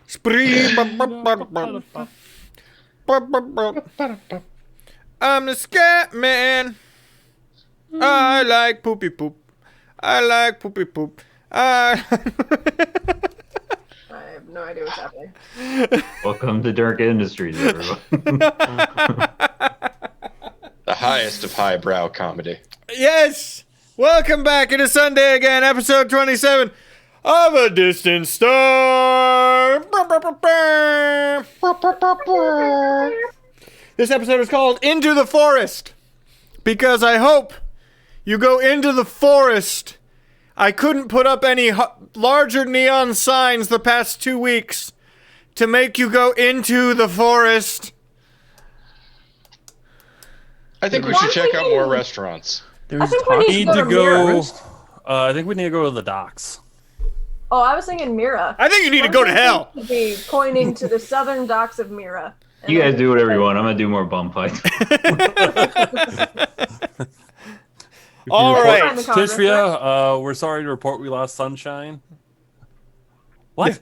Spree. I'm the scat man. I like poopy poop. I like poopy poop. I have no idea what's happening. Welcome to Dark Industries, everyone. The highest of highbrow comedy. Yes! Welcome back. It is Sunday again, episode 27 of A Distant Star. This episode is called Into the Forest because I hope you go into the forest. I couldn't put up any larger neon signs the past 2 weeks to make you go into the forest. I think we should check out more restaurants. I think we need to go. I think we need to go to the docks. Oh, I was thinking Mira. I think you need to go to hell. To be pointing to the southern docks of Mira. You guys do whatever you want. I'm gonna do more bum fights. All right, Tishria, we're sorry to report we lost Sunshine. What?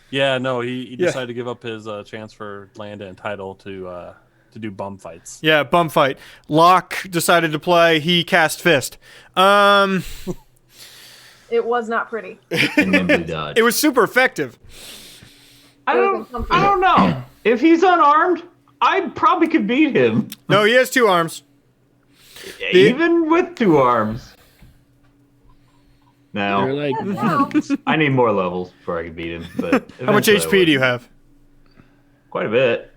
Yeah, no, he decided to give up his chance for land and title to do bum fights. Yeah, bum fight. Locke decided to play. He cast Fist. It was not pretty. It was super effective. I don't know. If he's unarmed, I probably could beat him. No, he has 2 arms. Even with 2 arms. Now, I need more levels before I can beat him. But how much HP do you have? Quite a bit.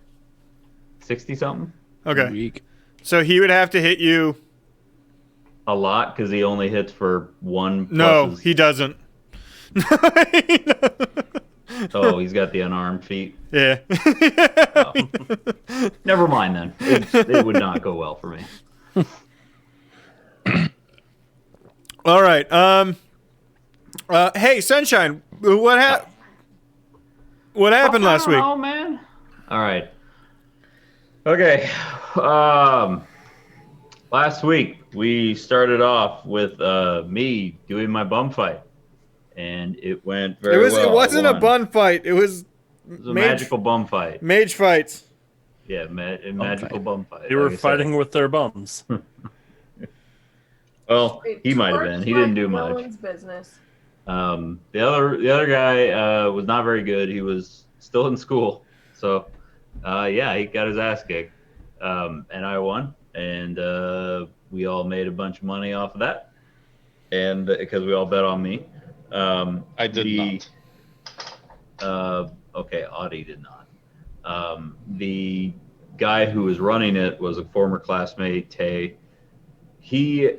60-something. Okay. So he would have to hit you a lot because he only hits for 1. No, he doesn't. Oh, he's got the unarmed feat. Yeah. Oh. Never mind then. It would not go well for me. All right. Hey, Sunshine. What happened last week? Oh man. All right. Okay. Last week we started off with me doing my bum fight, and it went very well. It wasn't a bun fight. It was a magical bum fight. Mage fights. Yeah, magical bum fight. They were fighting with their bums. Well, he might have been. He didn't do much. Business. The other guy was not very good. He was still in school, so yeah, he got his ass kicked, and I won, and we all made a bunch of money off of that, and because we all bet on me. I did not. Okay, Audie did not. The guy who was running it was a former classmate, Tay. He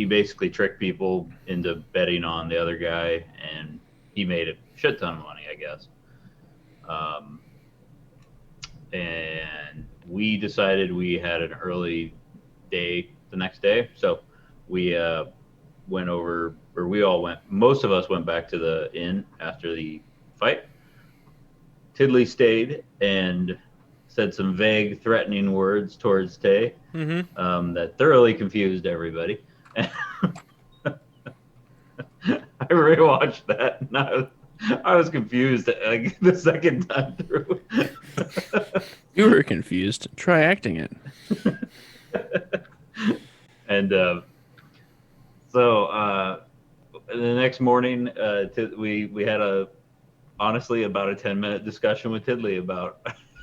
basically tricked people into betting on the other guy, and he made a shit ton of money, I guess. And we decided we had an early day the next day, so we went over, or we all went. Most of us went back to the inn after the fight. Tiddly stayed and said some vague, threatening words towards Tay that thoroughly confused everybody. I rewatched that, and I was confused like the second time through. You were confused. Try acting it. And so the next morning, we had honestly about a 10-minute discussion with Tiddly about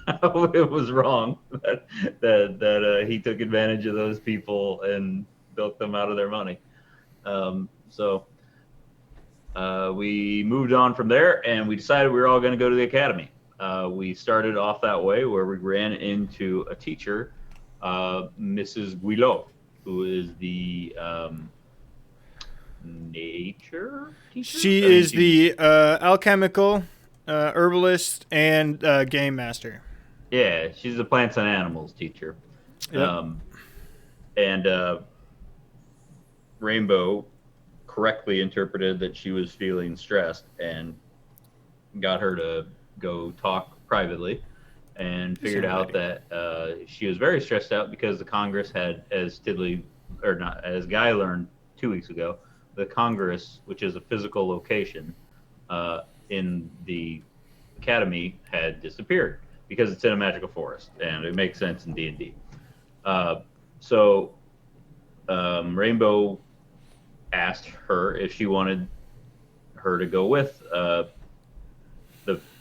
how it was wrong that he took advantage of those people and bilked them out of their money. So we moved on from there, and we decided we were all going to go to the academy. We started off that way where we ran into a teacher, Mrs. Guillot, who is the nature teacher? She is the alchemical, herbalist, and game master. Yeah, she's a plants and animals teacher. Yep. And Rainbow correctly interpreted that she was feeling stressed and got her to go talk privately, and figured out that she was very stressed out because the Congress had, as Guy learned 2 weeks ago, the Congress, which is a physical location in the academy, had disappeared because it's in a magical forest, and it makes sense in D&D. So Rainbow asked her if she wanted her to go with the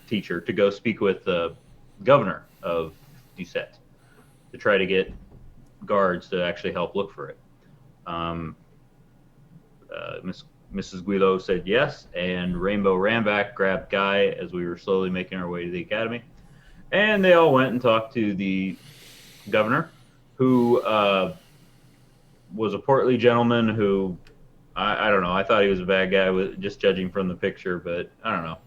teacher to go speak with the governor of Deuzet to try to get guards to actually help look for it. Mrs. Guilo said yes, and Rainbow ran back, grabbed Guy as we were slowly making our way to the academy, and they all went and talked to the governor, who was a portly gentleman who, I don't know, I thought he was a bad guy, just judging from the picture, but I don't know.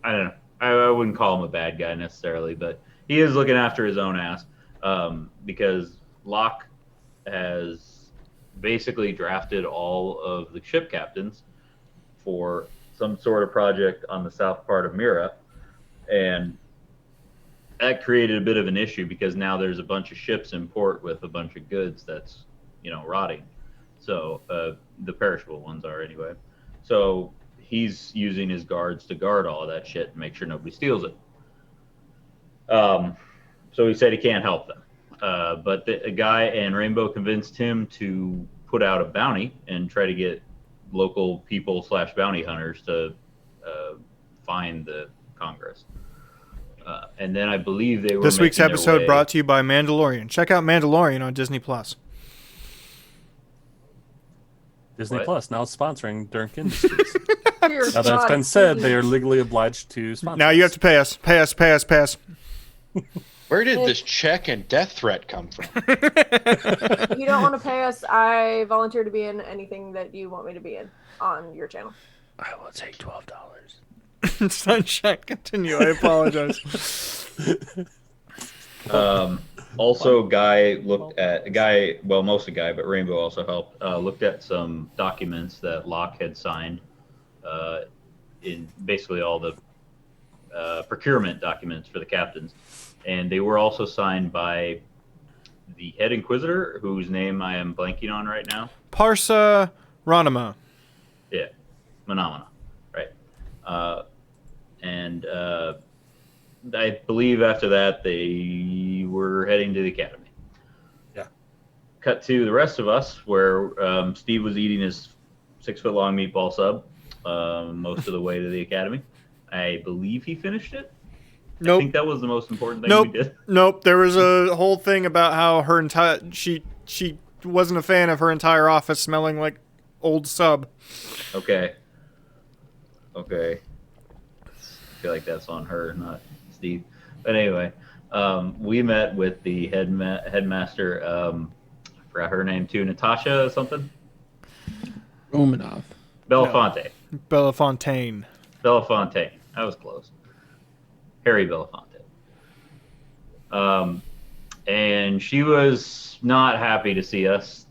I don't know. I wouldn't call him a bad guy necessarily, but he is looking after his own ass because Locke has basically drafted all of the ship captains for some sort of project on the south part of Mira, and that created a bit of an issue because now there's a bunch of ships in port with a bunch of goods that's, rotting. So the perishable ones are anyway. So he's using his guards to guard all of that shit and make sure nobody steals it. So he said he can't help them. But a guy and Rainbow convinced him to put out a bounty and try to get local people / bounty hunters to find the Congress. And then I believe they were. This week's episode brought to you by Mandalorian. Check out Mandalorian on Disney Plus. Disney What? Plus now sponsoring Dirk Industries. Dear Now that's God, been said, please. they are legally obliged to sponsor. Now you have to pay us. Pay us. Pay us. Pay us. Where did this check and death threat come from? If you don't want to pay us, I volunteer to be in anything that you want me to be in on your channel. I will take $12. Sunshine, continue. I apologize. Also, Guy looked at most of Guy, but Rainbow also helped. Looked at some documents that Locke had signed, in basically all the procurement documents for the captains, and they were also signed by the head Inquisitor, whose name I am blanking on right now. Parsa Ranama. Yeah, Manamana, right? And I believe after that they were heading to the academy. Yeah. Cut to the rest of us, where Steve was eating his 6-foot-long meatball sub most of the way to the academy. I believe he finished it. I Nope. think that was the most important thing we did. Nope. There was a whole thing about how her entire she wasn't a fan of her entire office smelling like old sub. Okay. I feel like that's on her, not Steve. But anyway, we met with the headmaster. I forgot her name too. Natasha something. Romanov. Belafonte. Belafontaine. Belafonte. That was close. Harry Belafonte. And she was not happy to see us,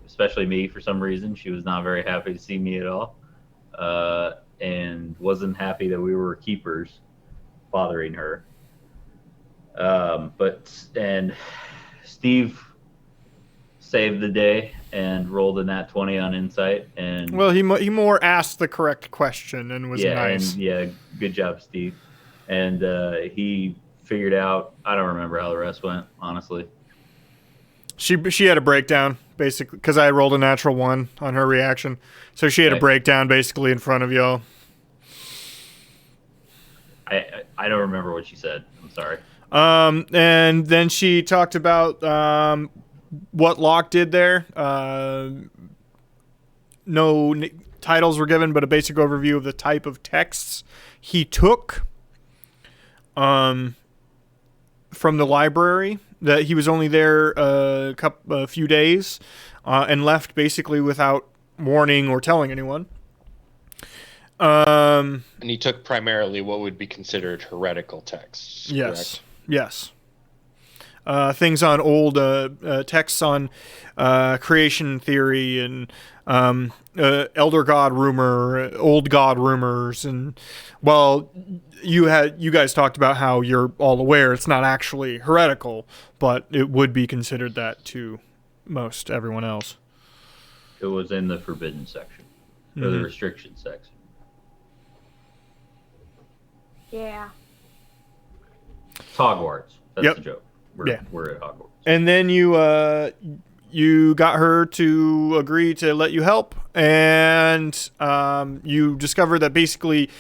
especially me for some reason. She was not very happy to see me at all, and wasn't happy that we were keepers bothering her. But Steve saved the day and rolled a nat 20 on insight, and Well, he more asked the correct question and was nice. good job, Steve. And he figured out, I don't remember how the rest went, honestly. She had a breakdown basically because I rolled a natural 1 on her reaction, so she had a Okay. breakdown basically in front of y'all. I don't remember what she said. I'm sorry. And then she talked about what Locke did there. No titles were given, but a basic overview of the type of texts he took from the library. That he was only there a few days and left basically without warning or telling anyone. And he took primarily what would be considered heretical texts. Yes. Correct? Yes. Things on old texts on creation theory and elder god rumor, old god rumors, and you guys talked about how you're all aware it's not actually heretical, but it would be considered that to most everyone else. It was in the forbidden section, or the restriction section. Yeah. It's Hogwarts. That's Yep. the joke. Yeah. We're at Hogwarts. And then you got her to agree to let you help, and you discover that basically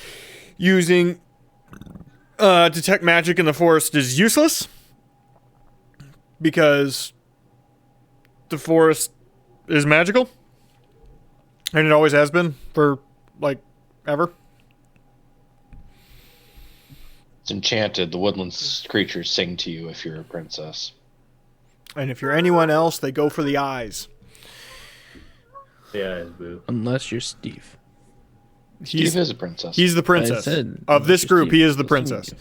using detect magic in the forest is useless because the forest is magical, and it always has been for like ever. It's enchanted. The woodland creatures sing to you if you're a princess. And if you're anyone else, they go for the eyes. Yeah, it's boo. Unless you're Steve. Steve is a princess. He's the princess I said, of this Mr. group. Steve. He is the princess.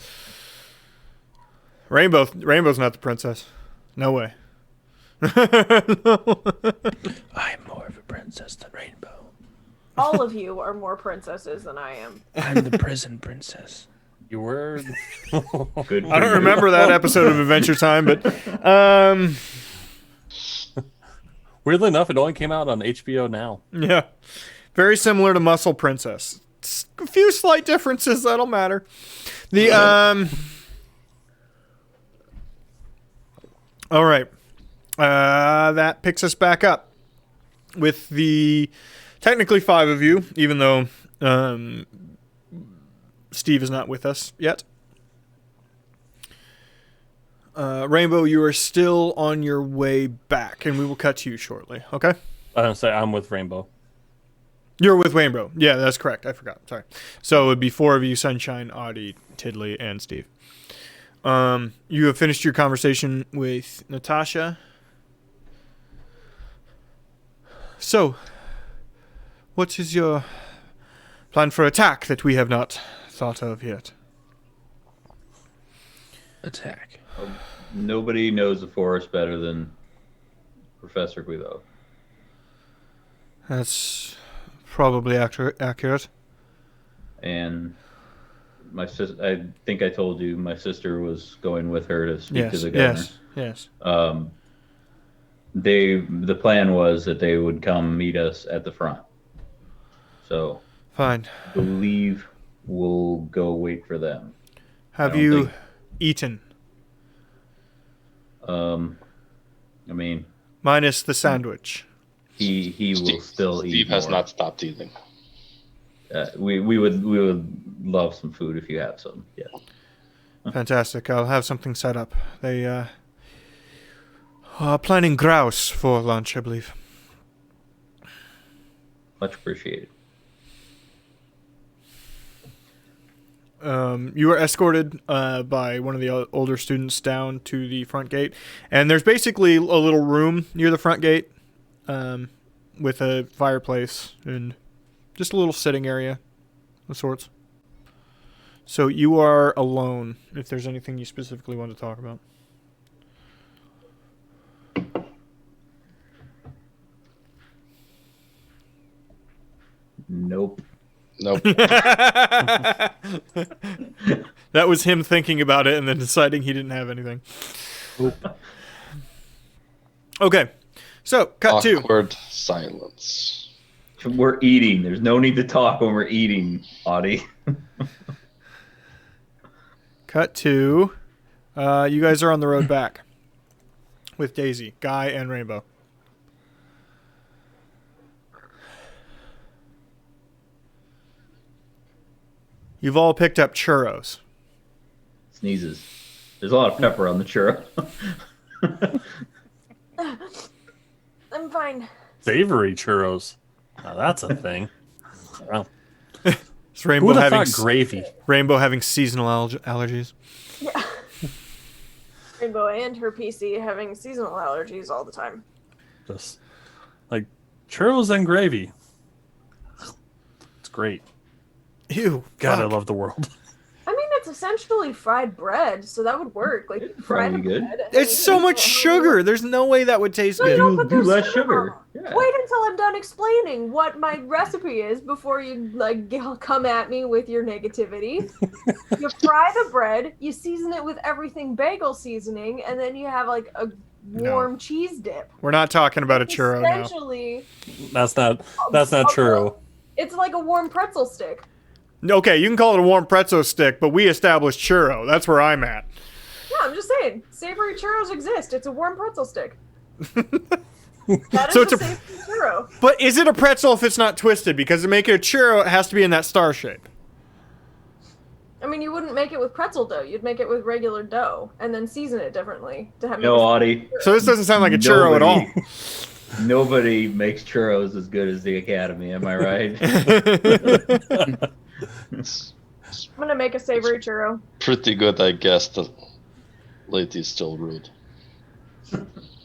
Rainbow's not the princess. No way. I'm more of a princess than Rainbow. All of you are more princesses than I am. I'm the prison princess. You were. Good. I don't remember that episode of Adventure Time, but Weirdly enough, it only came out on HBO now. yeah, very similar to Muscle Princess. It's a few slight differences that'll matter. The all right, that picks us back up with the technically 5 of you, even though Steve is not with us yet. Rainbow, you are still on your way back, and we will cut to you shortly. Okay? I'm with Rainbow. You're with Rainbow. Yeah, that's correct. I forgot. Sorry. So it would be 4 of you: Sunshine, Audie, Tiddly, and Steve. You have finished your conversation with Natasha. So, what is your plan for attack that we have not thought of yet? Attack. Nobody knows the forest better than Professor Guido. That's probably accurate. And my sister, I think I told you, my sister was going with her to speak to the governor. Yes. The plan was that they would come meet us at the front. So Fine. I believe we'll go wait for them. Have I don't you think- eaten? I mean, Minus the sandwich. he will still eat Steve has more. not stopped eating. We would love some food if you have some. Yeah. Fantastic. I'll have something set up. They are planning grouse for lunch, I believe. Much appreciated. You are escorted by one of the older students down to the front gate, and there's basically a little room near the front gate with a fireplace and just a little sitting area of sorts. So you are alone, if there's anything you specifically want to talk about. Nope. Nope. That was him thinking about it and then deciding he didn't have anything. Okay, so cut to. Awkward silence. We're eating. There's no need to talk when we're eating, Audie. Cut to. You guys are on the road back with Daisy, Guy, and Rainbow. You've all picked up churros. Sneezes. There's a lot of pepper on the churro. I'm fine. Savory churros. Now that's a thing. Wow. It's Who Rainbow would have having thought gravy? Rainbow having seasonal allergies. Yeah. Rainbow and her PC having seasonal allergies all the time. Just like churros and gravy. It's great. Ew. God, fuck. I love the world. I mean, it's essentially fried bread, so that would work. Like, you fry the probably good. bread. and It's you so can much put it on sugar. There's no way that would taste No, you good. don't put Do the less sugar. Yeah. Wait until I'm done explaining what my recipe is before you come at me with your negativity. You fry the bread, you season it with everything bagel seasoning, and then you have like a warm cheese dip. We're not talking about a churro now. Essentially, That's not true. it's like a warm pretzel stick. Okay, you can call it a warm pretzel stick, but we established churro. That's where I'm at. Yeah, I'm just saying, savory churros exist. It's a warm pretzel stick. That is So it's a a- savory churro. But is it a pretzel if it's not twisted? Because to make it a churro, it has to be in that star shape. I mean, you wouldn't make it with pretzel dough. You'd make it with regular dough and then season it differently to have. No, Audie. So this doesn't sound like a churro at all. Nobody makes churros as good as the Academy. Am I right? I'm gonna make a savory churro. Pretty good, I guess. The lady's still rude.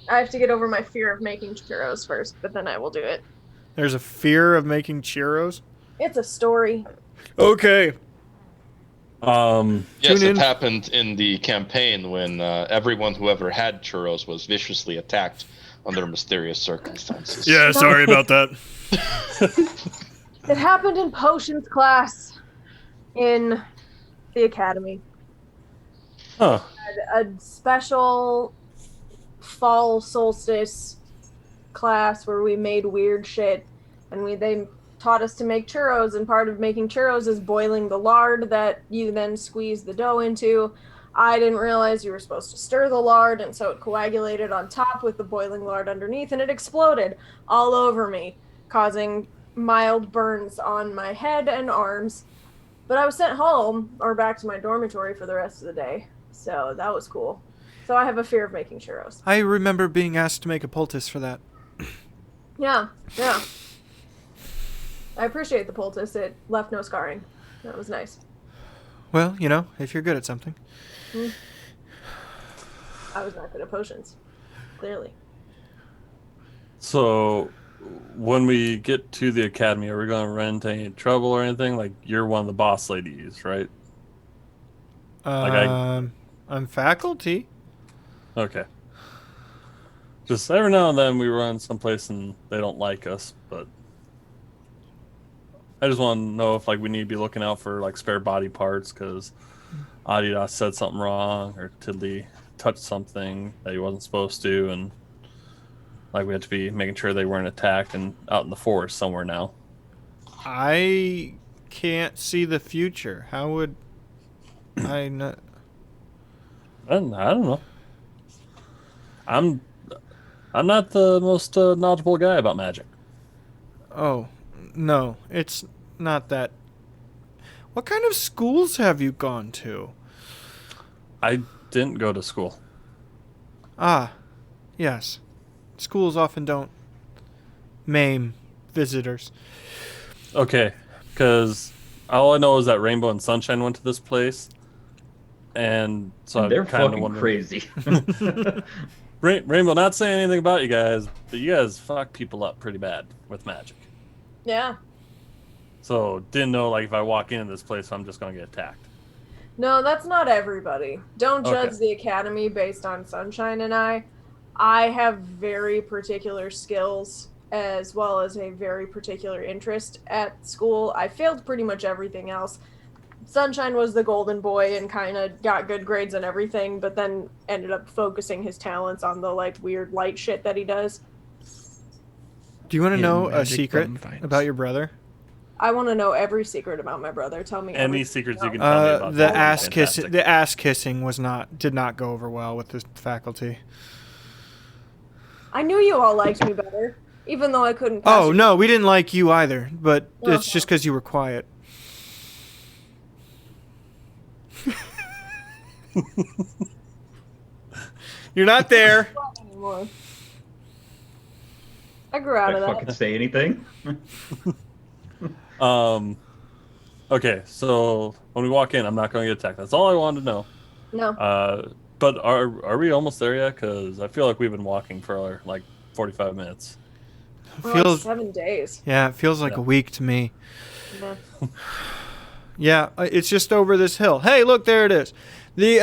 I have to get over my fear of making churros first, but then I will do it. There's a fear of making churros? It's a story. Okay. Yes, Tune in. it happened in the campaign when everyone who ever had churros was viciously attacked under mysterious circumstances. Yeah, sorry about that. It happened in potions class in the academy. Huh. A special fall solstice class where we made weird shit, and they taught us to make churros, and part of making churros is boiling the lard that you then squeeze the dough into. I didn't realize you were supposed to stir the lard, and so it coagulated on top with the boiling lard underneath, and it exploded all over me, causing mild burns on my head and arms. But I was sent home, or back to my dormitory for the rest of the day, so that was cool. So I have a fear of making churros. I remember being asked to make a poultice for that. Yeah. I appreciate the poultice. It left no scarring. That was nice. Well, you know, if you're good at something. I was not good at potions. Clearly. So, when we get to the academy, are we going to run into any trouble or anything? Like, you're one of the boss ladies, right? I'm faculty. Okay. Just every now and then we run someplace and they don't like us, but I just want to know if like we need to be looking out for like spare body parts because Adidas said something wrong or Tiddly touched something that he wasn't supposed to, and like we have to be making sure they weren't attacked and out in the forest somewhere now. I can't see the future. How would I not? I don't know. I'm not the most knowledgeable guy about magic. Oh, no, it's not that. What kind of schools have you gone to? I didn't go to school. Ah, yes. Schools often don't maim visitors. Okay, because all I know is that Rainbow and Sunshine went to this place, and so They're I'm kind of fucking wondering. crazy. Rainbow, not saying anything about you guys, but you guys fuck people up pretty bad with magic. Yeah. So didn't know like if I walk into this place, I'm just gonna get attacked. No, that's not everybody. Don't judge Okay. the academy based on Sunshine and I. I have very particular skills as well as a very particular interest at school. I failed pretty much everything else. Sunshine was the golden boy and kind of got good grades and everything, but then ended up focusing his talents on the like weird light shit that he does. Do you want to In know a magic secret bonfires. about your brother? I want to know every secret about my brother. Tell me Any everything secrets about you him. can tell me about The that would be ass kiss, fantastic. the ass kissing did not go over well with the faculty. I knew you all liked me better, even though I couldn't pass Oh your- no, we didn't like you either, but it's Uh-huh. just because you were quiet. You're not there. anymore. I grew out I of that. fucking say anything? Okay, so when we walk in, I'm not gonna get attacked. That's all I wanted to know. No. But are we almost there yet? Because I feel like we've been walking for like 45 minutes. For like Feels 7 days. yeah, it feels like Yeah. a week to me. Yeah. Yeah, it's just over this hill. Hey, look, there it is. The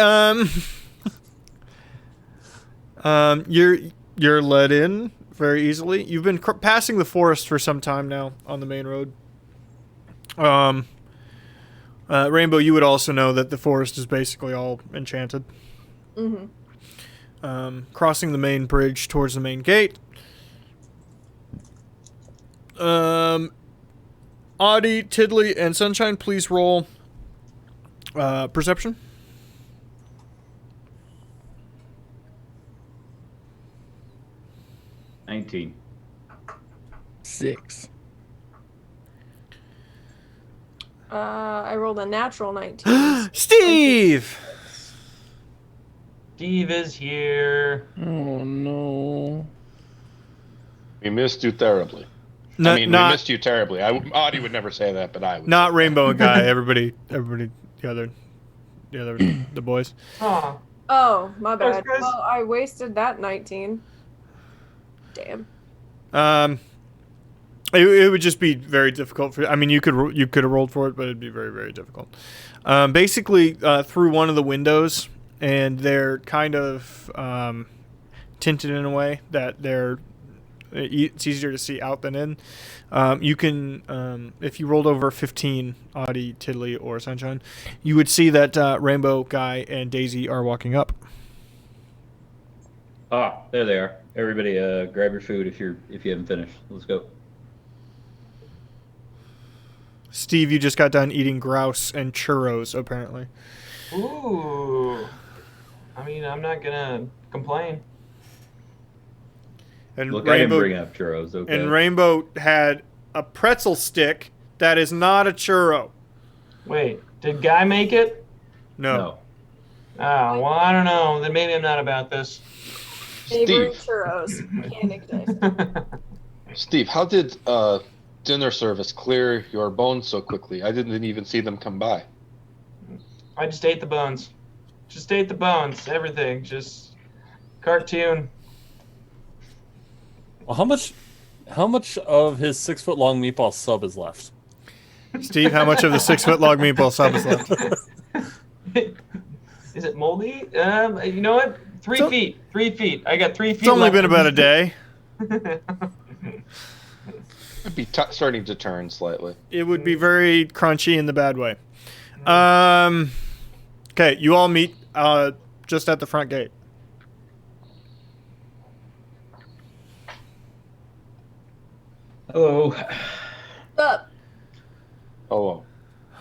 you're let in very easily. You've been passing the forest for some time now on the main road. Rainbow, you would also know that the forest is basically all enchanted. Mm-hmm. crossing the main bridge towards the main gate. Audie, Tiddly, and Sunshine, please roll perception. $19. 6. I rolled a natural 19. Steve! Steve is here. Oh no. We missed you terribly. No, we missed you terribly. Audie would never say that, but I would. Not Rainbow and Guy. Everybody, the boys. Aw. Oh, my bad. Thanks, guys. Well, I wasted that 19. Damn. It would just be very difficult for. I mean, you could have rolled for it, but it'd be very, very difficult. Basically, through one of the windows, and they're kind of tinted in a way that it's easier to see out than in. You can, if you rolled over 15, Audie, Tiddly, or Sunshine, you would see that Rainbow, Guy, and Daisy are walking up. Ah, there they are. Everybody, grab your food if you haven't finished. Let's go. Steve, you just got done eating grouse and churros, apparently. Ooh. I mean, I'm not gonna complain. And Look, I didn't bring up churros, okay? And Rainbow had a pretzel stick that is not a churro. Wait, did Guy make it? No. Oh, well, I don't know. Then maybe I'm not about this. Favorite Steve. churros. Can't exist. Steve, how did dinner service clear your bones so quickly? I didn't even see them come by. I just ate the bones. Just ate the bones. Everything. Just cartoon. Well, how much of his 6-foot-long meatball sub is left? Steve, how much of the 6-foot-long meatball sub is left? Is it moldy? You know what? 3 feet. 3 feet. I got 3 feet. It's only left. been about a day. It'd be starting to turn slightly. It would be very crunchy in the bad way. Okay, you all meet just at the front gate. Hello. Up. Oh,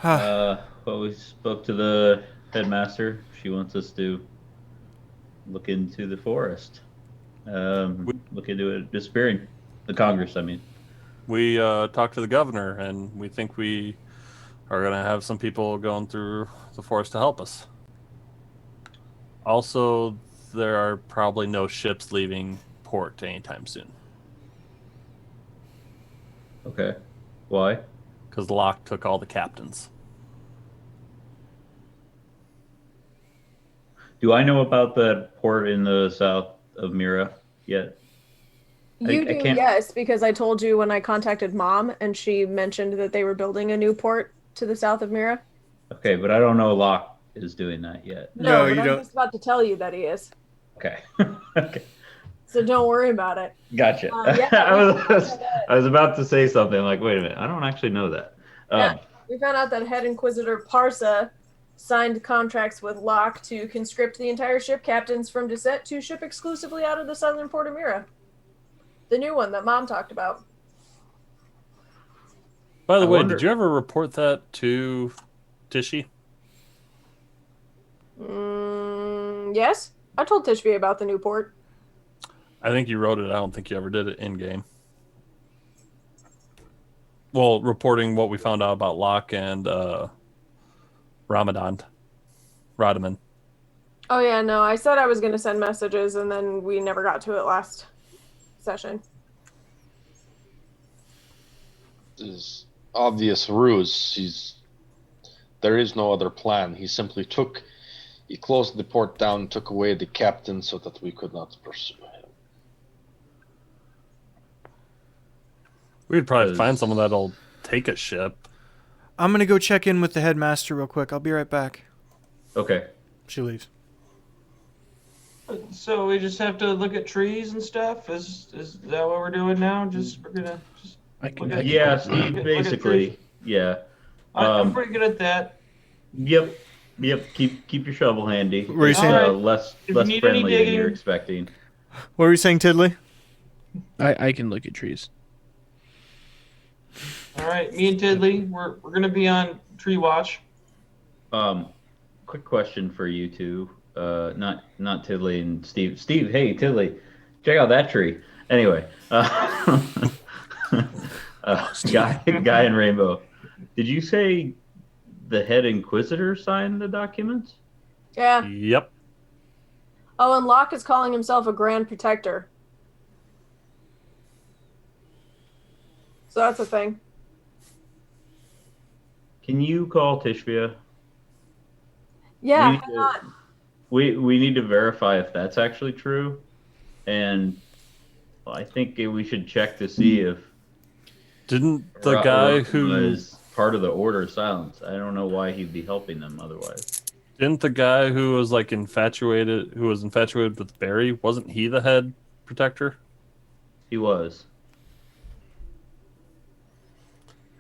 Well, we spoke to the headmaster. She wants us to look into the forest. Look into it disappearing. The Congress, I mean. We talked to the governor, and we think we are going to have some people going through the forest to help us. Also, there are probably no ships leaving port anytime soon. Okay. Why? Because Locke took all the captains. Do I know about the port in the south of Mira yet? You I do, can't- yes, because I told you when I contacted Mom, and she mentioned that they were building a new port to the south of Mira. Okay, but I don't know Locke is doing that yet. No, but you I'm don't. just about to tell you that he is. Okay. Okay. So don't worry about it. Gotcha. Yeah, I was about to say something like, wait a minute, I don't actually know that. Yeah. We found out that Head Inquisitor Parsa signed contracts with Locke to conscript the entire ship captains from Deuzet to ship exclusively out of the southern port of Mira. The new one that Mom talked about. By the I way, wonder- did you ever report that to Tishy? Yes? I told Tishby about the new port. I think you wrote it. I don't think you ever did it in game. Well, reporting what we found out about Locke and Radaman. Oh yeah, no, I said I was going to send messages, and then we never got to it last session. is obvious ruse. There is no other plan. He simply closed the port down, took away the captain so that we could not pursue him. We'd probably find someone that'll take a ship. I'm going to go check in with the headmaster real quick. I'll be right back. Okay. She leaves. So we just have to look at trees and stuff? Is that what we're doing now? We're gonna just I can. look at- Yeah, look at- Steve, look at basically. trees? Yeah. I'm Um, pretty good at that. Yep. Yep, keep your shovel handy. Were you It's, saying- Alright. less If you less need any friendly than you're digging- expecting. What were you saying, Tiddly? I can look at trees. All right, me and Tiddly, we're gonna be on tree watch. Quick question for you two. Not Tiddly and Steve. Steve, hey Tiddly, check out that tree. Anyway, guy in Rainbow. Did you say the head Inquisitor signed the documents? Yeah. Yep. Oh, and Locke is calling himself a Grand Protector. So that's a thing. Can you call Tishvia? Yeah, We need hang to- on. We need to verify if that's actually true, and I think we should check to see if Didn't the guy Rock who was part of the Order of Silence. I don't know why he'd be helping them otherwise. didn't the guy who was like infatuated with Barry, wasn't he the head protector? He was.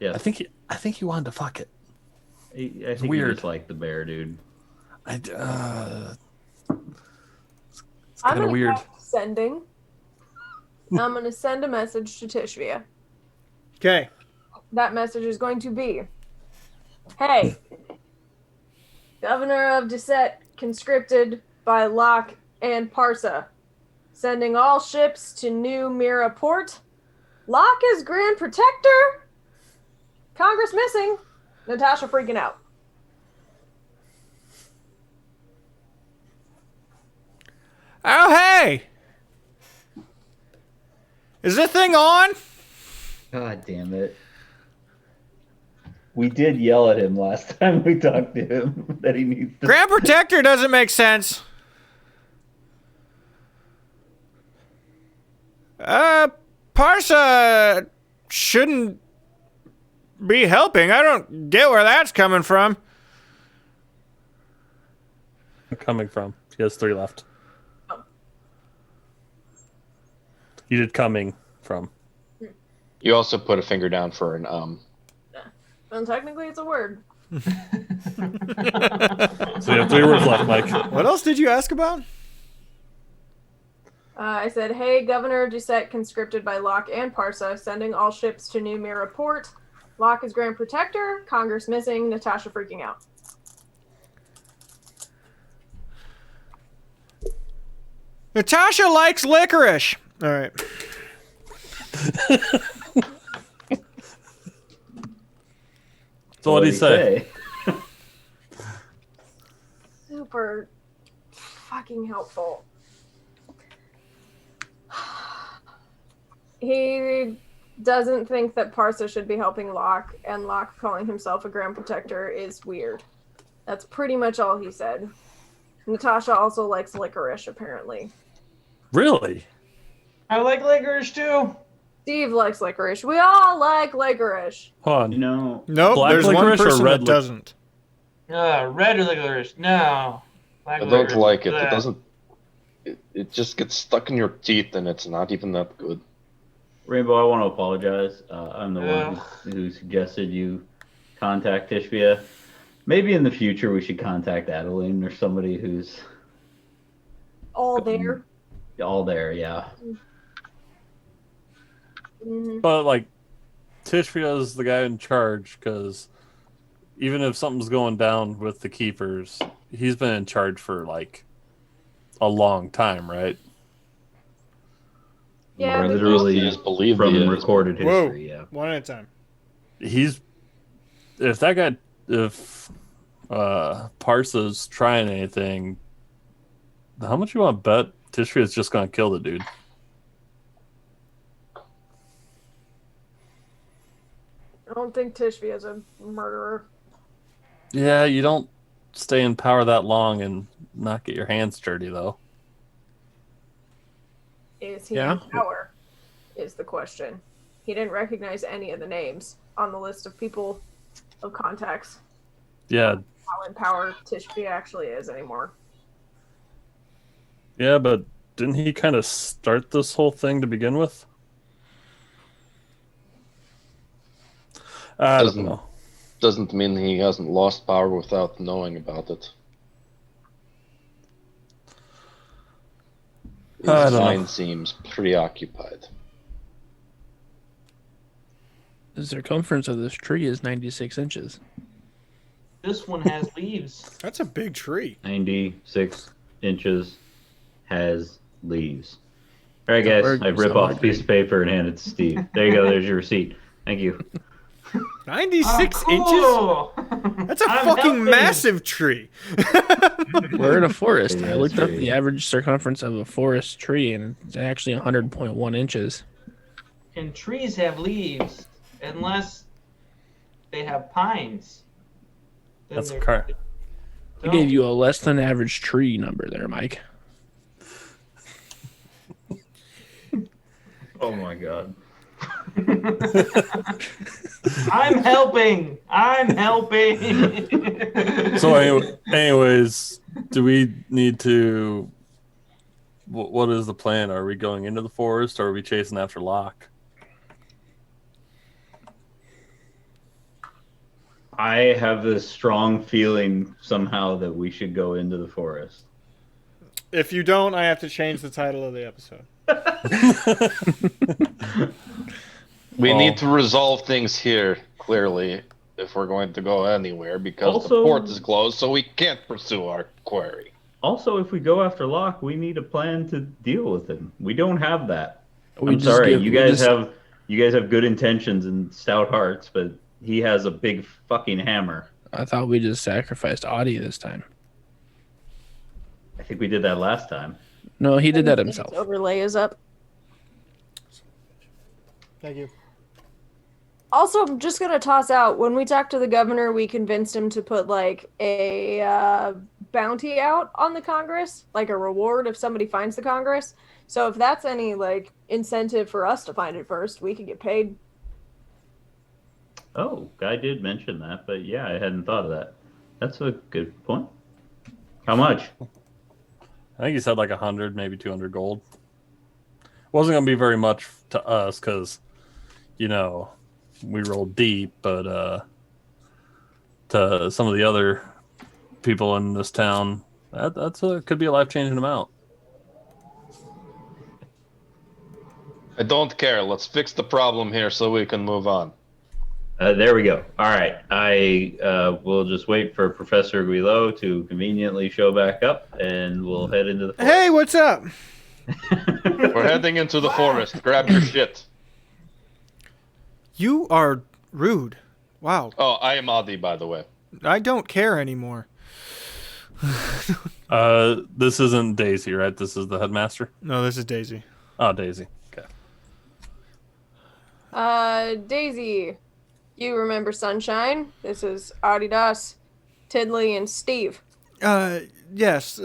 Yeah, I think he wanted to fuck it. I think weird. he just liked the bear, dude. It's I'm kind of gonna weird. try sending. I'm gonna send a message to Tishvia. Okay. That message is going to be, "Hey, Governor of Deuzet conscripted by Locke and Parsa, sending all ships to New Mira Port. Locke is Grand Protector. Congress missing. Natasha freaking out." Oh, hey! Is this thing on? God damn it. We did yell at him last time we talked to him that he needs to. Grand Protector doesn't make sense. Parsa shouldn't be helping. I don't get where that's coming from. Coming from. He has 3 left. He did coming from. You also put a finger down for an And technically, it's a word. So you have 3 words left, Mike. What else did you ask about? I said, "Hey, Governor of Deuzet conscripted by Locke and Parsa, sending all ships to New Mira Port. Locke is Grand Protector. Congress missing. Natasha freaking out." Natasha likes licorice. All right. So what did he say? Super fucking helpful. He doesn't think that Parsa should be helping Locke, and Locke calling himself a Grand Protector is weird. That's pretty much all he said. Natasha also likes licorice, apparently. Really? I like licorice too. Steve likes licorice. We all like licorice. Hold on. You know, Nope, Black there's one licorice or person red that lic- doesn't. Red licorice. No. Black I don't licorice. like it. Bleh. It doesn't. It just gets stuck in your teeth, and it's not even that good. Rainbow, I want to apologize. I'm the one who suggested you contact Tishvia. Maybe in the future we should contact Adeline or somebody who's All there. all there. Yeah. Mhm. But like, Tishvia is the guy in charge because even if something's going down with the keepers, he's been in charge for like a long time, right? Yeah, but Literally He is believed from he is. recorded Whoa. history. Yeah. One at a time. If Parsa's trying anything, how much you want to bet Tishvia's just going to kill the dude? I don't think Tishvia is a murderer. Yeah, you don't stay in power that long and not get your hands dirty, though. Is he Yeah. in power? Is the question. He didn't recognize any of the names on the list of people of contacts. Yeah, How in power Tishvia actually is anymore. yeah, but didn't he kind of start this whole thing to begin with? I don't Doesn't- know. doesn't mean he hasn't lost power without knowing about it. I His don't know. mind seems preoccupied. The circumference of this tree is 96 inches. This one has leaves. That's a big tree. 96 inches has leaves. All right, guys. Or I rip some off are a piece of paper and hand it to Steve. There you go. There's your receipt. Thank you. 96 inches? Cool. That's a I'm fucking helping. massive tree. We're in a forest. Yeah, I looked up tree. the average circumference of a forest tree, and it's actually 100.1 inches. And trees have leaves, unless they have pines. Then That's they're- correct. I gave you a less than average tree number there, Mike. Oh my god. I'm helping. I'm helping. So, anyways, do we need to? What is the plan? Are we going into the forest, or are we chasing after Locke? I have this strong feeling somehow that we should go into the forest. If you don't, I have to change the title of the episode. We Oh. need to resolve things here, clearly, if we're going to go anywhere, because the Also- port is closed, so we can't pursue our query. Also, if we go after Locke, we need a plan to deal with him. We don't have that. We I'm just sorry. give- You we guys just- have good intentions and stout hearts, but he has a big fucking hammer. I thought we just sacrificed Audie this time. I think we did that last time. No, he did that His himself. overlay is up. Thank you. Also, I'm just gonna toss out, when we talked to the governor, we convinced him to put like a bounty out on the Congress, like a reward if somebody finds the Congress. So if that's any like incentive for us to find it first, we could get paid. Oh, Guy did mention that, but yeah, I hadn't thought of that. That's a good point. How much? I think he said like 100, maybe 200 gold. Wasn't gonna be very much to us because, you know, we rolled deep, but to some of the other people in this town, could be a life-changing amount. I don't care. Let's fix the problem here so we can move on. There we go. All right. I will just wait for Professor Guillot to conveniently show back up, and we'll head into the forest. Hey, what's up? We're heading into the forest. Grab your shit. You are rude. Wow. Oh, I am Adi, by the way. I don't care anymore. This isn't Daisy, right? This is the headmaster. No, this is Daisy. Oh, Daisy. Okay. Daisy, you remember Sunshine? This is Adidas, Tidley, and Steve. Yes.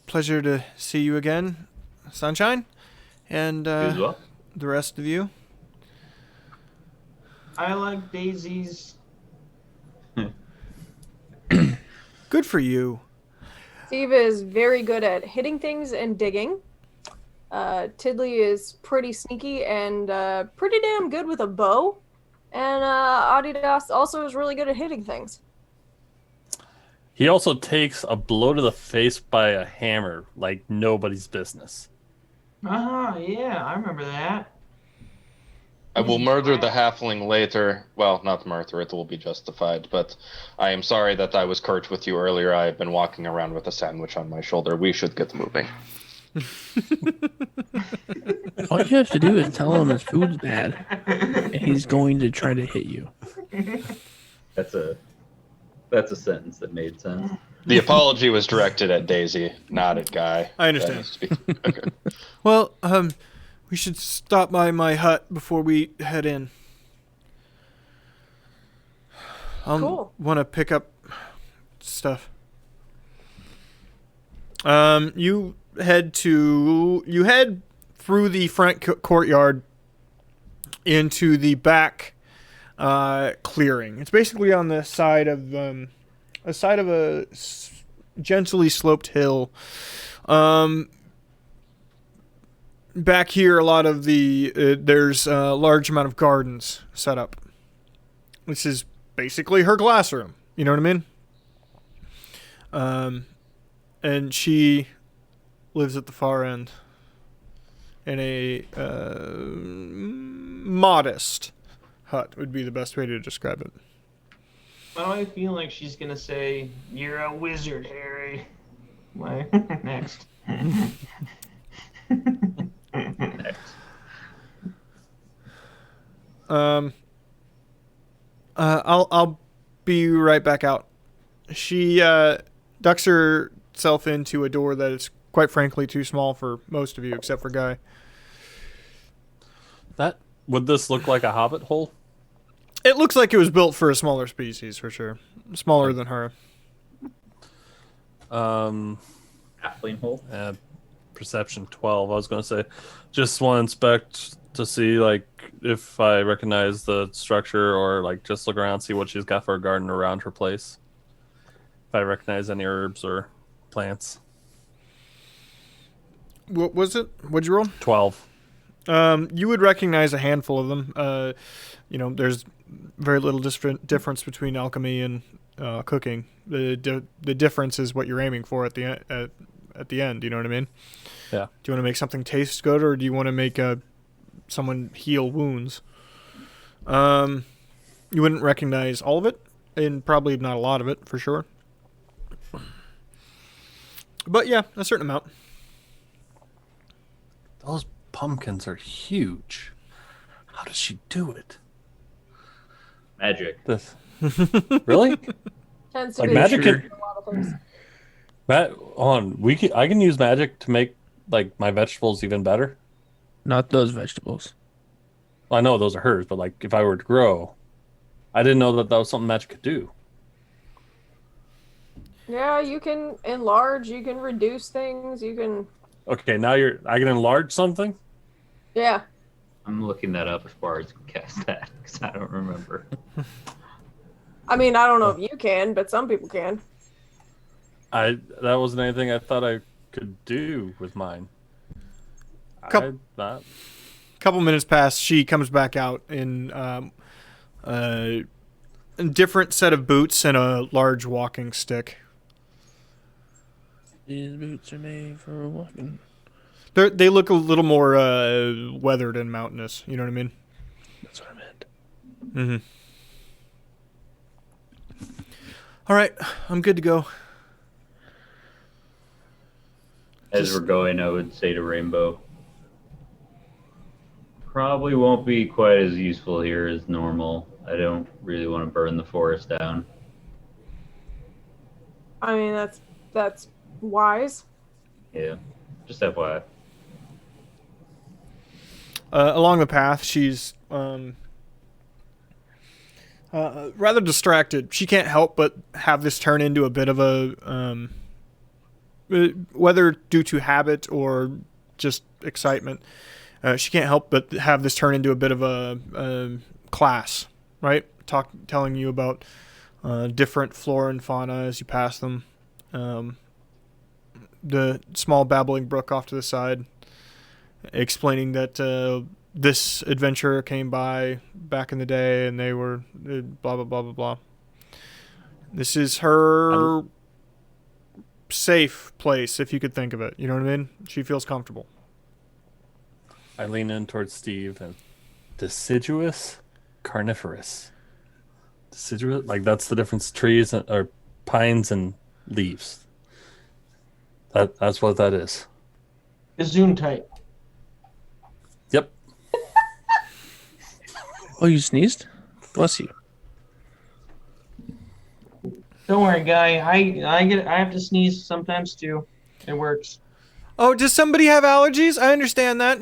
Pleasure to see you again, Sunshine, and You as well? the rest of you. I like daisies. Good for you. Steve is very good at hitting things and digging. Tidley is pretty sneaky and pretty damn good with a bow. And Adidas also is really good at hitting things. He also takes a blow to the face by a hammer like nobody's business. Ah, yeah, I remember that. I will murder the halfling later. Well, not murder, it will be justified. But I am sorry that I was curt with you earlier. I have been walking around with a sandwich on my shoulder. We should get moving. All you have to do is tell him his food's bad, and he's going to try to hit you. That's a sentence that made sense. The apology was directed at Daisy, not at Guy. I understand. That needs to be- okay. Well, we should stop by my hut before we head in. I'll Cool. want to pick up stuff. You head through the front courtyard into the back clearing. It's basically on the side of a gently sloped hill. Back here, a lot of there's a large amount of gardens set up. This is basically her classroom. You know what I mean? And she lives at the far end in a modest hut would be the best way to describe it. Why do I feel like she's gonna say, "You're a wizard, Harry"? Why? Next. Next. I'll be right back out. She ducks herself into a door that is quite frankly too small for most of you except for Guy. Would this look like a hobbit hole? It looks like it was built for a smaller species for sure. Smaller than her. Um, Halfling hole. Perception 12. I was going to say, just want to inspect to see like if I recognize the structure, or like just look around, see what she's got for a garden around her place. If I recognize any herbs or plants. What was it? What'd you roll? 12. You would recognize a handful of them. There's very little difference between alchemy and cooking. The difference is what you're aiming for at the end. You know what I mean? Yeah. Do you want to make something taste good, or do you want to make someone heal wounds? You wouldn't recognize all of it, and probably not a lot of it for sure. But yeah, a certain amount. Those pumpkins are huge. How does she do it? Magic. Really? Tends to Like be magic a can- lot of things. I can use magic to make like my vegetables even better. Not those vegetables. Well, I know those are hers, but like if I were to grow, I didn't know that was something magic could do. Yeah, you can enlarge, you can reduce things, you can... Okay, now I can enlarge something. Yeah. I'm looking that up as far as cast that because I don't remember. I mean, I don't know if you can, but some people can. That wasn't anything I thought I could do with mine. Couple minutes pass. She comes back out in a different set of boots and a large walking stick. These boots are made for walking. They look a little more weathered and mountainous. You know what I mean? That's what I meant. Mm-hmm. All right, I'm good to go. As we're going, I would say to Rainbow, probably won't be quite as useful here as normal. I don't really want to burn the forest down. I mean, that's wise. Yeah, just FYI. Along the path, she's rather distracted. She can't help but have this turn into a bit of a, whether due to habit or just excitement, she can't help but have this turn into a bit of a class, right? Telling you about different flora and fauna as you pass them. The small babbling brook off to the side, explaining that this adventurer came by back in the day and they were blah, blah, blah, blah, blah. This is her safe place, if you could think of it. You know what I mean? She feels comfortable. I lean in towards Steve and deciduous, carnivorous. Deciduous, like that's the difference. Trees or pines and leaves. That's what that is. Zoom type. Yep. Oh, you sneezed? Bless you. Don't worry, Guy. I have to sneeze sometimes too. It works. Oh, does somebody have allergies? I understand that.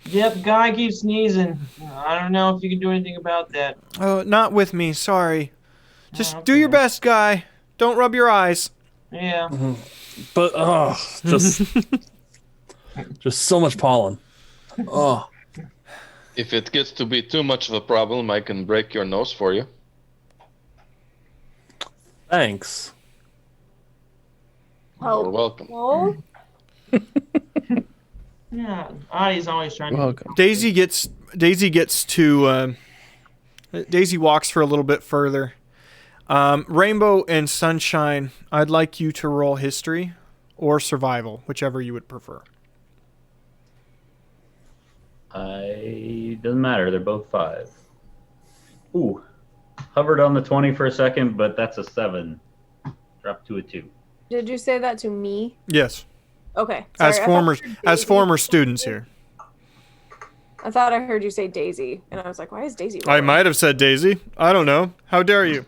Yep, Guy keeps sneezing. I don't know if you can do anything about that. Oh, not with me. Sorry. Just Okay. do your best, guy. Don't rub your eyes. Yeah. But just so much pollen. Oh, If it gets to be too much of a problem, I can break your nose for you. thanks. Oh. You're welcome. Oh, Yeah. Audie's always trying to... Welcome. Daisy gets to Daisy walks for a little bit further. Rainbow and Sunshine, I'd like you to roll history or survival, whichever you would prefer. Doesn't matter. They're both 5. Ooh, hovered on the 20 for a second, but that's a 7. Dropped to a 2. Did you say that to me? Yes. Okay. As sorry, I thought former you said as Daisy. former students here. I thought I heard you say Daisy, and I was like, why is Daisy I rolling? might have said Daisy. I don't know. How dare you?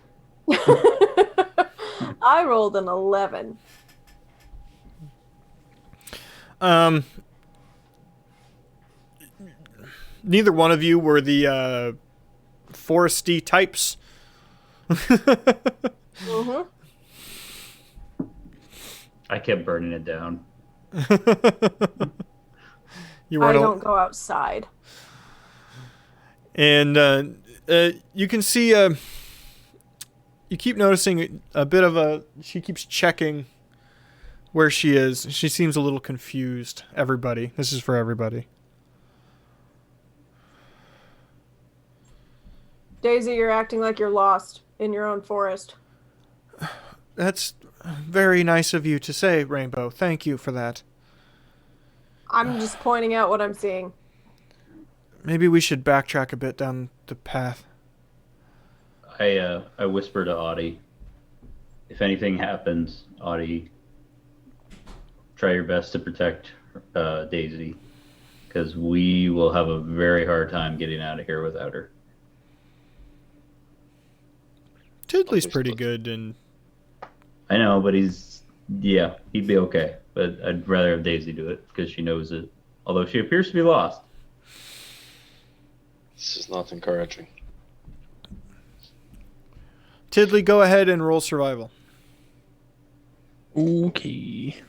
I rolled an 11. Neither one of you were the foresty types. Mm-hmm. I kept burning it down. You I weren't don't go outside. And you can see you keep noticing a bit of a she keeps checking where she is. She seems a little confused. Everybody, this is for everybody. Daisy, you're acting like you're lost in your own forest. That's very nice of you to say, Rainbow. Thank you for that. I'm just pointing out what I'm seeing. Maybe we should backtrack a bit down the path. I whisper to Audie, if anything happens, Audie, try your best to protect Daisy, because we will have a very hard time getting out of here without her. Tiddly's pretty good, and I know, but he'd be okay. But I'd rather have Daisy do it because she knows it, although she appears to be lost. This is not encouraging. Tiddly, go ahead and roll survival. Okay.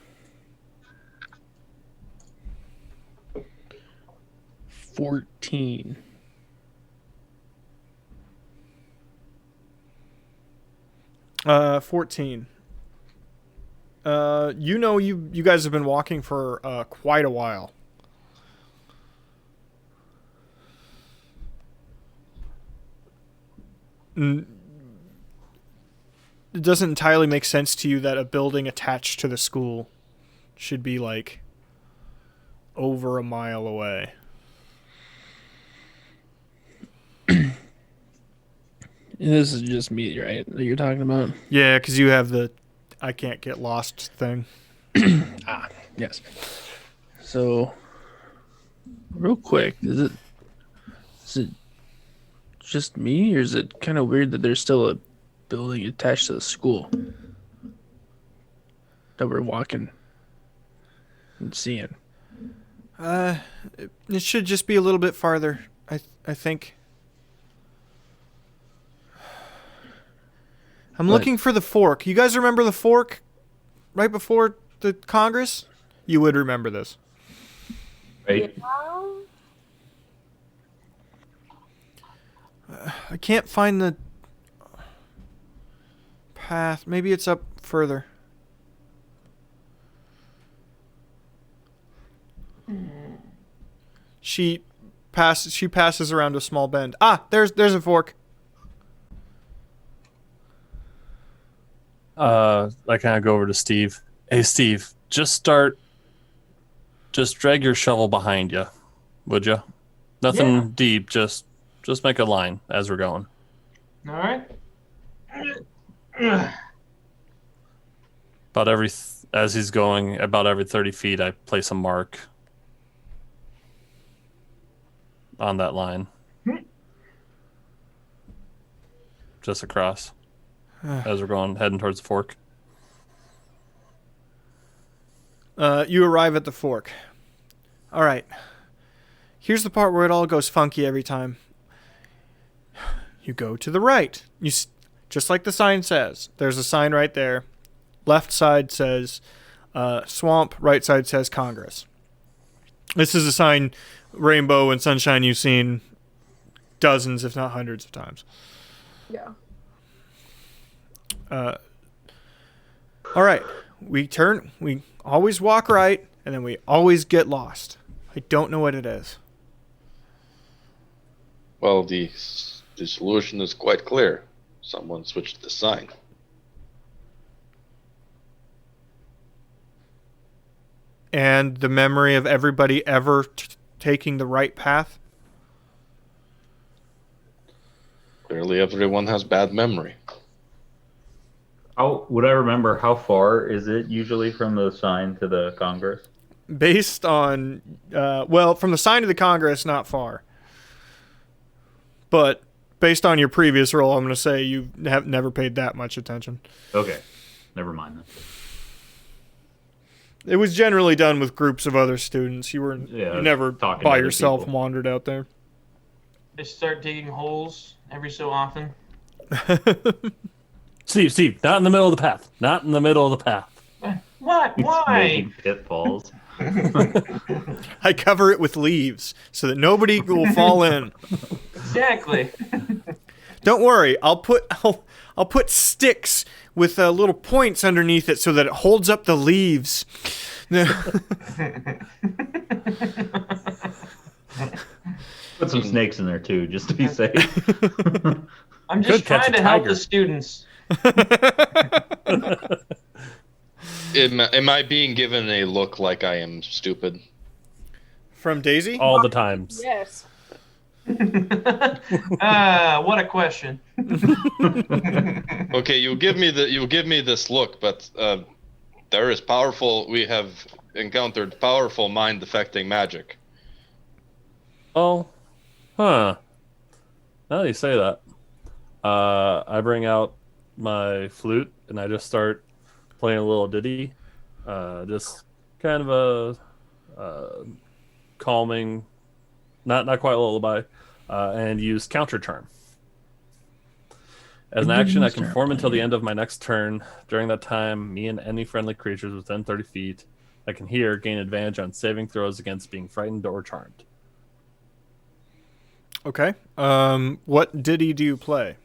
14. 14. You guys have been walking for quite a while. It doesn't entirely make sense to you that a building attached to the school should be like over a mile away. This is just me, right? That you're talking about? Yeah, because you have the I can't get lost thing. Yes. So, real quick, is it just me, or is it kind of weird that there's still a building attached to the school that we're walking and seeing? It should just be a little bit farther. I think. I'm looking for the fork. You guys remember the fork right before the Congress? You would remember this. Right? I can't find the path. Maybe it's up further. She passes around a small bend. Ah, there's a fork. I kind of go over to Steve. Hey, Steve, just drag your shovel behind you, would you? Nothing Yeah. deep, just make a line as we're going. All right. As he's going, about every 30 feet, I place a mark on that line. Just across. As we're heading towards the fork. You arrive at the fork. All right. Here's the part where it all goes funky every time. You go to the right. Just like the sign says. There's a sign right there. Left side says swamp. Right side says Congress. This is a sign, Rainbow and Sunshine, you've seen dozens, if not hundreds of times. Yeah. All right. We always walk right, and then we always get lost. I don't know what it is. Well, the The solution is quite clear. Someone switched the sign. And the memory of everybody ever taking the right path? Clearly, everyone has bad memory. How would I remember? How far is it usually from the sign to the Congress? Based on, well, from the sign to the Congress, not far. But based on your previous role, I'm going to say you have never paid that much attention. Okay, never mind then. It was generally done with groups of other students. You never talking to by other yourself people. wandered out there. They start digging holes every so often. Steve, not in the middle of the path. Not in the middle of the path. What? It's Why? making pitfalls. I cover it with leaves so that nobody will fall in. Exactly. Don't worry, I'll put sticks with little points underneath it so that it holds up the leaves. Put some snakes in there too, just to be safe. I'm just Could catch trying a to help tiger. the students. Am I being given a look like I am stupid? From Daisy? All the times. Yes. What a question. Okay, you give me this look, but there is powerful. We have encountered powerful mind affecting magic. Oh, huh. Now that you say that, I bring out my flute and I just start playing a little ditty. Just kind of a calming, not quite a lullaby, and use counter charm. As an action, I can perform until the end of my next turn. During that time, me and any friendly creatures within 30 feet I can hear gain advantage on saving throws against being frightened or charmed. Okay. What ditty do you play?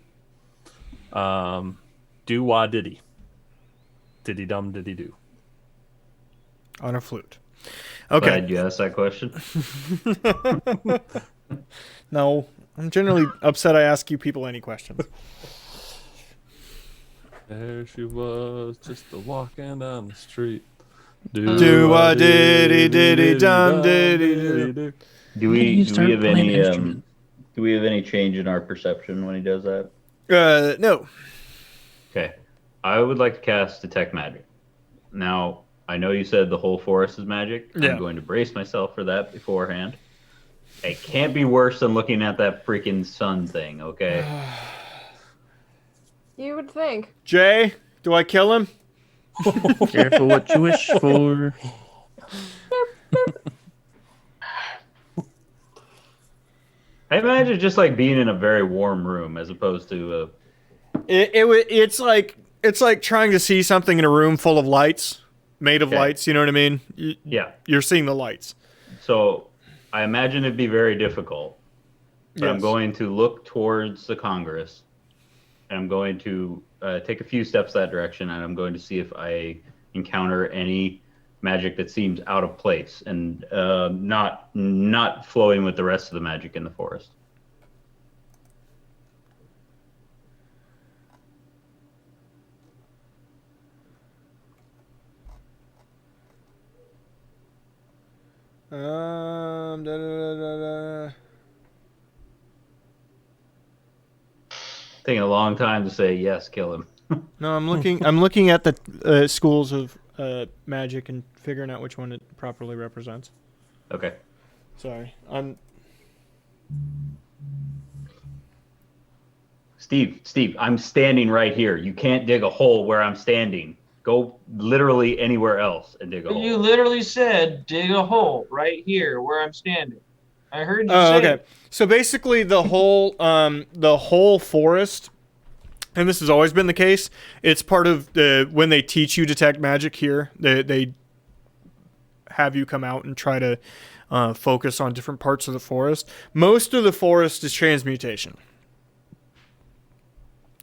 Do wah diddy. Diddy dum diddy do. On a flute. Okay. Glad you asked that question. No, I'm generally upset I ask you people any questions. There she was, just a walking down the street. Do a diddy diddy dum diddy do. Do we have playing any an instrument? do we have any change in our perception when he does that? No. Okay. I would like to cast Detect Magic. Now, I know you said the whole forest is magic. Yeah. I'm going to brace myself for that beforehand. It can't be worse than looking at that freaking sun thing, okay? You would think. Jay, do I kill him? Careful what you wish for. I imagine just like being in a very warm room as opposed to It's like trying to see something in a room full of lights, made of Okay. lights. You know what I mean? yeah. You're seeing the lights. So I imagine it'd be very difficult. But I'm Yes. going to look towards the Congress, and I'm going to take a few steps that direction, and I'm going to see if I encounter any magic that seems out of place and not flowing with the rest of the magic in the forest. Da, da, da, da, da. Taking a long time to say yes, kill him. No, I'm looking. I'm looking at the schools of magic and figuring out which one it properly represents. Okay. Sorry, I'm. Steve, I'm standing right here. You can't dig a hole where I'm standing. Go literally anywhere else and dig a hole. You literally said dig a hole right here where I'm standing. I heard you Oh, say okay. it. So basically, the whole forest, and this has always been the case. It's part of when they teach you detect magic here. They have you come out and try to focus on different parts of the forest. Most of the forest is transmutation.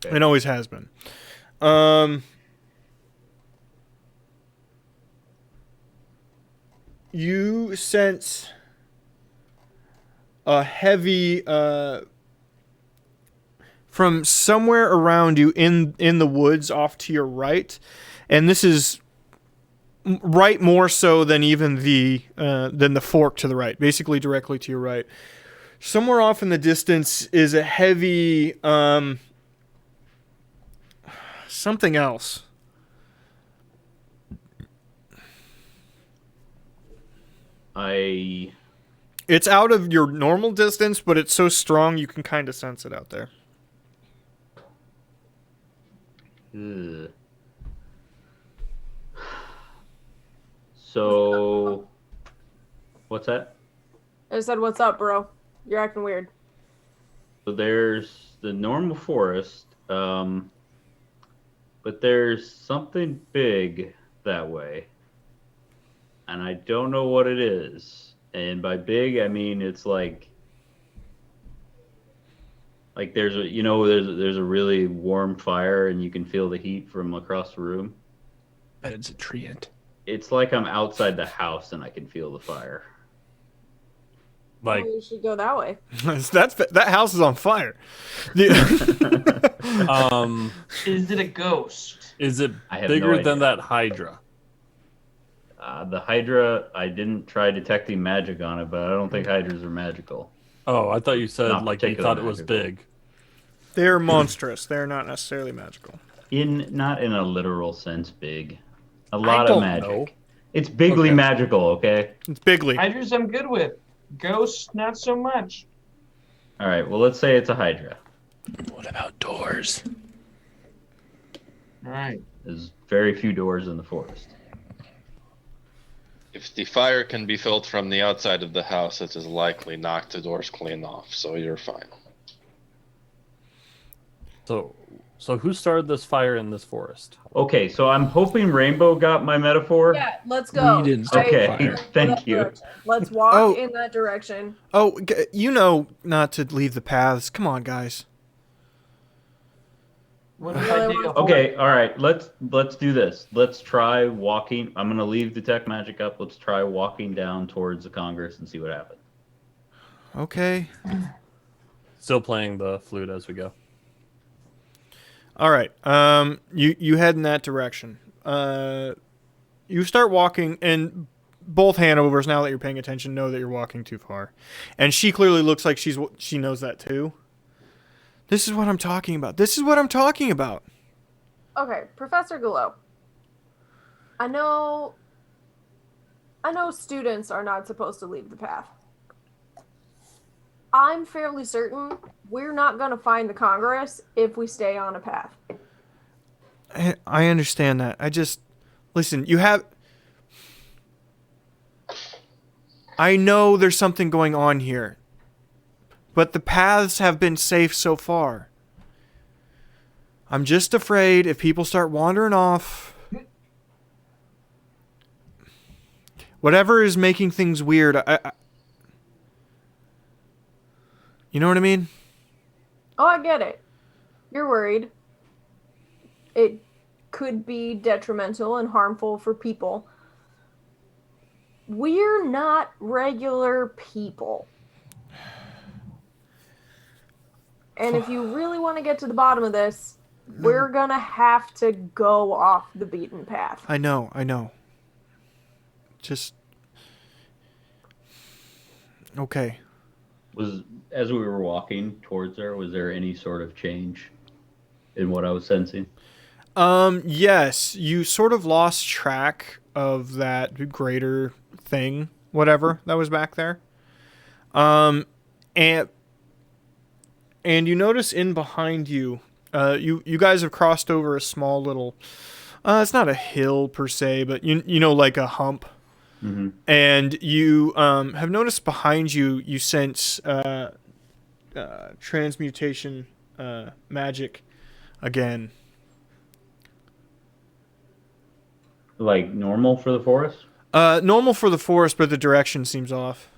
Okay. It always has been. You sense a heavy from somewhere around you in the woods off to your right, and this is right more so than even than the fork to the right, basically directly to your right. Somewhere off in the distance is a heavy something else. It's out of your normal distance, but it's so strong you can kind of sense it out there. Ugh. So, what's that? I said, "What's up, bro? You're acting weird." So there's the normal forest, but there's something big that way, and I don't know what it is. And by big, I mean it's like there's a really warm fire, and you can feel the heat from across the room. Bet it's a treant. It's like I'm outside the house and I can feel the fire. Like, Well, you should go that way. That house is on fire. Is it a ghost? is it I have no bigger idea. than that Hydra? The Hydra, I didn't try detecting magic on it, but I don't think Hydras are magical. Oh, I thought you said Not like you particularly thought it was magical. big. They're monstrous. They're not necessarily magical. Not in a literal sense big. A lot don't of magic. know. It's bigly Okay. magical, okay? It's bigly. Hydras I'm good with. Ghosts, not so much. All right, well, let's say it's a Hydra. What about doors? All right. There's very few doors in the forest. If the fire can be felt from the outside of the house, it is likely knock the doors clean off, so you're fine. So who started this fire in this forest? Okay, so I'm hoping Rainbow got my metaphor. Yeah, let's go. We didn't start Okay, the fire. thank you. Direction. Let's walk Oh. in that direction. Oh, you know not to leave the paths. Come on, guys. What if I dig a hole? Okay, all right. Let's do this. Let's try walking. I'm gonna leave detect magic up. Let's try walking down towards the Congress and see what happens. Okay. Still playing the flute as we go. All right. You head in that direction. You start walking, and both Hanovers, now that you're paying attention, know that you're walking too far, and she clearly looks like she knows that too. This is what I'm talking about. This is what I'm talking about. Okay, Professor Gallo. I know students are not supposed to leave the path. I'm fairly certain we're not going to find the Congress if we stay on a path. I understand that. Listen, I know there's something going on here, but the paths have been safe so far. I'm just afraid if people start wandering off, whatever is making things weird, you know what I mean? Oh, I get it. You're worried. It could be detrimental and harmful for people. We're not regular people. And if you really want to get to the bottom of this, we're gonna have to go off the beaten path. I know. Just... Okay. As we were walking towards her, was there any sort of change in what I was sensing? Yes, you sort of lost track of that greater thing, whatever that was back there. And you notice in behind you, you guys have crossed over a small little, it's not a hill per se, but you know, like a hump. Mm-hmm. And you have noticed behind you, you sense transmutation magic again. Like normal for the forest? Normal for the forest, but the direction seems off.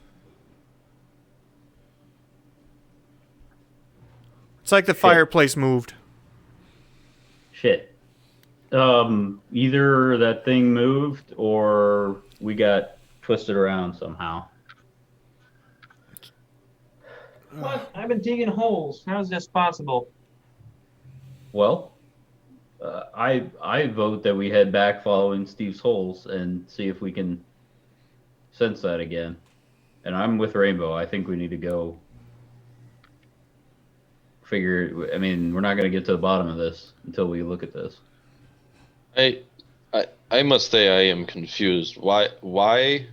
It's like the fireplace moved. Shit. Either that thing moved or we got twisted around somehow. What? I've been digging holes. How is this possible? Well, I vote that we head back following Steve's holes and see if we can sense that again. And I'm with Rainbow. I think we need to go figure. I mean, we're not going to get to the bottom of this until we look at this. I must say I am confused. Why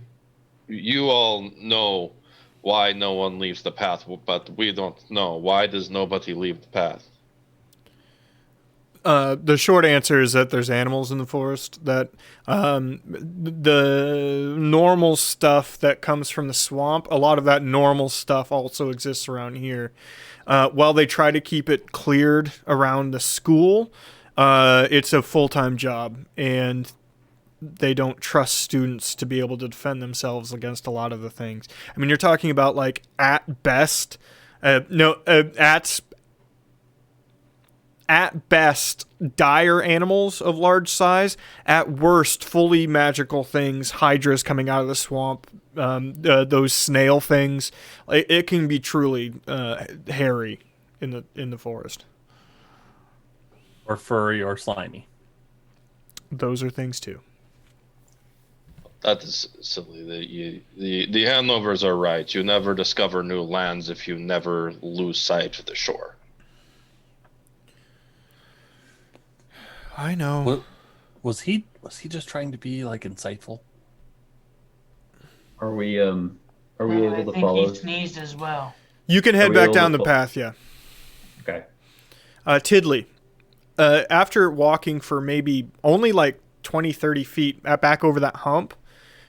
you all know why no one leaves the path, but we don't know. Why does nobody leave the path? The short answer is that there's animals in the forest. That the normal stuff that comes from the swamp, a lot of that normal stuff also exists around here. While they try to keep it cleared around the school, it's a full-time job, and they don't trust students to be able to defend themselves against a lot of the things. I mean, you're talking about, like, at best, at best, dire animals of large size. At worst, fully magical things, hydras coming out of the swamp, those snail things. It can be truly hairy in the forest. Or furry or slimy. Those are things too. That is silly. The Hanovers are right. You never discover new lands if you never lose sight of the shore. I know. Was he just trying to be like insightful? Are we able I to think follow? he sneezed as well. You can head we back able down to the path, yeah. Okay. Tidley, after walking for maybe only like 20, 30 feet back over that hump,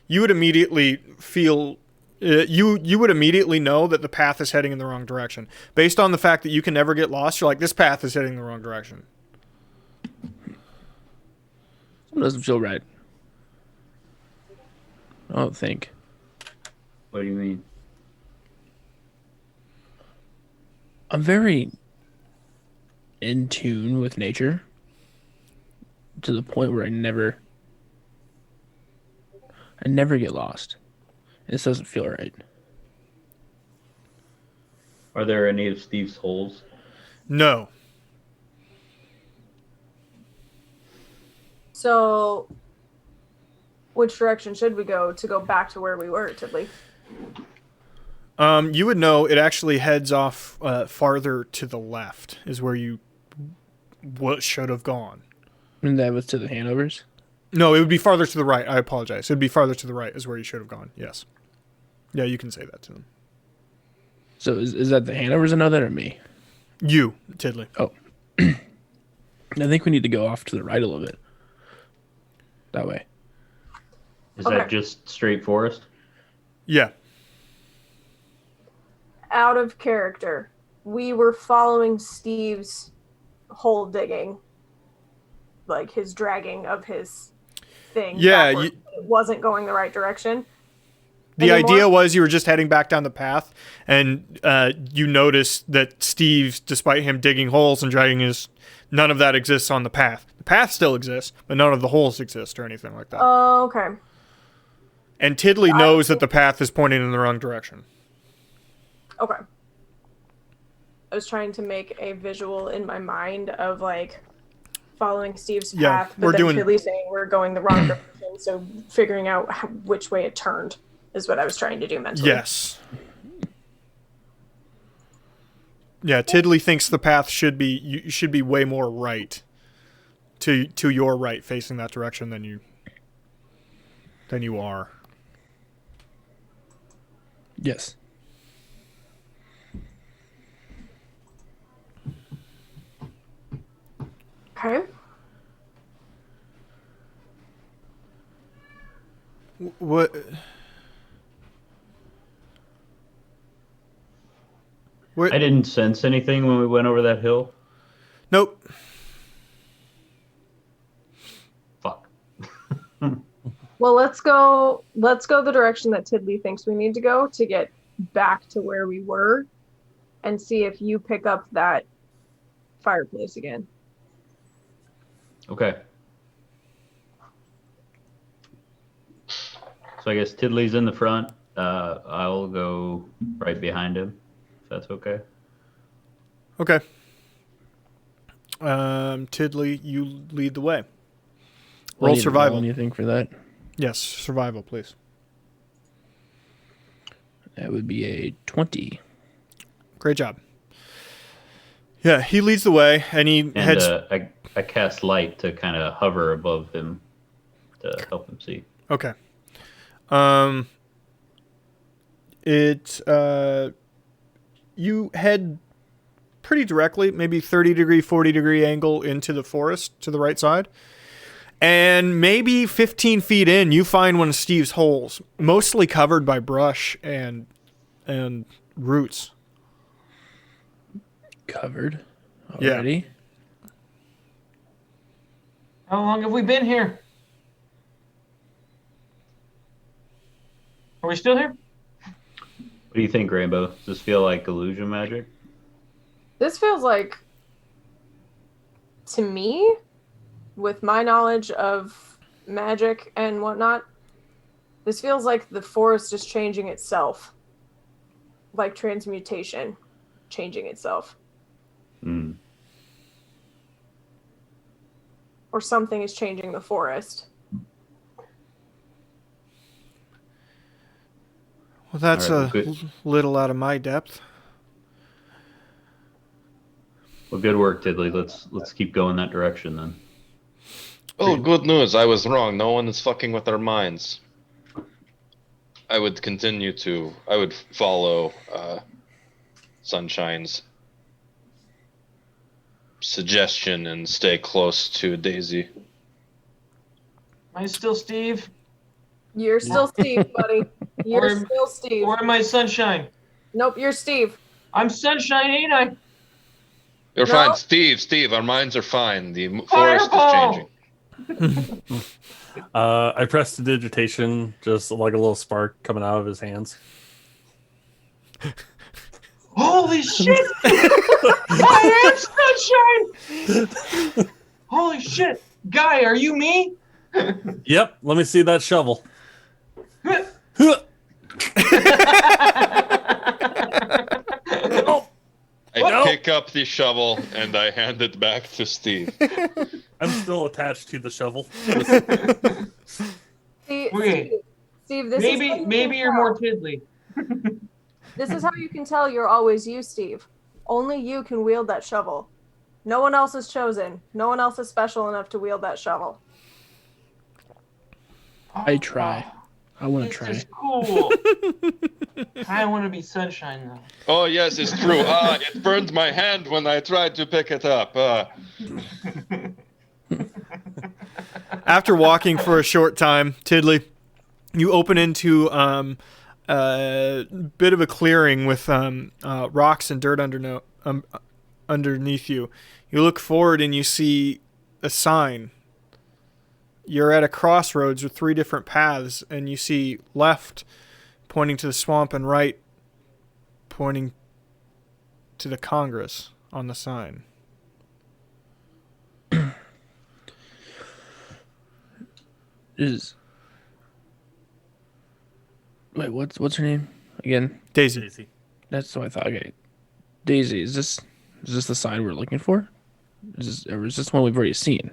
you would immediately feel... you would immediately know that the path is heading in the wrong direction. Based on the fact that you can never get lost, you're like, this path is heading in the wrong direction. It doesn't feel right. I don't think. What do you mean? I'm very in tune with nature to the point where I never get lost. This doesn't feel right. Are there any of Steve's holes? No. So, which direction should we go to go back to where we were, Tidley? You would know it actually heads off farther to the left is where you should have gone. And that was to the Hanovers? No, it would be farther to the right. I apologize. It would be farther to the right is where you should have gone. Yes. Yeah, you can say that to them. So is that the Hanovers that know that or me? You, Tidley. Oh. I think we need to go off to the right a little bit. That way. Is Okay. that just straight forest? Yeah. Out of character, we were following Steve's hole digging, like his dragging of his thing. Yeah, backward. It wasn't going the right direction. The Anymore? idea was you were just heading back down the path, and you noticed that Steve, despite him digging holes and dragging his, none of that exists on the path. The path still exists, but none of the holes exist or anything like that. Oh, okay. And Tidley knows that the path is pointing in the wrong direction. Okay. I was trying to make a visual in my mind of like following Steve's Yeah, path, but we're then doing- Tidley saying we're going the wrong direction, so figuring out which way it turned is what I was trying to do mentally. Yes. Yeah, Tidley thinks the path should be you should be way more right to your right, facing that direction than you are. Yes. Okay. What? I didn't sense anything when we went over that hill. Nope. Fuck. Well, let's go the direction that Tidley thinks we need to go to get back to where we were and see if you pick up that fireplace again. Okay. So I guess Tidley's in the front. I'll go right behind him, if that's okay. Okay. Tiddly, you lead the way. Do I Roll need to survival. anything for that? Yes, survival, please. That would be a 20. Great job. Yeah, he leads the way, and he And heads. I cast light to kind of hover above him to help him see. Okay. You head pretty directly, maybe 30-degree, 40-degree angle into the forest to the right side. And maybe 15 feet in, you find one of Steve's holes, mostly covered by brush and roots. Covered Yeah. already? How long have we been here? Are we still here? What do you think, Rainbow? Does this feel like illusion magic? This feels like, to me, with my knowledge of magic and whatnot, this feels like the forest is changing itself. Like transmutation changing itself. Hmm. Or something is changing the forest. Well, that's All a right, good. little out of my depth. Well, good work, Tiddly. Let's keep going that direction then. Oh, good news. I was wrong. No one is fucking with our minds. I would follow Sunshine's suggestion and stay close to Daisy. Am I still Steve? You're still Steve, buddy. You're Or- still Steve. Or am I Sunshine? Nope, you're Steve. I'm Sunshine, ain't I? You're No. fine. Steve, our minds are fine. The forest is Fireball! changing. I pressed the digitation, just like a little spark coming out of his hands. Holy shit! I am Sunshine! Holy shit! Guy, are you me? Yep, let me see that shovel. I pick up the shovel and I hand it back to Steve. I'm still attached to the shovel. See, Okay. Steve, this is how you Maybe can you're tell. more Tiddly. This is how you can tell you're always you, Steve. Only you can wield that shovel. No one else is chosen. No one else is special enough to wield that shovel. I try. I want to This try. is cool. I want to be Sunshine though. Oh, yes, it's true. It burned my hand when I tried to pick it up. After walking for a short time, Tiddly, you open into a bit of a clearing with rocks and dirt underneath you. You look forward and you see a sign. You're at a crossroads with 3 different paths, and you see left pointing to the swamp and right pointing to the Congress on the sign. Wait, what's her name again? Daisy. Daisy. That's what I thought. Okay, Daisy. Is this the sign we're looking for? Is this one we've already seen?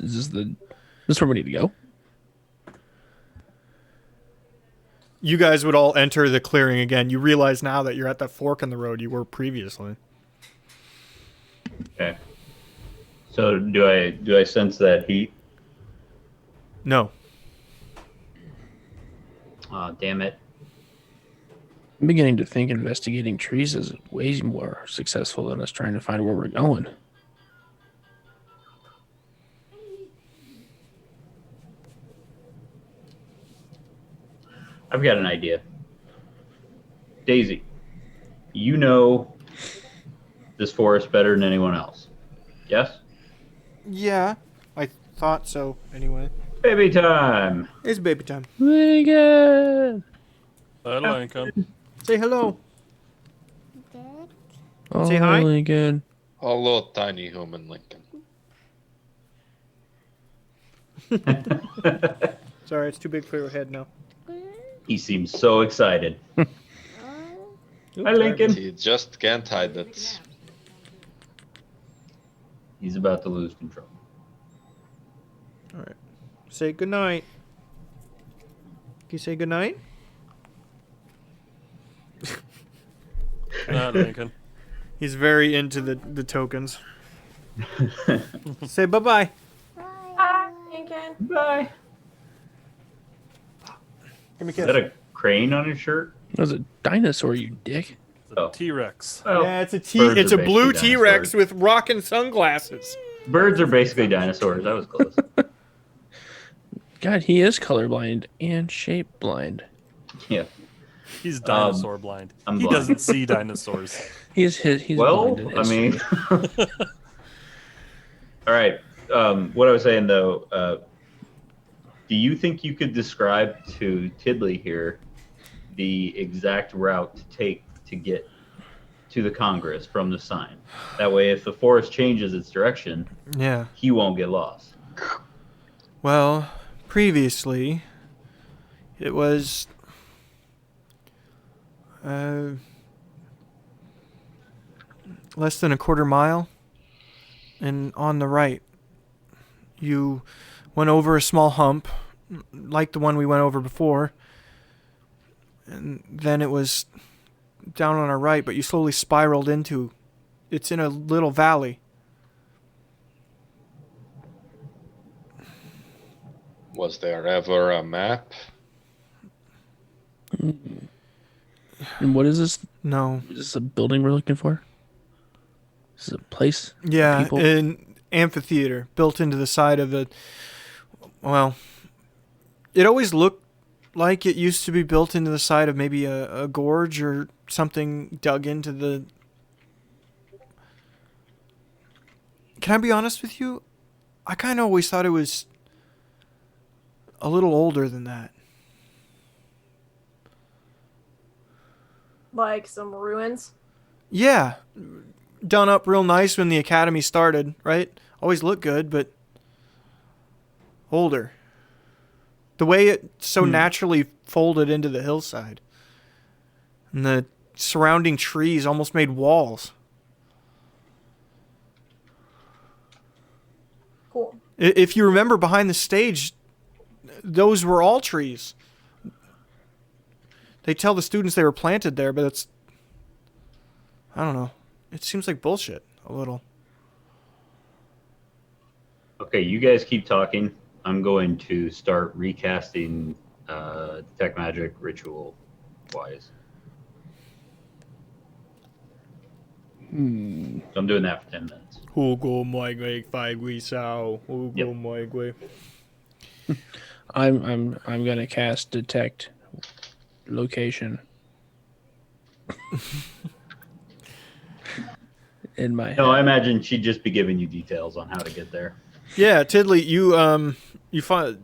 Is this where we need to go? You guys would all enter the clearing again. You realize now that you're at that fork in the road you were previously. Okay. So do I sense that heat? No. Oh, damn it. I'm beginning to think investigating trees is way more successful than us trying to find where we're going. I've got an idea. Daisy, you know this forest better than anyone else. Yes? Yeah, I thought so anyway. Baby time. It's baby time. Megan! Hello, Lincoln. Say hello. Oh, Say hi. Lincoln. Hello, tiny human Lincoln. Sorry, it's too big for your head now. He seems so excited. Hi, Lincoln. He just can't hide it. He's about to lose control. All right. Say goodnight. Can you say goodnight? Not Lincoln. He's very into the tokens. Say bye-bye. Hi, Lincoln. Bye. Give me a Is kiss. that a crane on his shirt? That was a dinosaur, you dick. It's a Oh. T-Rex. Well, Yeah, it's a birds it's are a blue basically T-Rex dinosaurs. with rockin' sunglasses. Birds are basically dinosaurs. I was close. God, he is colorblind and shape blind. Yeah. He's dinosaur blind. I'm He blind. doesn't see dinosaurs. He's Well, blind in I history. mean, all right. What I was saying though, do you think you could describe to Tiddly here the exact route to take to get to the Congress from the sign? That way, if the forest changes its direction, Yeah. he won't get lost. Well, previously, it was less than a quarter mile, and on the right, you went over a small hump, like the one we went over before, and then it was down on our right, but you slowly spiraled into. It's in a little valley. Was there ever a map? And what is this? No. Is this a building we're looking for? Is this a place? Yeah, People? an amphitheater built into the side of the. Well, it always looked like it used to be built into the side of maybe a gorge or something dug into the. Can I be honest with you? I kind of always thought it was a little older than that. Like some ruins. Yeah, done up real nice when the academy started, right? Always looked good, but older. The way it so naturally folded into the hillside. And the surrounding trees almost made walls. Cool. If you remember behind the stage, those were all trees. They tell the students they were planted there, but it's... I don't know. It seems like bullshit, a little. Okay, you guys keep talking. I'm going to start recasting Detect Magic ritual wise. So I'm doing that for 10 minutes. Hugo Moigwe, Fagwe Sao, Hugo Yep. Moigwe. I'm gonna cast detect location in my head. No, I imagine she'd just be giving you details on how to get there. Yeah, Tiddly, you find.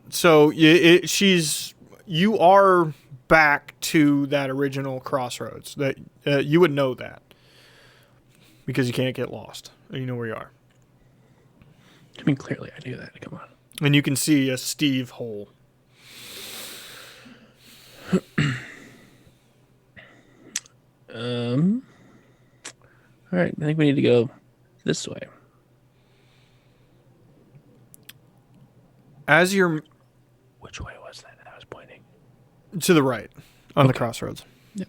So you are back to that original crossroads. That you would know that because you can't get lost. You know where you are, I mean, clearly I knew that. Come on. and you can see a Steve hole. All right, I think we need to go this way. As you're Which way was that? I was pointing. to the right on the crossroads. Yep.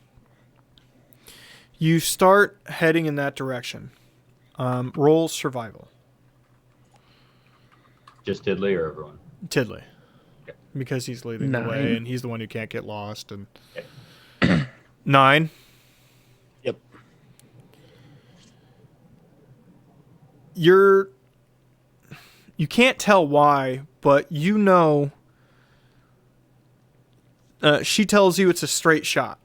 You start heading in that direction. Roll survival. Just Tiddly or everyone? Tiddly. Okay. Because he's leading the 9. way and he's the one who can't get lost. And Okay. 9. Yep. You can't tell why, but you know. She tells you it's a straight shot.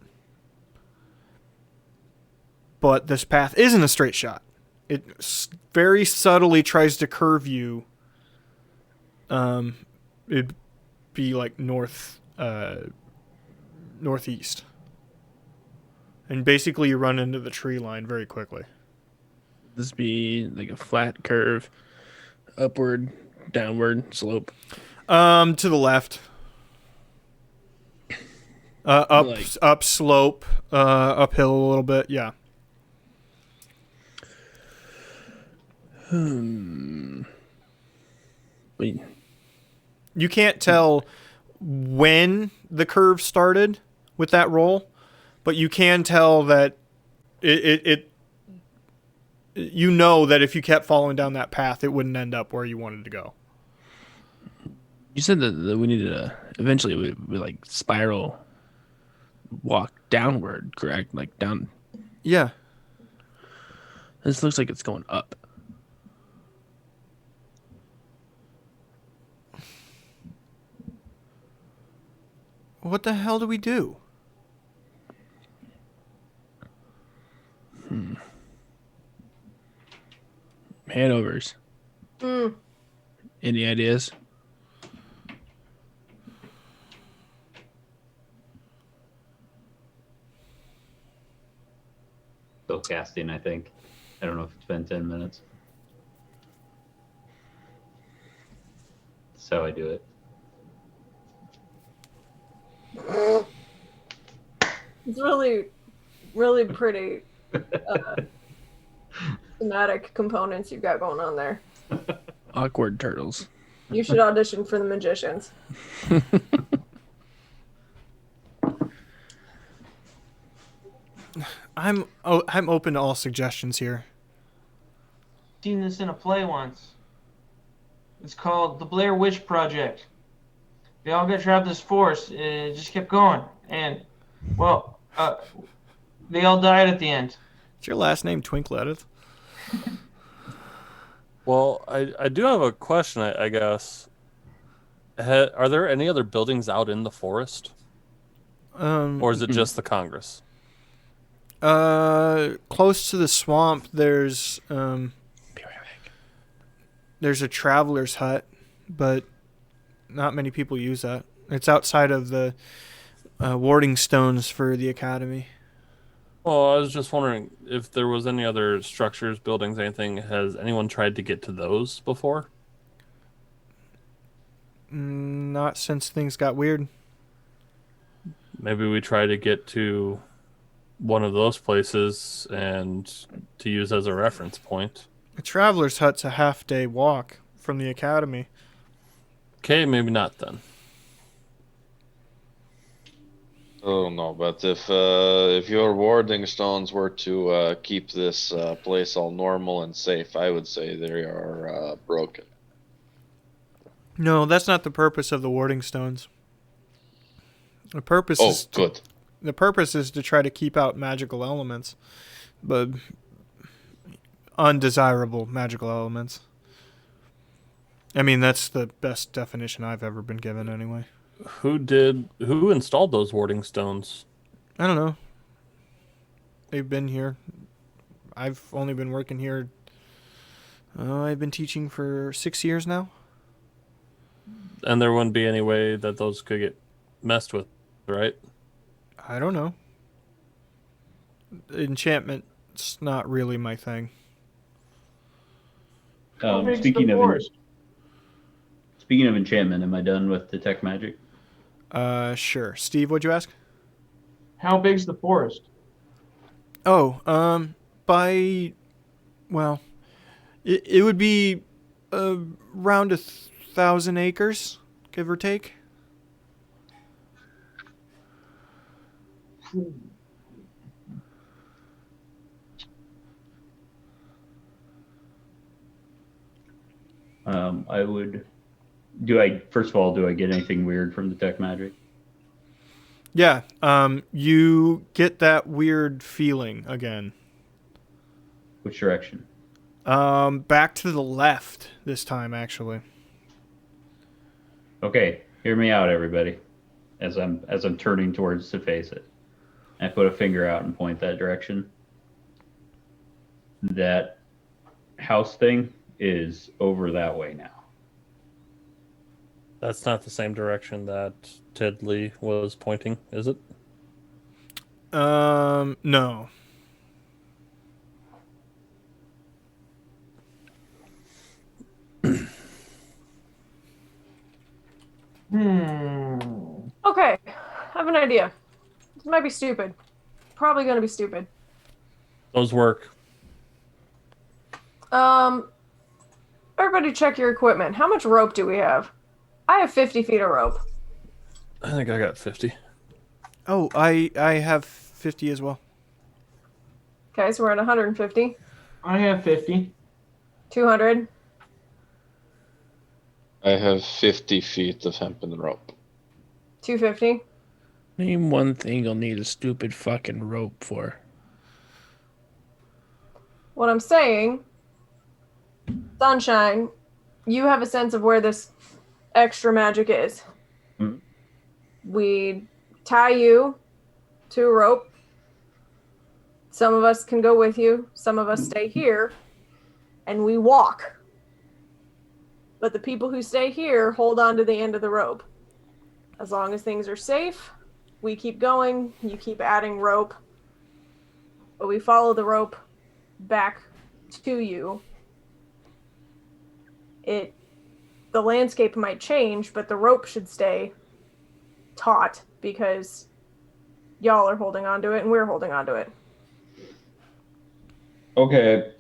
But this path isn't a straight shot. It very subtly tries to curve you. It'd be like northeast. And basically you run into the tree line very quickly. This be like a flat curve, upward, downward slope. To the left. Up, Like- up slope, uphill a little bit. Yeah. Wait, You can't tell when the curve started with that roll, but you can tell that it you know that if you kept following down that path, it wouldn't end up where you wanted to go. you said that we needed to eventually we like spiral walk downward, correct? Like down. Yeah. This looks like it's going up. What the hell do we do? Handovers. Mm. Any ideas? Still casting, I think. I don't know if it's been 10 minutes. That's how I do it. It's really, really pretty thematic components you've got going on there. Awkward turtles. You should audition for the magicians. I'm open to all suggestions here. Seen this in a play once. It's called The Blair Witch Project. They all got trapped in this forest. It just kept going. And, well, they all died at the end. Is your last name Twinkledith? Well, I do have a question, I guess. Are there any other buildings out in the forest? Or is it just the Congress? Close to the swamp, there's a traveler's hut, but not many people use that. It's outside of the warding stones for the academy. Well, I was just wondering if there was any other structures, buildings, anything. Has anyone tried to get to those before? Not since things got weird. Maybe we try to get to one of those places and to use as a reference point. A traveler's hut's a half-day walk from the academy. Okay, maybe not then. Oh no, but if your warding stones were to keep this place all normal and safe, I would say they are broken. No, that's not the purpose of the warding stones. The purpose Oh, is good. the purpose is to try to keep out magical elements, but undesirable magical elements. I mean, that's the best definition I've ever been given anyway. Who installed those warding stones? I don't know. They've been here. I've only been working here. I've been teaching for 6 years now. And there wouldn't be any way that those could get messed with, right? I don't know. Enchantment's not really my thing. How big's Speaking the of forest? speaking of enchantment, am I done with detect magic? Sure. Steve, what'd you ask? How big's the forest? Oh, well, it would be around 1,000 acres, give or take. I would. First of all, do I get anything weird from detect magic? Yeah, you get that weird feeling again. Which direction? Back to the left this time, actually. Okay, hear me out, everybody. As I'm turning towards to face it, I put a finger out and point that direction. That house thing is over that way now. That's not the same direction that Tiddly was pointing, is it? No. Hmm. Okay, I have an idea. might be stupid. Probably gonna be stupid. Those work. Everybody check your equipment. How much rope do we have? I have 50 feet of rope. I think I got 50. Oh, I have 50 as well. Okay, so we're at 150. I have 50. 200. I have 50 feet of hempen rope. 250. Name one thing you'll need a stupid fucking rope for. What I'm saying, Sunshine, you have a sense of where this extra magic is. Mhm. We tie you to a rope. Some of us can go with you, some of us stay here, and we walk. But the people who stay here hold on to the end of the rope. As long as things are safe, we keep going, you keep adding rope, but we follow the rope back to you. The landscape might change, but the rope should stay taut because y'all are holding onto it and we're holding onto it. Okay.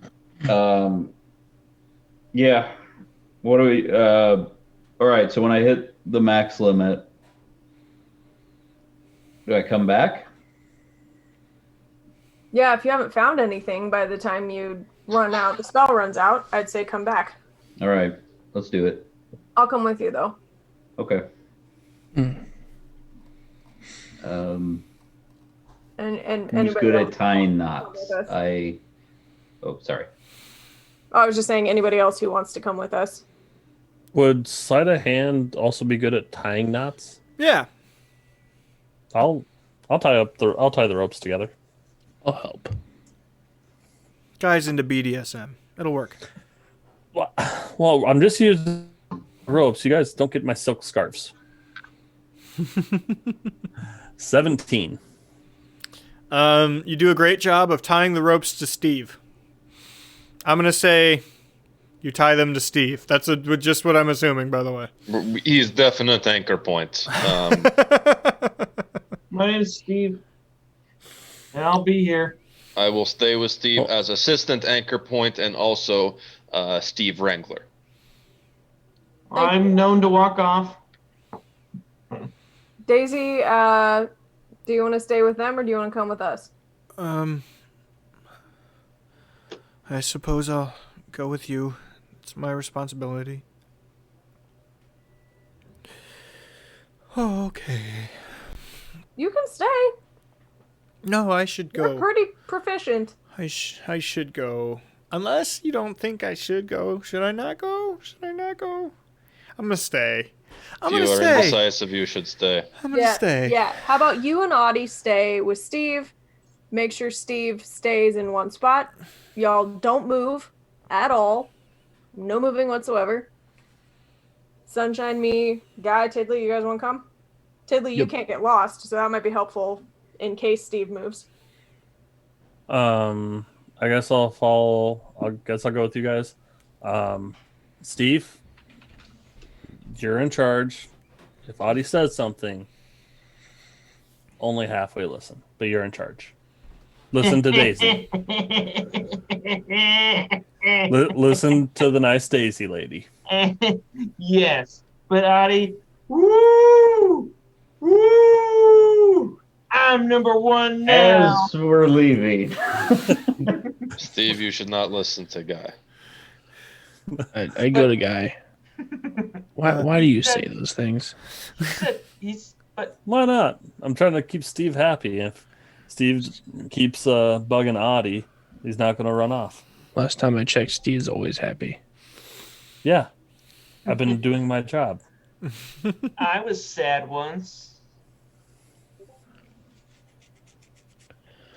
Yeah. What do we? All right. So when I hit the max limit, do I come back? Yeah, if you haven't found anything by the time you run out, the spell runs out, I'd say come back. All right. Let's do it. I'll come with you though. Okay. Mm. And Who's anybody good else at tying who knots? wants to come with us? Oh, sorry. I was just saying anybody else who wants to come with us. Would sleight of hand also be good at tying knots? Yeah. I'll tie the ropes together. I'll help. Guys into BDSM. It'll work. Well, I'm just using ropes. You guys don't get my silk scarves. 17. You do a great job of tying the ropes to Steve. I'm going to say you tie them to Steve. That's just what I'm assuming, by the way. He's definite anchor point. My name's Steve, and I'll be here. I will stay with Steve as assistant anchor point and also Steve Wrangler. I'm known to walk off. Daisy, do you want to stay with them or do you want to come with us? I suppose I'll go with you. It's my responsibility. Okay. You can stay. No, I should You're go. pretty proficient. I should go. Unless you don't think I should go. Should I not go? Should I not go? I'm gonna stay. I'm You gonna are stay. indecisive, you should stay. I'm gonna stay. Yeah. How about you and Audie stay with Steve? Make sure Steve stays in one spot. Y'all don't move at all. No moving whatsoever. Sunshine, me, Guy, Tiddly, you guys want to come? Tiddly, you Yep. can't get lost, so that might be helpful in case Steve moves. I guess I'll follow. I guess I'll go with you guys. Steve, you're in charge. If Audie says something, only halfway listen, but you're in charge. Listen to Daisy. Listen to the nice Daisy lady. Yes, but Adi, woo, I'm number one now. As we're leaving. Steve, you should not listen to Guy. I go to Guy. Why do you say those things? But Why not? I'm trying to keep Steve happy. If Steve keeps bugging Audie, he's not going to run off. Last time I checked, Steve's always happy. Yeah, I've been doing my job. I was sad once.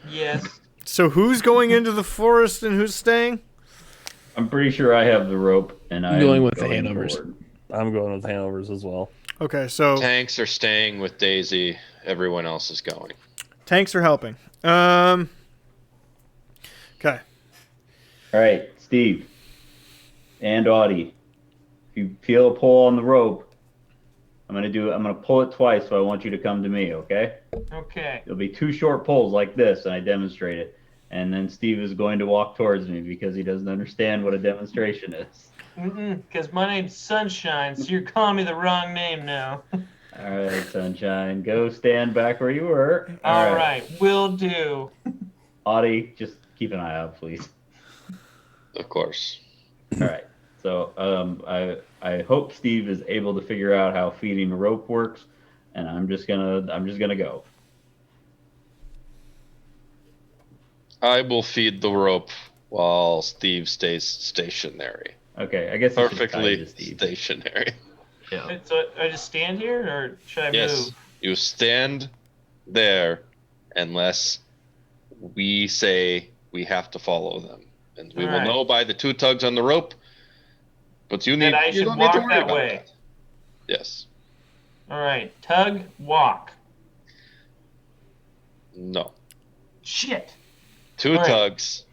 Yes. So who's going into the forest and who's staying? I'm pretty sure I have the rope, and I'm going with the handovers. forward. I'm going with handovers as well. Okay, so Tanks are staying with Daisy. Everyone else is going. tanks are helping. Okay. All right, Steve and Audie. If you feel a pull on the rope, I'm gonna pull it twice, so I want you to come to me, okay? Okay. It'll be 2 short pulls like this, and I demonstrate it. And then Steve is going to walk towards me because he doesn't understand what a demonstration is. Because my name's Sunshine, so you're calling me the wrong name now. All right, Sunshine, go stand back where you were. All right, will do. Audie, just keep an eye out, please. Of course. All right. So I hope Steve is able to figure out how feeding a rope works, and I'm just gonna go. I will feed the rope while Steve stays stationary. Okay, I guess you should tie Perfectly to Steve. stationary. Yeah. So I just stand here, or should I Yes, move? you stand there unless we say we have to follow them, and we will Alright. know by the 2 tugs on the rope. But you That I you should don't need to walk worry that about way. that. Yes. All right, tug, walk. No. Shit. 2 Right. tugs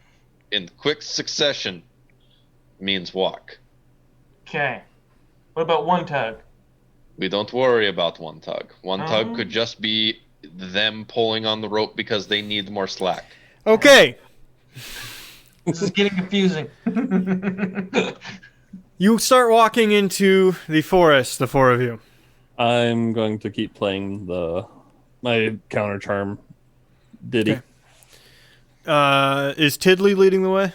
in quick succession means walk. Okay. What about 1 tug? We don't worry about 1 tug. 1 tug Oh. could just be them pulling on the rope because they need more slack. Okay, This is getting confusing. you start walking into the forest, the 4 of you. I'm going to keep playing my counter charm ditty. Okay. Is Tidley leading the way?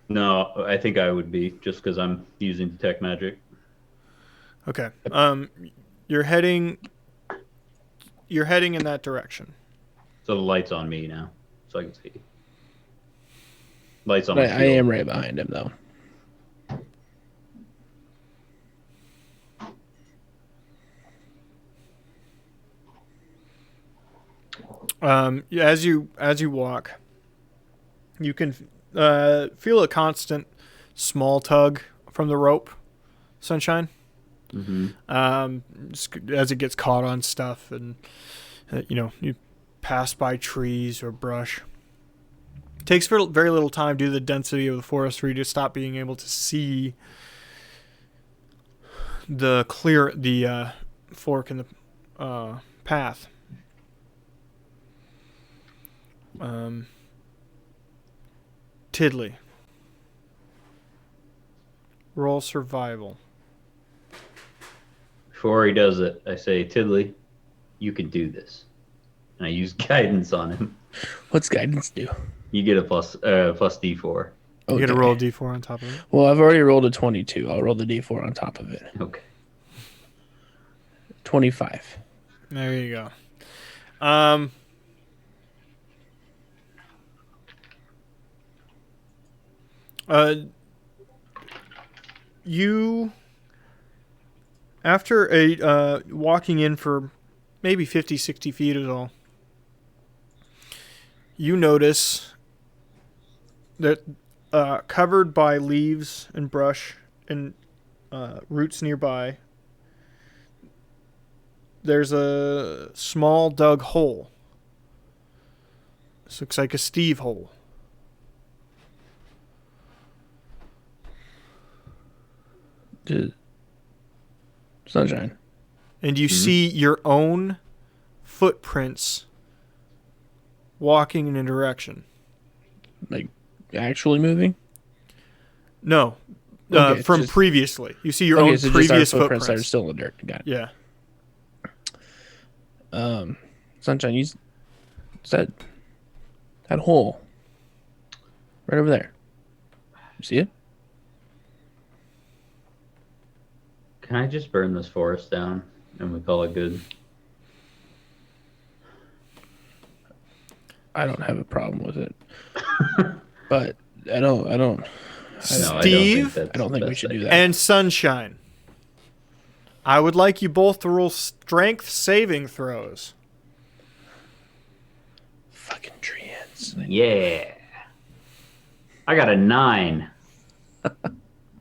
No, I think I would be just because I'm using detect magic. Okay. You're heading in that direction. So the light's on me now, so I can see. Lights on But my I shield. am right behind him, though. As you walk, you can feel a constant small tug from the rope, Sunshine. As it gets caught on stuff, and you pass by trees or brush. It takes very little time due to the density of the forest for you to stop being able to see the fork in the path. Tidley. Roll survival. Before he does it, I say, Tidley, you can do this. And I use guidance on him. What's guidance do? You get a plus D4. You get to roll a d4 on top of it. Well, I've already rolled a 22. I'll roll the d4 on top of it. Okay. 25. There you go. You, after walking in for maybe 50, 60 feet is all, you notice that covered by leaves and brush and roots nearby, there's a small dug hole. This looks like a Steve hole. Sunshine. And you see your own footprints walking in a direction. Like, actually moving? No. Okay, from just- previously. You see your Okay, own so previous just our footprints footprints. are still in the dirt. Got it. Yeah. Sunshine, it's that hole right over there. You see it? Can I just burn this forest down and we call it good? I don't have a problem with it, but I don't. No, Steve I don't think we should do that. and Sunshine. I would like you both to roll strength saving throws. Fucking tree ants. Yeah. I got a 9.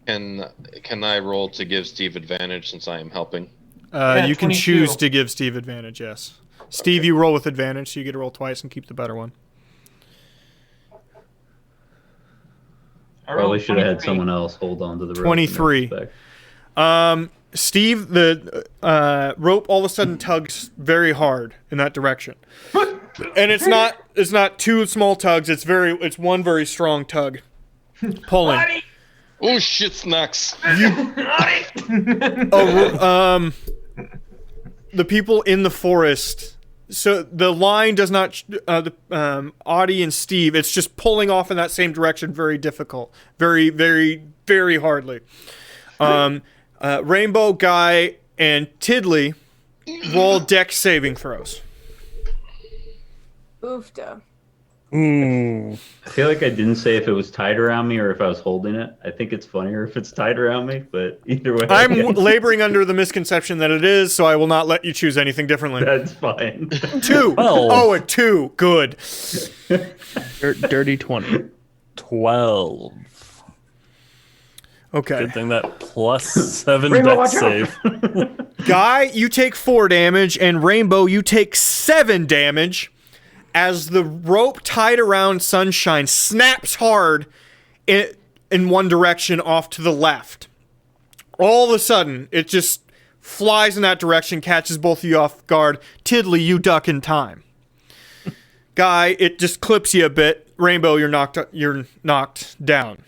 Can I roll to give Steve advantage since I am helping? You can 22. choose to give Steve advantage, yes. Steve, you roll with advantage, so you get to roll twice and keep the better one. I rolled Probably should have had 23. someone else hold on to the rope. in 23. retrospect. Steve, the rope all of a sudden tugs very hard in that direction, and it's not two small tugs. It's one very strong tug, pulling. Buddy! Oh shit, snacks. The people in the forest. So the line does not. Audie and Steve. It's just pulling off in that same direction. Very difficult. Very, very, very hardly. Rainbow, Guy, and Tiddly roll dex saving throws. Oofta. Ooh. I feel like I didn't say if it was tied around me or if I was holding it. I think it's funnier if it's tied around me, but either way. I'm laboring under the misconception that it is, so I will not let you choose anything differently. That's fine. 2. Oh, a 2. Good. Dirty 20. 12. Okay. Good thing that plus 7 Rainbow, dex watch out. save. Guy, you take 4 damage, and Rainbow, you take 7 damage as the rope tied around Sunshine snaps hard in one direction off to the left. All of a sudden, it just flies in that direction, catches both of you off guard. Tiddly, you duck in time. Guy, it just clips you a bit. Rainbow, you're knocked down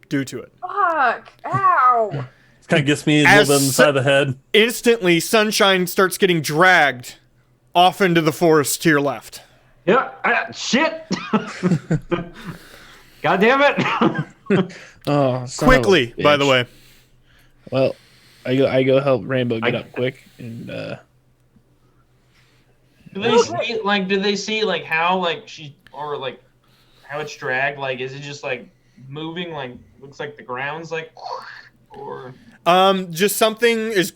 due to it. Fuck! Ow! This kind of gets me a As little bit inside the head. Instantly, Sunshine starts getting dragged off into the forest to your left. Yeah, shit. God damn it. Oh, son of a Quickly, by the bitch. way. Well, I go help Rainbow get up quick, and Do they see like how like she or like how it's dragged? Like, is it just like moving? Like, looks like the ground's like, or Just something is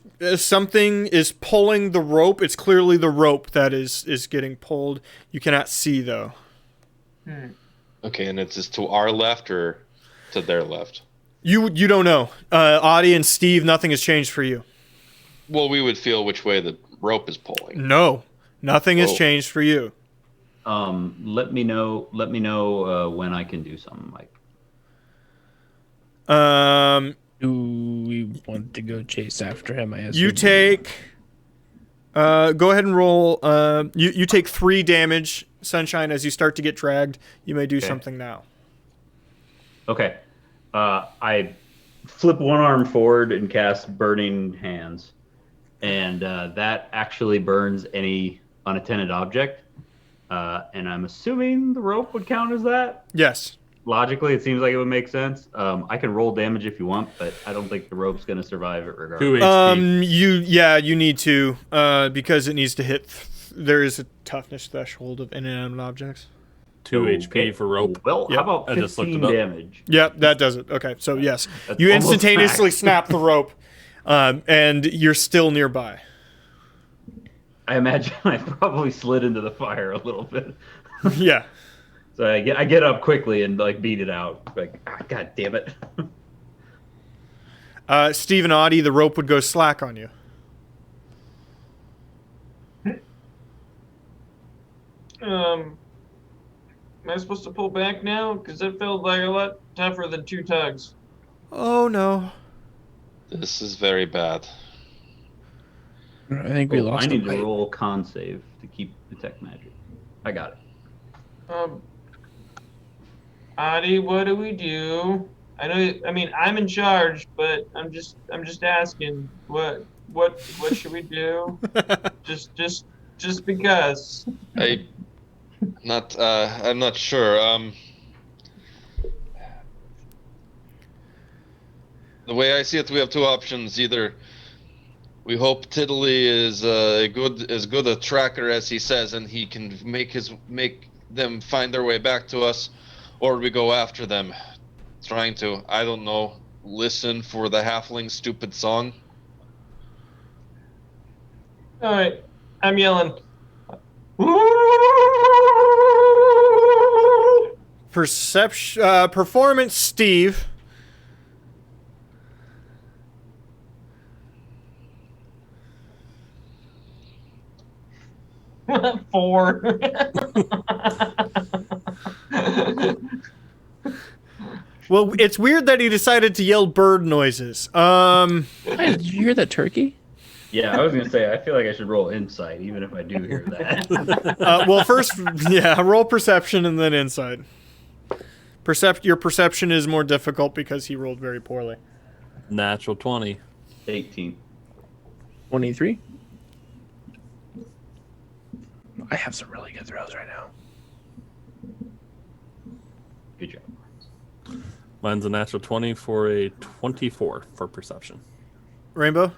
pulling the rope. It's clearly the rope that is getting pulled. You cannot see though. Okay, and it's just to our left or to their left? You don't know. Audie and Steve, nothing has changed for you. Well, we would feel which way the rope is pulling. No, nothing has Whoa. changed for you. Let me know when I can do something, Mike. do we want to go chase after him? I assume. You take. Go ahead and roll. You take 3 damage, Sunshine, as you start to get dragged. You may do something now. Okay. I flip one arm forward and cast Burning Hands. And that actually burns any unattended object. And I'm assuming the rope would count as that. Yes. Logically, it seems like it would make sense. I can roll damage if you want, but I don't think the rope's going to survive it regardless. 2 HP. You need to because it needs to hit. There is a toughness threshold of inanimate objects. 2 HP for rope. Well, Yep. how about I just looked 15 it up. damage? Yep, that does it. Okay, so yes, That's you almost instantaneously max. snap the rope, and you're still nearby. I imagine I probably slid into the fire a little bit. Yeah. So I get up quickly and like beat it out. Like, God damn it. Steve and Audie, the rope would go slack on you. am I supposed to pull back now? Because it felt like a lot tougher than 2 tugs. Oh no. This is very bad. I think we lost I need him. to roll con save to keep detect magic. I got it. Adi, what do we do? I mean, I'm in charge, but I'm just asking. What should we do? just because. I'm not sure. The way I see it, we have 2 options. Either we hope Tiddly is as good a tracker as he says, and he can make them find their way back to us, or we go after them, trying to, I don't know, listen for the halfling stupid song. All right, I'm yelling. Performance, Steve. Four. Well, it's weird that he decided to yell bird noises. Hey, did you hear that turkey? Yeah, I was gonna say I feel like I should roll insight, even if I do hear that. Well, first, roll perception and then insight. Your perception is more difficult because he rolled very poorly. Natural 20. 18. 23. I have some really good throws right now. Good job. Mine's a natural 20 for a 24 for perception. Rainbow?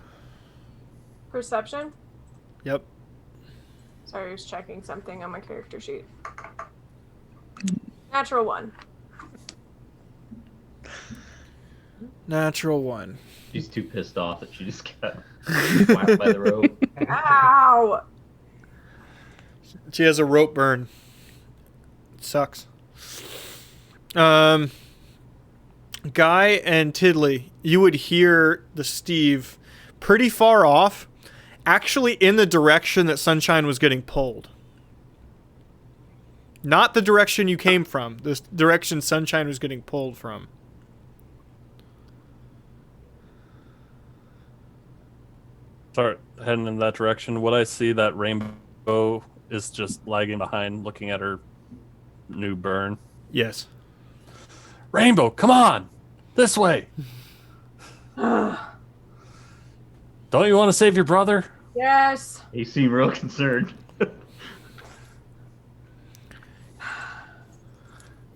Perception? Yep. Sorry, I was checking something on my character sheet. Natural 1. Natural 1. She's too pissed off that she just got whacked by the rope. Ow! She has a rope burn. It sucks. Guy and Tiddly, you would hear the Steve pretty far off, actually in the direction that Sunshine was getting pulled. Not the direction you came from, the direction Sunshine was getting pulled from. Start heading in that direction. What I see that Rainbow is just lagging behind, looking at her new burn. Yes. Rainbow, come on! This way! Don't you want to save your brother? Yes. You seem real concerned.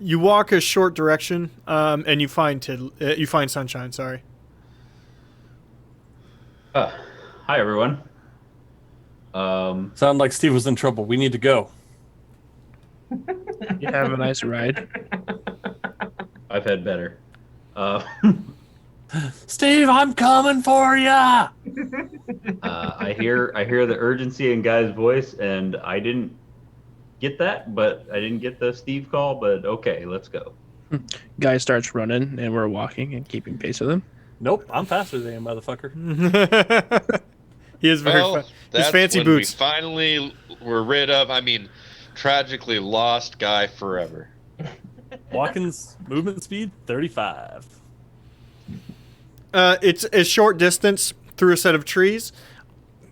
You walk a short direction, and you find you find Sunshine. Sorry. Hi, everyone. Sound like Steve was in trouble. We need to go. You have a nice ride. I've had better. Steve, I'm coming for ya! I hear the urgency in Guy's voice, and I didn't get that, but I didn't get the Steve call. But okay, let's go. Guy starts running, and we're walking and keeping pace with him. Nope, I'm faster than you, motherfucker. He is very Well, His that's fancy when boots. we finally were rid of, tragically lost Guy forever. Walking's movement speed, 35. It's a short distance through a set of trees,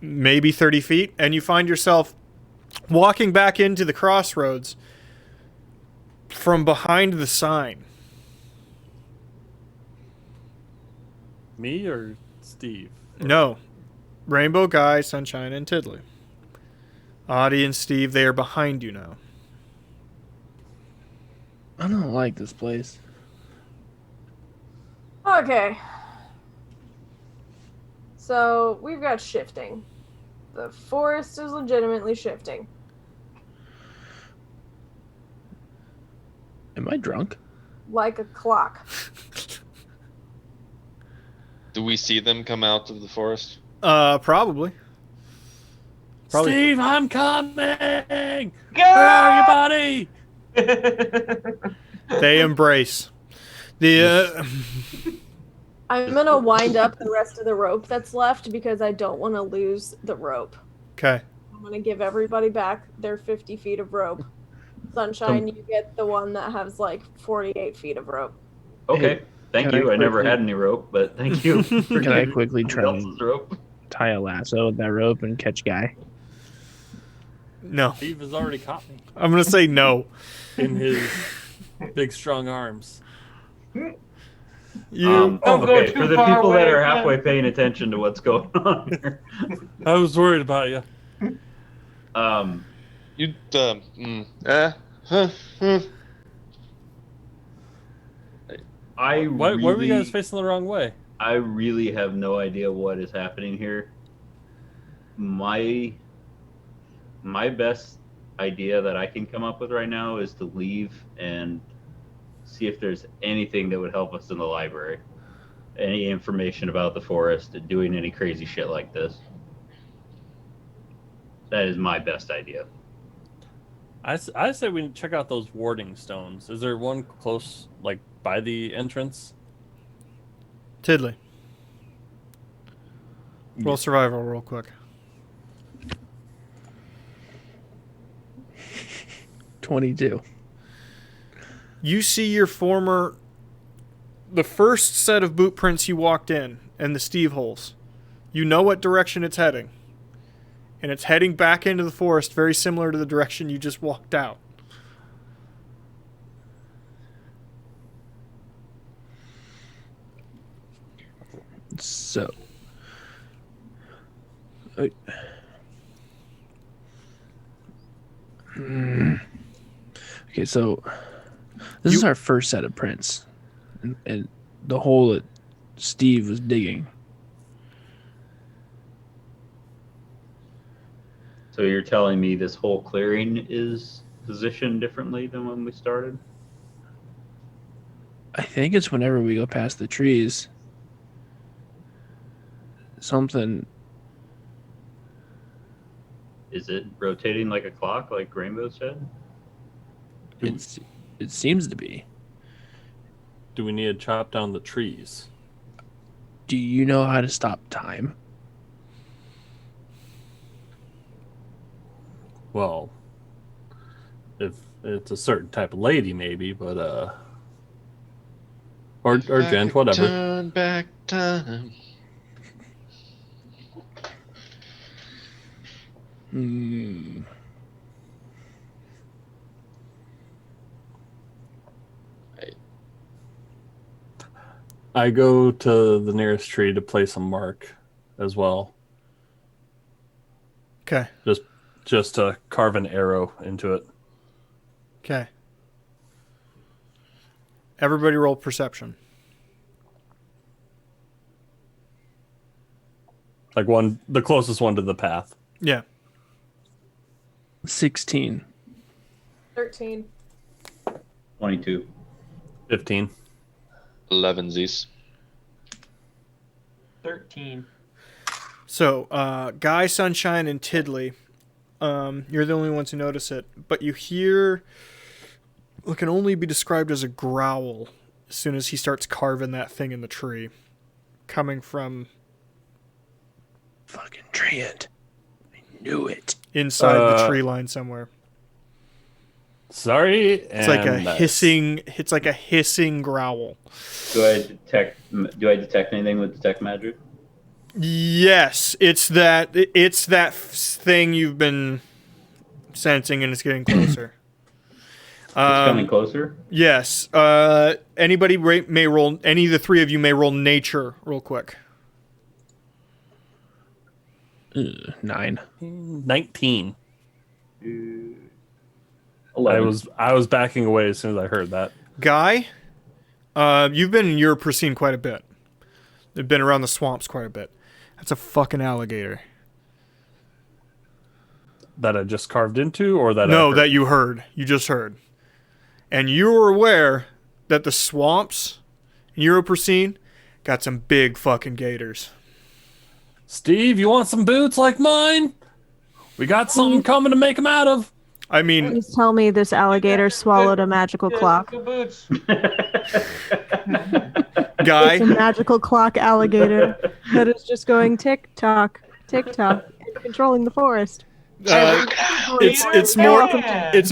maybe 30 feet, and you find yourself walking back into the crossroads from behind the sign. Me or Steve? No. Rainbow, Guy, Sunshine, and Tiddly. Audie and Steve, they are behind you now. I don't like this place. Okay. So, we've got shifting. The forest is legitimately shifting. Am I drunk? Like a clock. Do we see them come out of the forest? Probably. Steve, I'm coming! Where are you, buddy? They embrace. The I'm gonna wind up the rest of the rope that's left because I don't want to lose the rope. Okay. I'm gonna give everybody back their 50 feet of rope. Sunshine, you get the one that has like 48 feet of rope. Okay, thank can you. I I never quickly- had any rope, but thank you. for Can I giving quickly somebody try else's and rope? tie a lasso with that rope and catch Guy? No. Steve has already caught me I'm going to say no. in his big, strong arms. Um, Don't go Okay, too for the far people that away, are man. halfway paying attention to what's going on here, I was worried about you. You, I Why were you really, guys facing the wrong way? I really have no idea what is happening here. My best idea that I can come up with right now is to leave and see if there's anything that would help us in the library. Any information about the forest and doing any crazy shit like this. That is my best idea. I say we check out those warding stones. Is there one close, like, by the entrance? Tiddly. Roll survival real quick. 22. You see the first set of boot prints you walked in, and the Steve holes. You know what direction it's heading. And it's heading back into the forest, very similar to the direction you just walked out. So, okay, so this is our first set of prints, and the hole that Steve was digging. So you're telling me this whole clearing is positioned differently than when we started? I think it's whenever we go past the trees. Something. Is it rotating like a clock, like Rainbow said? It seems to be. Do we need to chop down the trees? Do you know how to stop time? Well, if it's a certain type of lady, maybe, but or gent, whatever. Turn back time. I go to the nearest tree to place a mark as well. Okay. Just to carve an arrow into it. Okay. Everybody roll perception. Like the closest one to the path. Yeah. 16. 13. 22. 15. 11 Z's. 13. So, Guy, Sunshine, and Tiddly, you're the only ones who notice it, but you hear what can only be described as a growl as soon as he starts carving that thing in the tree, coming from Fucking Trent. I knew it. inside the tree line somewhere. Sorry. It's like a hissing. It's like a hissing growl. Do I detect anything with detect magic? Yes, it's that thing you've been sensing, and it's getting closer. It's coming closer. Yes. Anybody may roll. Any of the three of you may roll nature real quick. 9. 19. 11. I was backing away as soon as I heard that. Guy, you've been in Europe scene quite a bit. They've been around the swamps quite a bit. That's a fucking alligator. That I just carved into, or that No, that you heard. You just heard. And you were aware that the swamps in Europe scene got some big fucking gators. Steve, you want some boots like mine? We got something coming to make them out of. I mean, Please tell me this alligator swallowed a magical clock. Good boots. Guy, It's a magical clock alligator that is just going tick tock, and controlling the forest. it's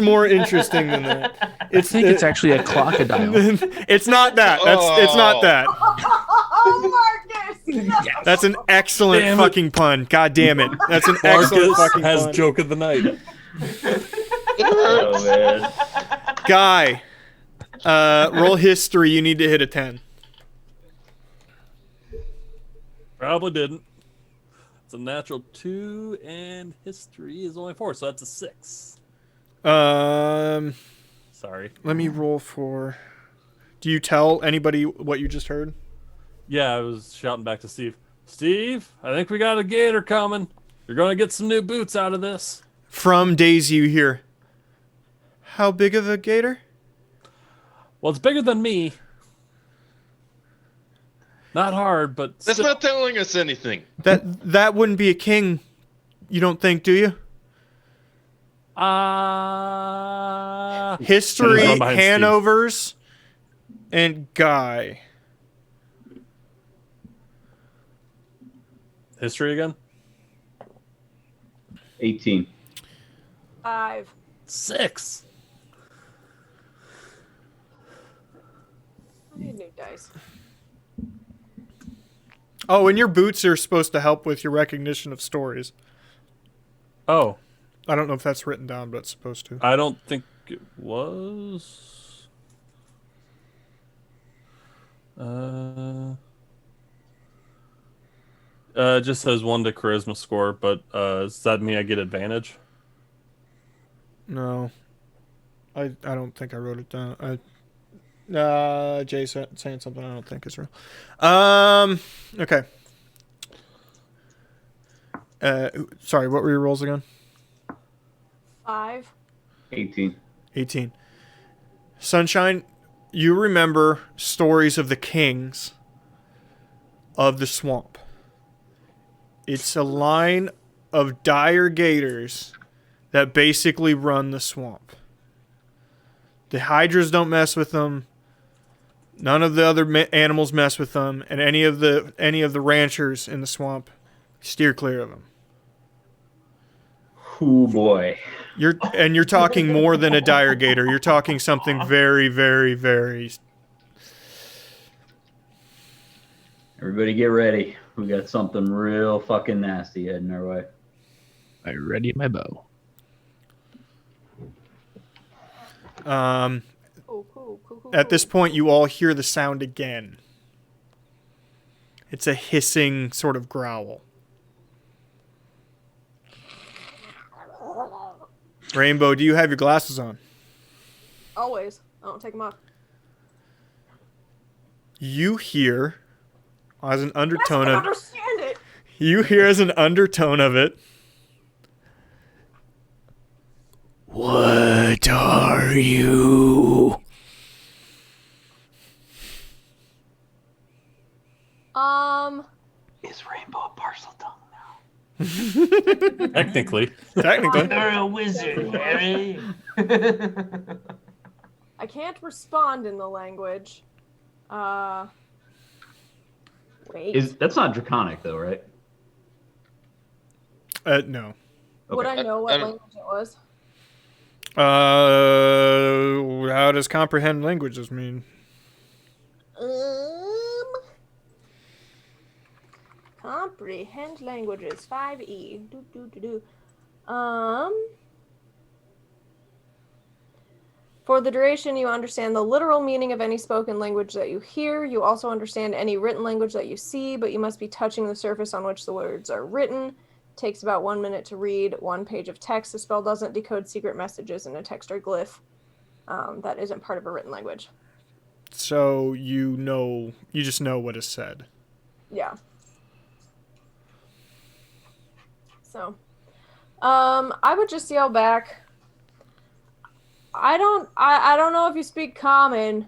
more interesting than that. I think it's actually a crocodile. It's not that. It's not that. Oh, Marcus! No. That's an excellent fucking pun. God damn it. That's an excellent Marcus fucking has pun. joke of the night. Oh, man. Guy, roll history. You need to hit a 10. Probably didn't. It's a natural 2, and history is only 4, so that's a 6. Sorry. Let me roll for. Do you tell anybody what you just heard? Yeah, I was shouting back to Steve. Steve, I think we got a gator coming. You're going to get some new boots out of this. From Daisy, you hear. How big of a gator? Well, it's bigger than me. Not hard, but That's not telling us anything. That wouldn't be a king, you don't think, do you? History, run behind Hanovers, and Guy. History again? 18. 5. 6. I need new dice. Oh, and your boots are supposed to help with your recognition of stories. Oh, I don't know if that's written down, but it's supposed to. I don't think it was. It just says 1 to charisma score, but does that mean I get advantage? No. I don't think I wrote it down. Jay saying something I don't think is real. Okay. Sorry, what were your rolls again? 5. 18. 18. Sunshine, you remember stories of the kings of the swamp. It's a line of dire gators that basically run the swamp. The hydras don't mess with them. None of the other animals mess with them, and any of the ranchers in the swamp steer clear of them. Oh boy. You're talking more than a dire gator. You're talking something very, very, very. Everybody get ready. We got something real fucking nasty heading our way. I ready my bow. Cool. At this point, you all hear the sound again. It's a hissing sort of growl. Rainbow, do you have your glasses on? Always. I don't take them off. You hear, as an I undertone don't of, understand it. you hear as an undertone of it. What are you? Is Rainbow a parcel tongue now? Technically. Technically. You're a wizard, Harry. I can't respond in the language. Wait. That's not draconic though, right? No. Would Okay. I know what language it was? How does comprehend languages mean? Comprehend languages 5E. For the duration, you understand the literal meaning of any spoken language that you hear. You also understand any written language that you see, but you must be touching the surface on which the words are written. Takes about 1 minute to read 1 page of text. The spell doesn't decode secret messages in a text or glyph. That isn't part of a written language. So you just know what is said. Yeah. So, I would just yell back. I don't know if you speak common,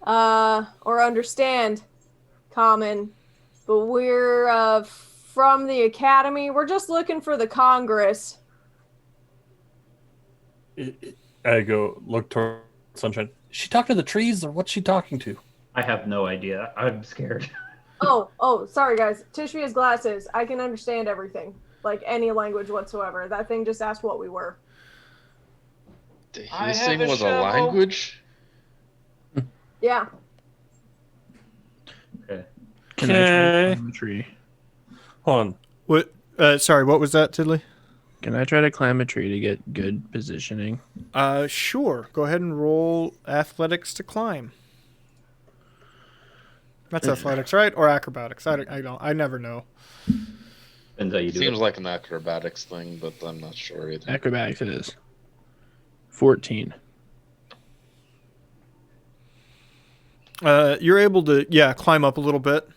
or understand common, but we're, from the academy. We're just looking for the Congress. I go look toward Sunshine. Is she talking to the trees or what's she talking to? I have no idea. I'm scared. Oh, sorry guys. Tishby has glasses. I can understand everything. Like any language whatsoever. That thing just asked what we were. The I have hissing a was a shovel. language? Yeah. Okay. Can I try to Okay. climb a tree? Hold on. What? Sorry, what was that, Tiddly? Can I try to climb a tree to get good positioning? Sure. Go ahead and roll athletics to climb. That's athletics, right? Or acrobatics? I don't. I never know. Depends how you do Seems it. like an acrobatics thing, but I'm not sure either. Acrobatics it is. 14. You're able to, climb up a little bit.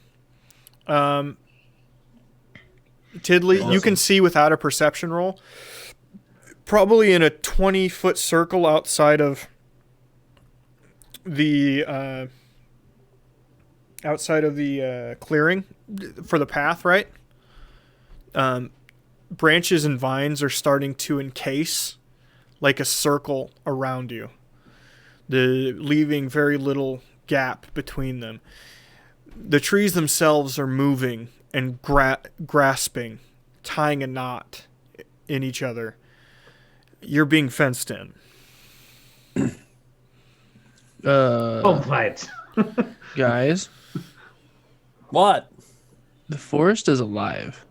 Tiddly, you can see without a perception roll, probably in a 20-foot circle outside of the clearing for the path, right? Branches and vines are starting to encase like a circle around you, leaving very little gap between them. The trees themselves are moving and grasping, tying a knot in each other. You're being fenced in. Oh, fight. Guys, What? The forest is alive.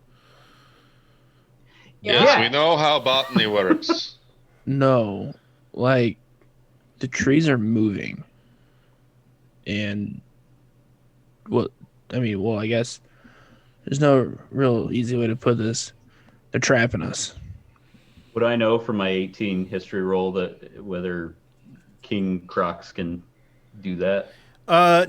Yes, Yeah. we know how botany works. No, like the trees are moving, and well, I guess there's no real easy way to put this. They're trapping us. Would I know from my 18 history roll that whether king crocs can do that?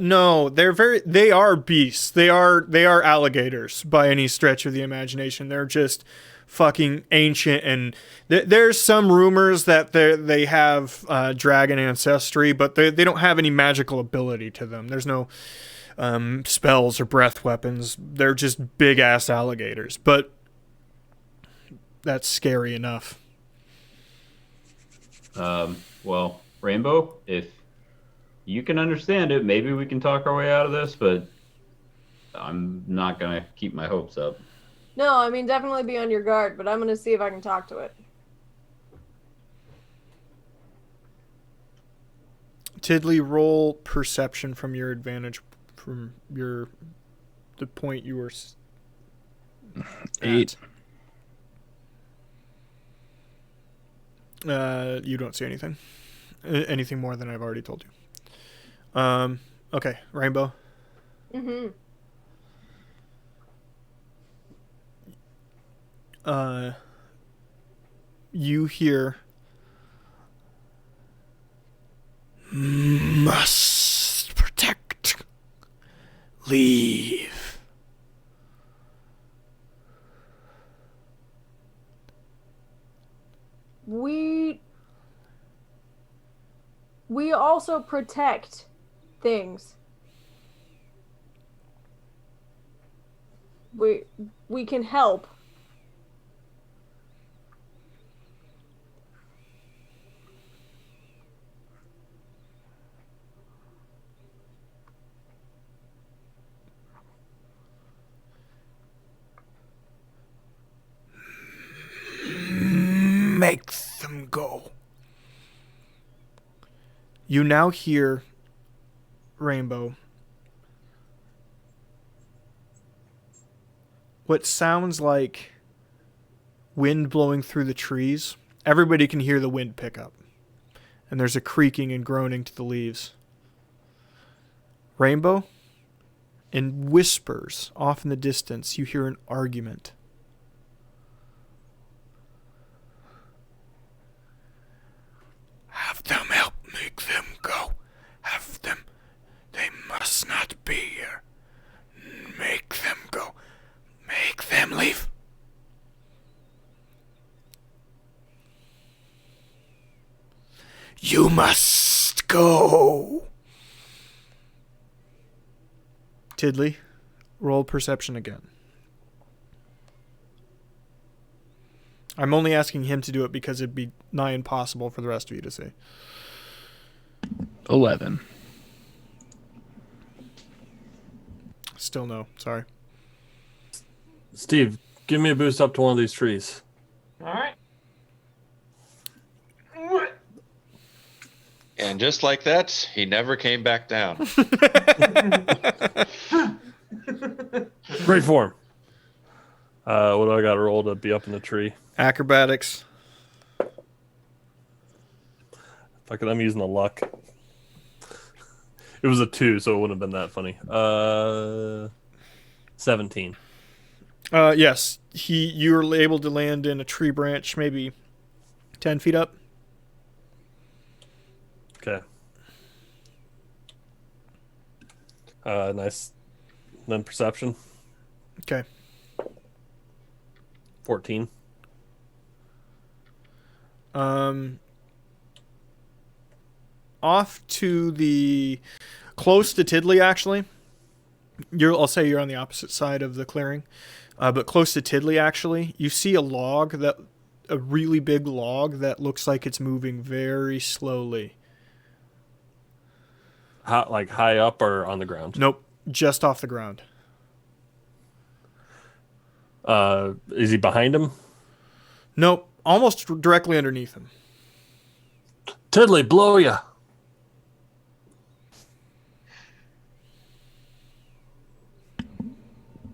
No, they are beasts. They are alligators by any stretch of the imagination. They're just fucking ancient, and there's some rumors that they have dragon ancestry, but they don't have any magical ability to them. There's no spells or breath weapons. They're just big ass alligators, but that's scary enough. Well, Rainbow, if you can understand it, maybe we can talk our way out of this, but I'm not going to keep my hopes up. No, I mean, definitely be on your guard, but I'm going to see if I can talk to it. Tiddly, roll perception from your advantage, from the point you were 8. You don't see anything. Anything more than I've already told you. Okay, Rainbow. Mm-hmm. You hear must protect. Leave. We also protect things. We can help. Make them go. You now hear, Rainbow, what sounds like wind blowing through the trees. Everybody can hear the wind pick up, and there's a creaking and groaning to the leaves. Rainbow, in whispers off in the distance, you hear an argument. Have them help make them go. Have them. They must not be here. Make them go. Make them leave. You must go. Tiddly, roll perception again. I'm only asking him to do it because it'd be nigh impossible for the rest of you to see. 11. Still no. Sorry. Steve, give me a boost up to one of these trees. All right. And just like that, he never came back down. Great form. What do I got to roll to be up in the tree? Acrobatics. Fuck it, I'm using the luck. It was a 2, so it wouldn't have been that funny. 17. Yes. You were able to land in a tree branch, maybe 10 feet up. Okay. Nice. Then perception. Okay. 14. Off to the close to Tiddly, actually. I'll say you're on the opposite side of the clearing, but close to Tiddly, actually, you see a really big log that looks like it's moving very slowly. Like high up or on the ground? Nope, just off the ground. Is he behind him? Nope, almost directly underneath him. Tiddly, blow ya.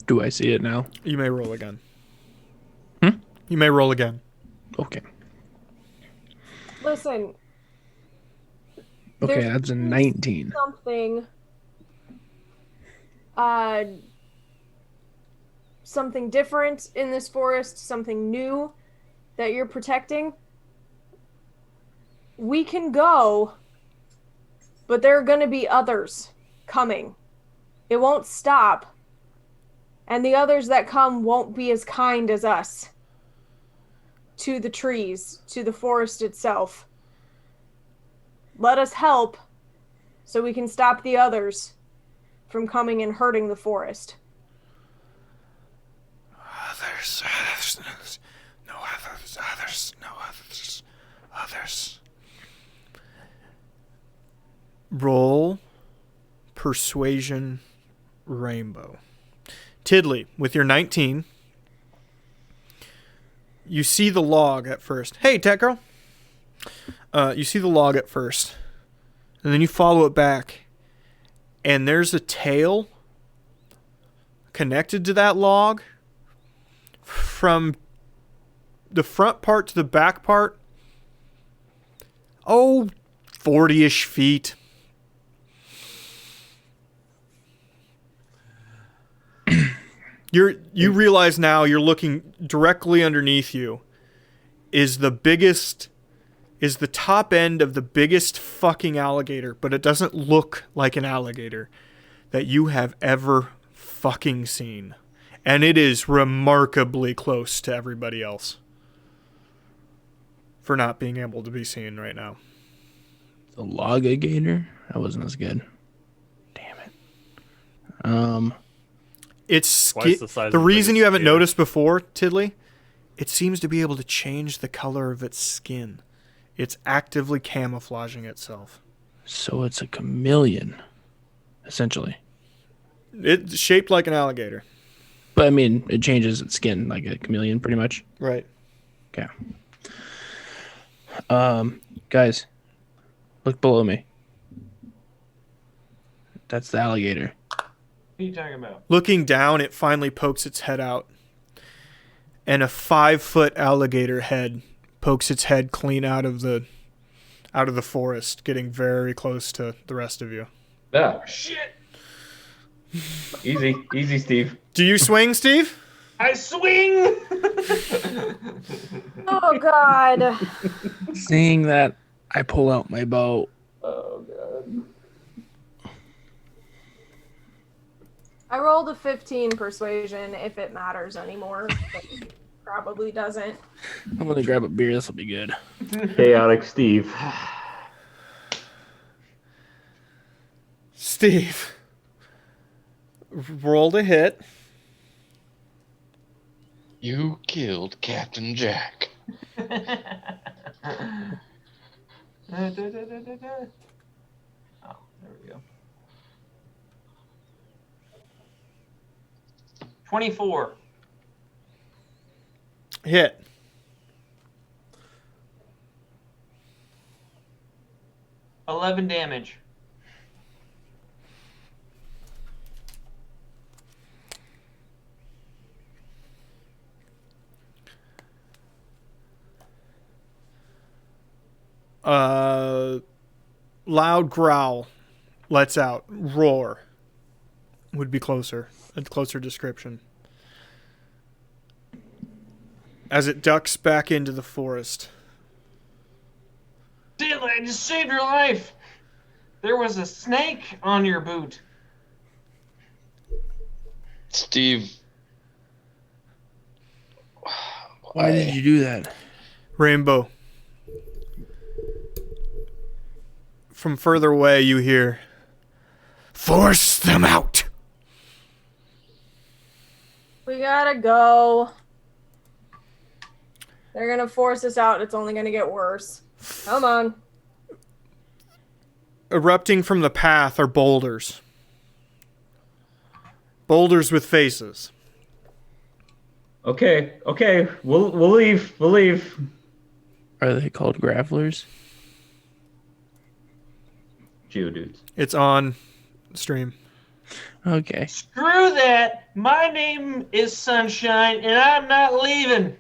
Do I see it now? You may roll again. Hmm? You may roll again. Okay. Listen. Okay, There's that's a 19. something. Something different in this forest, something new that you're protecting. We can go, but there are going to be others coming. It won't stop. And the others that come won't be as kind as us to the trees, to the forest itself. Let us help so we can stop the others from coming and hurting the forest. Others, no others. Roll persuasion rainbow. Tiddly, with your 19, you see the log at first. Hey, Tech Girl. You see the log at first, and then you follow it back, and there's a tail connected to that log from the front part to the back part. 40-ish feet. You realize now you're looking directly underneath you is the top end of the biggest fucking alligator, but it doesn't look like an alligator that you have ever fucking seen. And it is remarkably close to everybody else for not being able to be seen right now. The Logagator? That wasn't as good. Damn it. It's Twice the size the of the reason biggest you haven't gator. noticed before, Tiddly, it seems to be able to change the color of its skin. It's actively camouflaging itself. So it's a chameleon, essentially. It's shaped like an alligator. But I mean, it changes its skin like a chameleon, pretty much. Right. Okay. Guys, look below me. That's the alligator. What are you talking about? Looking down, it finally pokes its head out. And a 5-foot alligator head pokes its head clean out of the forest, getting very close to the rest of you. Yeah. Shit! Easy, Steve. Do you swing, Steve? I swing! Oh, God. Seeing that, I pull out my bow. Oh god. I rolled a 15 persuasion, if it matters anymore. But probably doesn't. I'm gonna grab a beer. This will be good. Chaotic Steve. Steve rolled a hit. You killed Captain Jack. Oh, there we go. 24. Hit. $11 damage. Loud growl lets out. Roar would be closer. A closer description. As it ducks back into the forest. Diddley, I just saved your life. There was a snake on your boot. Steve. Why did you do that? Rainbow. From further away, you hear, "Force them out!" We gotta go. They're gonna force us out. It's only gonna get worse. Come on. Erupting from the path are boulders. Boulders with faces. Okay. We'll leave. Are they called gravelers? Geodudes. It's on stream. Okay. Screw that. My name is Sunshine, and I'm not leaving.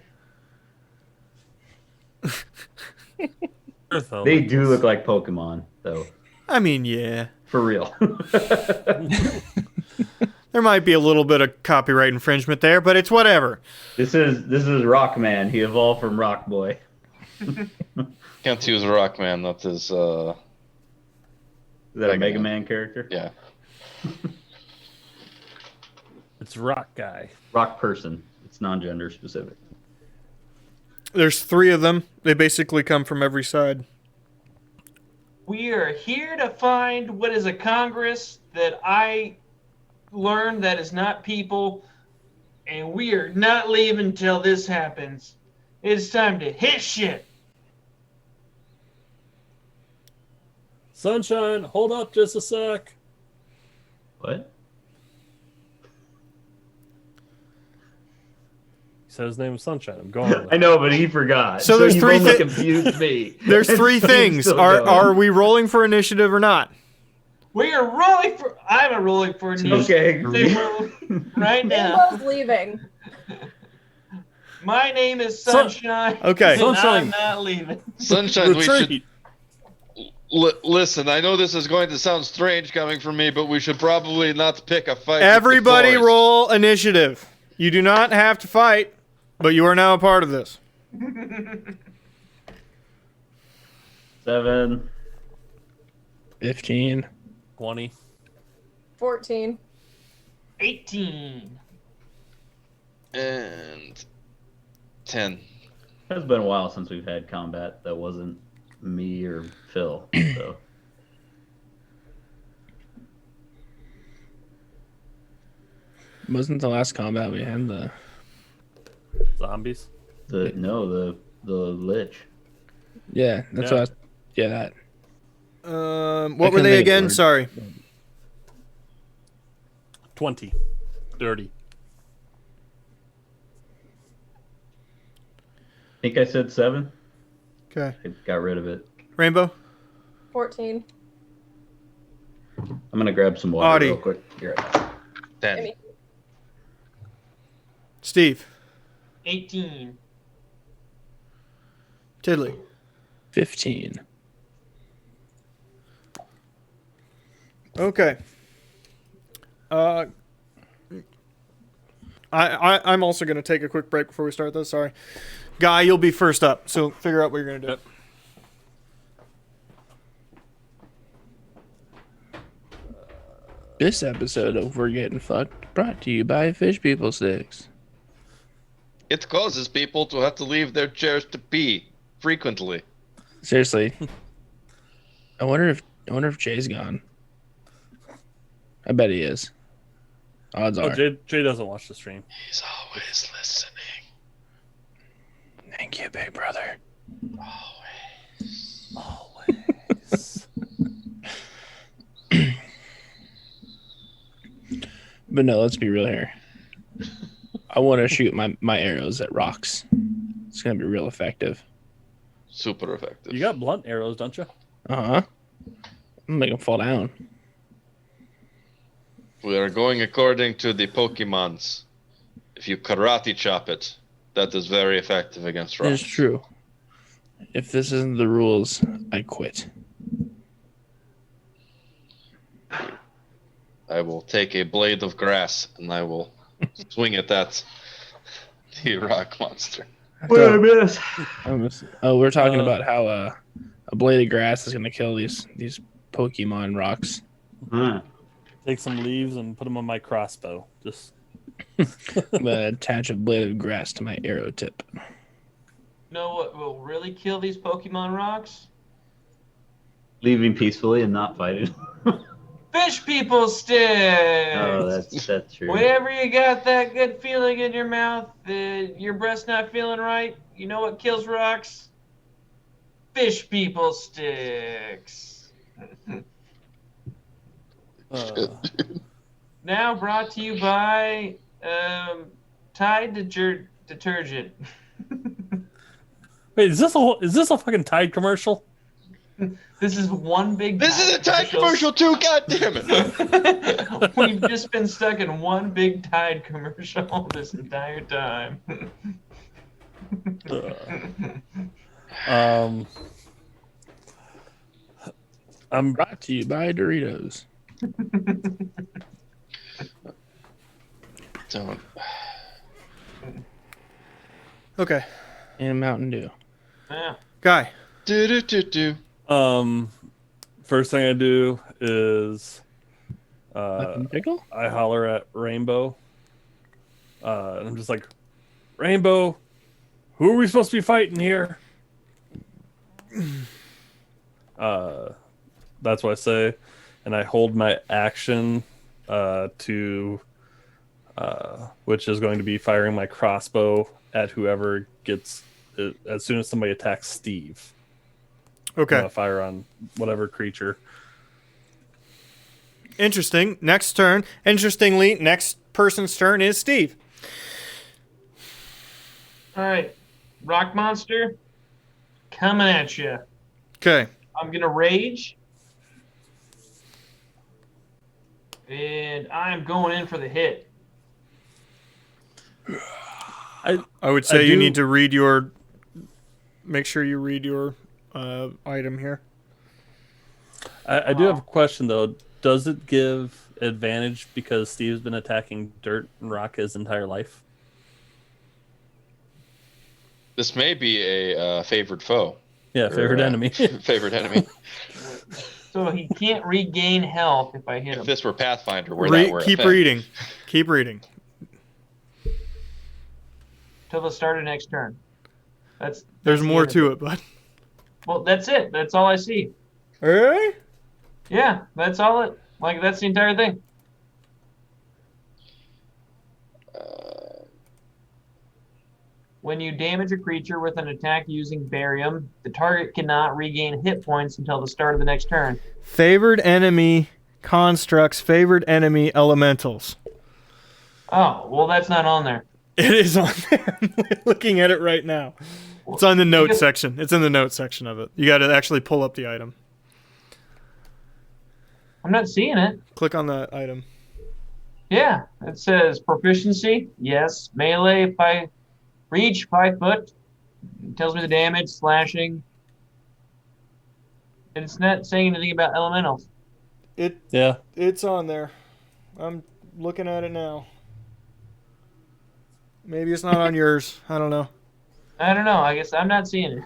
They do look like Pokemon, though. I mean, yeah. For real. There might be a little bit of copyright infringement there, but it's whatever. This is Rockman. He evolved from Rock Boy. Can't use Rockman. That is. Is that a Mega Man character? Yeah. It's Rock Guy. Rock person. It's non-gender specific. There's 3 of them. They basically come from every side. We are here to find what is a Congress that I learned that is not people, and we are not leaving until this happens. It's time to hit shit. Sunshine, hold up just a sec. What? He said his name was Sunshine. I'm going with I know, but he forgot. So there's you've 3 only thi- confused me. There's 3 He's things. still Are going. we rolling for initiative or not? We are rolling for. I'm rolling for initiative. Okay. Right now. Rainbow's leaving. My name is Sunshine. Okay. And Sunshine. I'm not leaving. Sunshine, we should Retreat. listen. I know this is going to sound strange coming from me, but we should probably not pick a fight. with the Everybody forest. roll initiative. You do not have to fight, but you are now a part of this. 7. 15. 20. 14. 18. And 10. It's been a while since we've had combat that wasn't me or Phil. So Wasn't the last combat we had the Zombies. the lich. Yeah, that's Yeah. what yeah, that. What were couldn't they think of the again? word. Sorry. 20. 30. I think I said 7. Okay. I got rid of it. Rainbow? 14. I'm gonna grab some water Audie. real quick. You're right. 10. Gimme. Steve? 18. Tiddly? 15. Okay. I'm also going to take a quick break before we start this. Sorry. Guy, you'll be first up, so figure out what you're going to do. Yep. This episode of We're Getting Fucked brought to you by Fish People Sticks. It causes people to have to leave their chairs to pee frequently. Seriously. I wonder if Jay's gone. I bet he is. Odds Oh, are. Jay doesn't watch the stream. He's always listening. Thank you, big brother. Always. But no, let's be real here. I want to shoot my arrows at rocks. It's gonna be real effective. Super effective. You got blunt arrows, don't you? I'm gonna make them fall down. We are going according to the Pokemons. If you karate chop it, that is very effective against rocks. It's true. If this isn't the rules, I quit. I will take a blade of grass and I will swing it at the rock monster. miss. We're talking about how a blade of grass is gonna kill these Pokemon rocks. Huh. Take some leaves and put them on my crossbow. Just I'm gonna attach a blade of grass to my arrow tip. You know what will really kill these Pokemon rocks? Leaving peacefully and not fighting. Fish people sticks! Oh, that's true. Whenever you got that good feeling in your mouth, your breath's not feeling right, you know what kills rocks? Fish people sticks. Now brought to you by Tide Detergent. wait, is this a fucking Tide commercial? This is one big. This is a Tide commercial too. God damn it! We've just been stuck in one big Tide commercial this entire time. I'm Brought to you by Doritos. Don't. Okay. And Mountain Dew. Yeah. Guy. Do. First thing I do is Lemon pickle? I holler at Rainbow. And I'm just like, Rainbow, who are we supposed to be fighting here? That's what I say. And I hold my action to, which is going to be firing my crossbow at whoever gets, as soon as somebody attacks Steve. Okay. Fire on whatever creature. Interesting. Next turn. Interestingly, next person's turn is Steve. All right, rock monster, coming at you. Okay. I'm gonna rage, and I'm going in for the hit. I would say you do- need to read your. Make sure you read your item here. I do have a question though. Does it give advantage because Steve's been attacking dirt and rock his entire life? This may be a favored foe. Yeah, favorite Or, enemy. Favorite enemy. So he can't regain health if I hit If him. this were Pathfinder, where that were a Keep thing. reading. Keep reading. Till the start of next turn. There's that's the more end of to it, bud. Well, that's it. That's all I see. Really? Yeah, that's all it. Like that's the entire thing. When you damage a creature with an attack using barium, the target cannot regain hit points until the start of the next turn. Favored enemy constructs, favored enemy elementals. Oh, well, that's not on there. It is on there. I'm looking at it right now. It's on the notes section. It's in the notes section of it. You got to actually pull up the item. I'm not seeing it. Click on that item. Yeah, it says proficiency. Yes, melee by reach 5 foot. It tells me the damage, slashing. And it's not saying anything about elementals. Yeah. It's on there. I'm looking at it now. Maybe it's not on yours. I don't know. I don't know. I guess I'm not seeing it.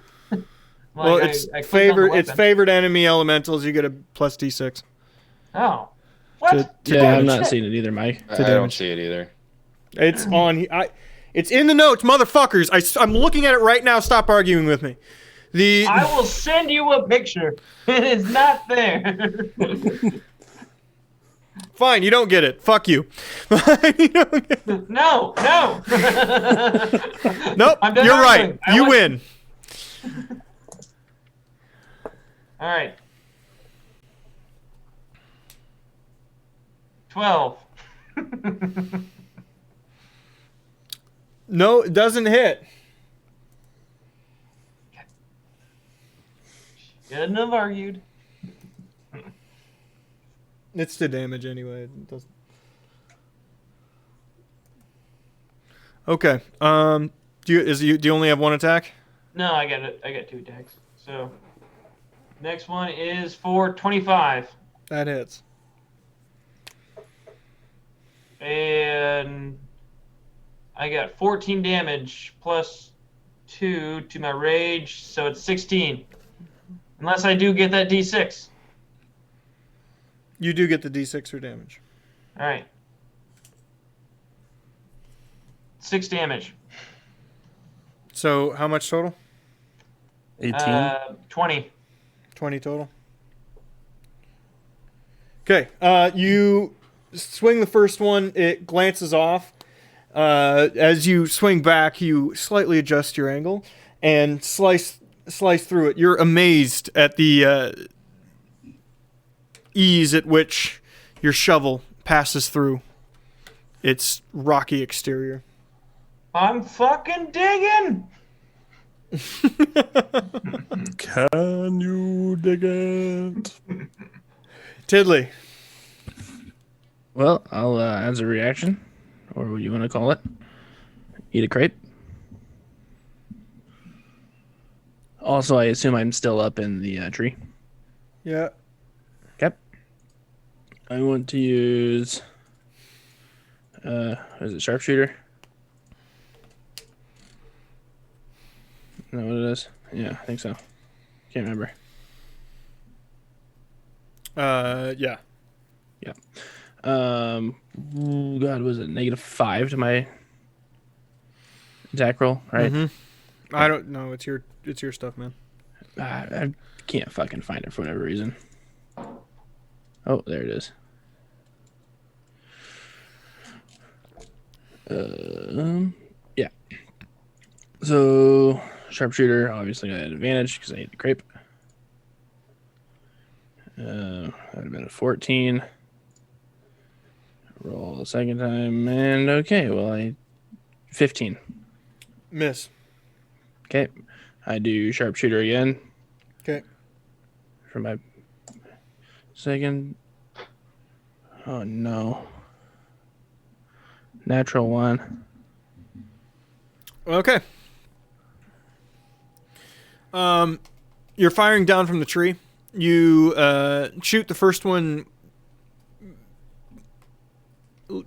Well, it's I clicked on the favored. It's weapon. favored enemy elementals. You get a plus D6. Oh. What? To Yeah, I'm damage. not seeing it either, Mike. I don't damage. see it either. It's on. It's in the notes, motherfuckers. I'm looking at it right now. Stop arguing with me. I will send you a picture. It is not there. Fine, you don't get it. Fuck you. You don't get it. No. Nope. I'm done You're right. arguing. I You win. win. All right. 12. No, it doesn't hit. Couldn't have argued. It's the damage anyway. It doesn't. Okay. Do you only have one attack? No, I got it. I got 2 attacks. So next one is for 25. That hits. And I got 14 damage plus 2 to my rage, so it's 16. Unless I do get that D6. You do get the D6 for damage. All right. 6 damage. So how much total? 18. 20. 20 total. Okay. You swing the first one. It glances off. As you swing back, you slightly adjust your angle and slice through it. You're amazed at the ease at which your shovel passes through its rocky exterior. I'm fucking digging. Can you dig it? Tiddly. Well, I'll as a reaction, or what do you want to call it? Eat a crepe. Also, I assume I'm still up in the tree. Yeah. Okay. I want to use. Is it sharpshooter? Is that what it is? Yeah, I think so. Can't remember. Yeah. Yeah. God, was it -5 to my attack roll? Right. Mm-hmm. I don't know. It's your stuff, man. I can't fucking find it for whatever reason. Oh, there it is. Yeah. So sharpshooter, obviously I had advantage because I ate the crepe. That would have been a 14. Roll a second time, and okay, well, 15. Miss. Okay, I do sharpshooter again. Okay. For my second. Oh no. Natural 1. Okay. You're firing down from the tree. You shoot the first one.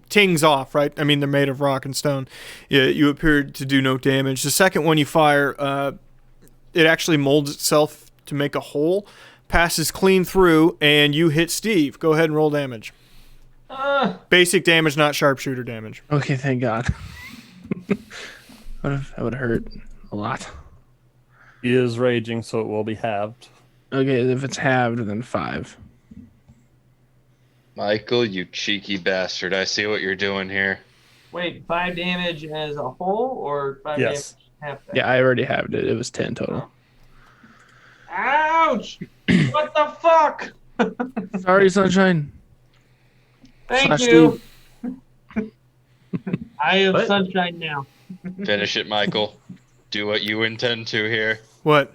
Tings off, right? I mean, they're made of rock and stone. You appeared to do no damage. The second one you fire, it actually molds itself to make a hole, passes clean through, and you hit Steve. Go ahead and roll damage. Basic damage, not sharpshooter damage. Okay, thank God. That would hurt a lot. He is raging, so it will be halved. Okay, if it's halved, then 5. Michael, you cheeky bastard. I see what you're doing here. Wait, 5 damage as a whole, or 5 Yes. damage half that? Yeah, I already halved it. It was 10 total. Ouch! What the fuck? Sorry, Sunshine. Thank Slash you. I have What? sunshine now. Finish it, Michael. Do what you intend to here. What?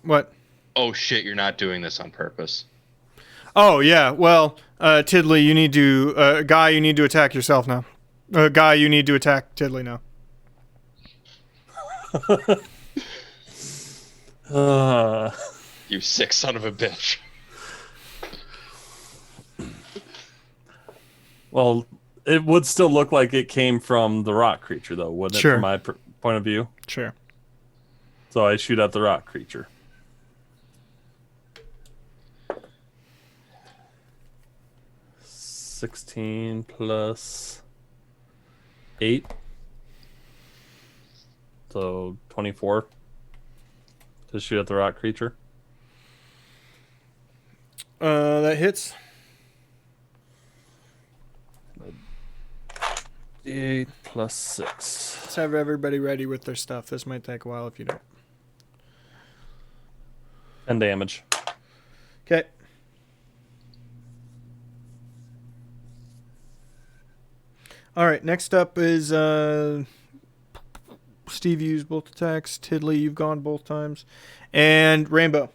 What? Oh shit, you're not doing this on purpose. Oh, yeah. Well, Tiddly, you need to... Guy, you need to attack yourself now. Guy, you need to attack Tiddly now. You sick son of a bitch. Well, it would still look like it came from the rock creature, though, wouldn't Sure. it, from my point of view? Sure. So I shoot at the rock creature. $16 plus 8. So 24 to shoot at the rock creature. That hits. 8 plus 6. Let's have everybody ready with their stuff. This might take a while if you don't. 10 damage. Okay. All right. Next up is Steve used both attacks. Tiddly, you've gone both times, and Rainbow.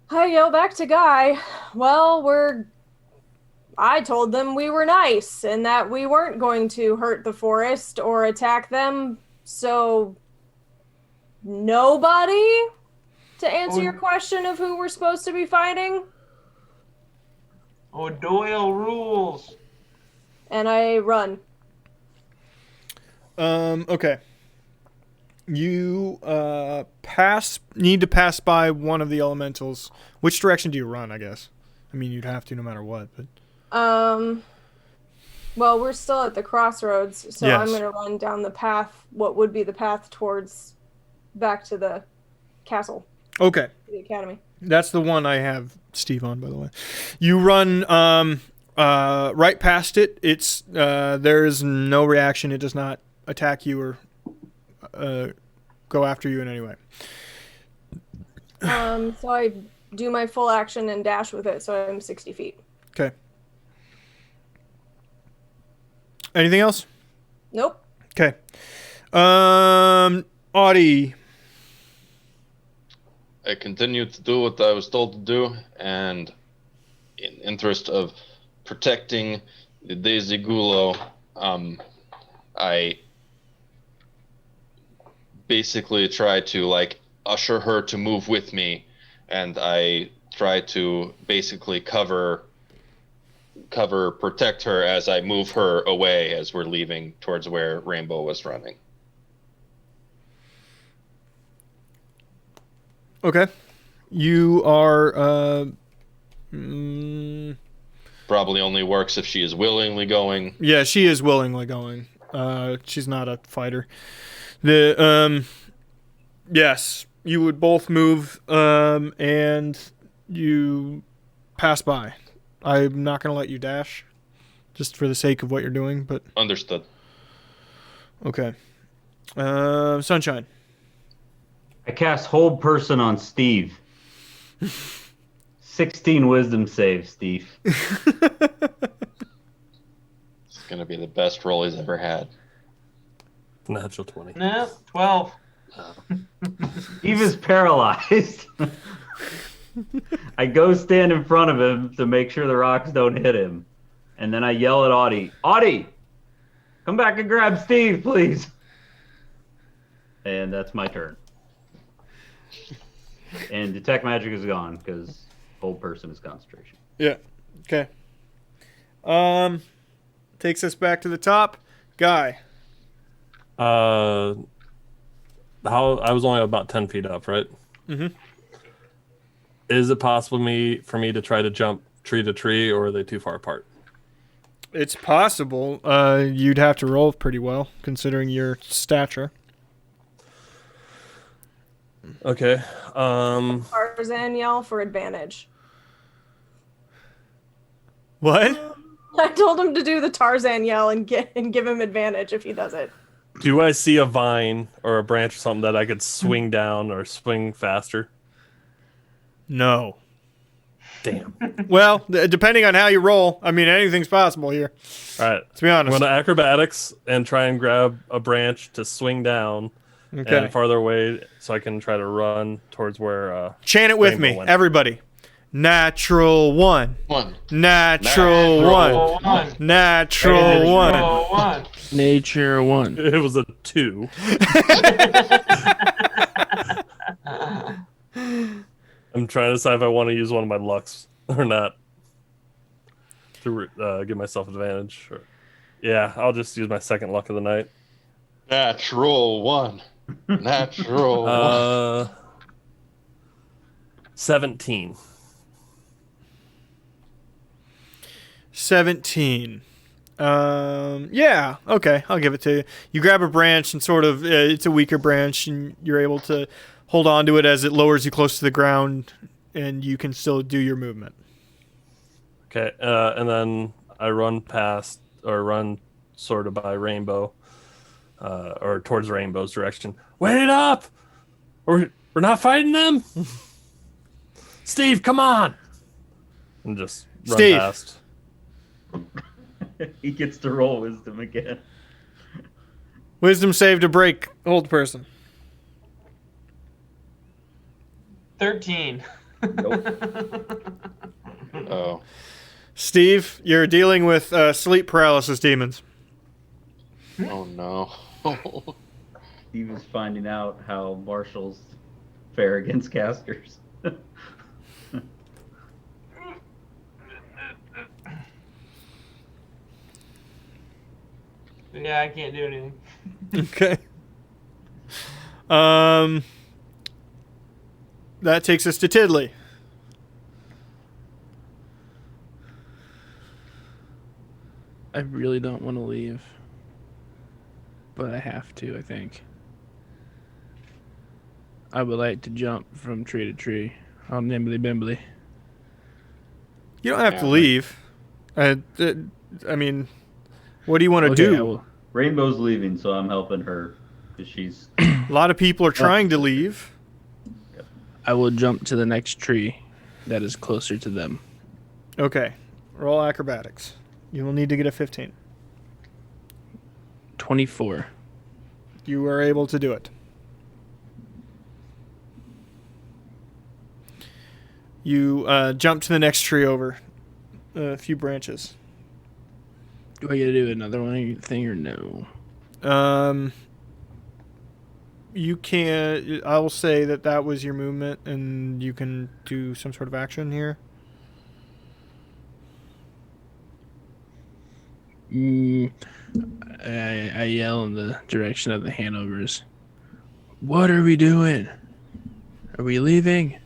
I yell back to Guy. Well, I told them we were nice and that we weren't going to hurt the forest or attack them. So, nobody to answer your question of who we're supposed to be fighting. Oh, Doyle rules. And I run. Okay. You need to pass by one of the elementals. Which direction do you run, I guess? I mean, you'd have to no matter what, but... Well, we're still at the crossroads, so Yes. I'm going to run down the path, what would be the path towards back to the castle, Okay. the academy. That's the one I have Steve on, by the way. You run right past it. It's there is no reaction. It does not attack you or go after you in any way. So I do my full action and dash with it, so I'm 60 feet. Okay. Anything else? Nope. Okay. Audie. I continued to do what I was told to do, and in interest of protecting the Daisy Gulo, I basically try to like usher her to move with me, and I try to basically protect her as I move her away as we're leaving towards where Rainbow was running. Okay. You are Probably only works if she is willingly going. yeah, she is willingly going. She's not a fighter. Yes, you would both move and you pass by. I'm not going to let you dash just for the sake of what you're doing, but Understood. okay. Sunshine. I cast Hold Person on Steve. 16 wisdom save, Steve. It's gonna be the best roll he's ever had. Natural 20. No, 12. Steve is paralyzed. I go stand in front of him to make sure the rocks don't hit him. And then I yell at Audie, Audie, come back and grab Steve, please. And that's my turn. And Detect Magic is gone because Hold Person is concentration. Yeah. Okay. Takes us back to the top. Guy. How I was only about 10 feet up, right? Mm-hmm. Is it possible for me to try to jump tree to tree, or are they too far apart? It's possible. You'd have to roll pretty well, considering your stature. Okay. Tarzan yell for advantage. What? I told him to do the Tarzan yell and give him advantage if he does it. Do I see a vine or a branch or something that I could swing down or swing faster? No. Damn. Well, depending on how you roll, I mean, anything's possible here. All right. Let's be I'm honest. going to acrobatics and try and grab a branch to swing down Okay. and farther away so I can try to run towards where... Chant it with Rainbow me, went. everybody. Natural one. One. Natural one. Natural one. One. Nature 1. It was a 2. I'm trying to decide if I want to use one of my lucks or not to give myself advantage. Or... Yeah, I'll just use my second luck of the night. Natural 1. Natural 1. 17. 17. Yeah, okay, I'll give it to you. You grab a branch and sort of, it's a weaker branch, and you're able to hold on to it as it lowers you close to the ground, and you can still do your movement. Okay, and then I run past, or run sort of by Rainbow, or towards Rainbow's direction. Wait up! We're not fighting them? Steve, come on! And just run Steve. past. He gets to roll wisdom again. Wisdom save to break hold person. 13. Oh. Steve, you're dealing with sleep paralysis demons. Oh no. Steve is finding out how marshals fare against casters. Yeah, I can't do anything. Okay. That takes us to Tiddly. I really don't want to leave. But I have to, I think. I would like to jump from tree to tree. On nimbly bimbly. You don't have to leave. I mean, what do you want to Okay, I do? will. Rainbow's leaving, so I'm helping her because she's. A lot of people are trying to leave. I will jump to the next tree that is closer to them. Okay. Roll acrobatics. You will need to get a 15. 24. You are able to do it. You jump to the next tree over a few branches. Do I get to do another one thing or no? You can. I will say that was your movement, and you can do some sort of action here. I yell in the direction of the Hanovers. What are we doing? Are we leaving?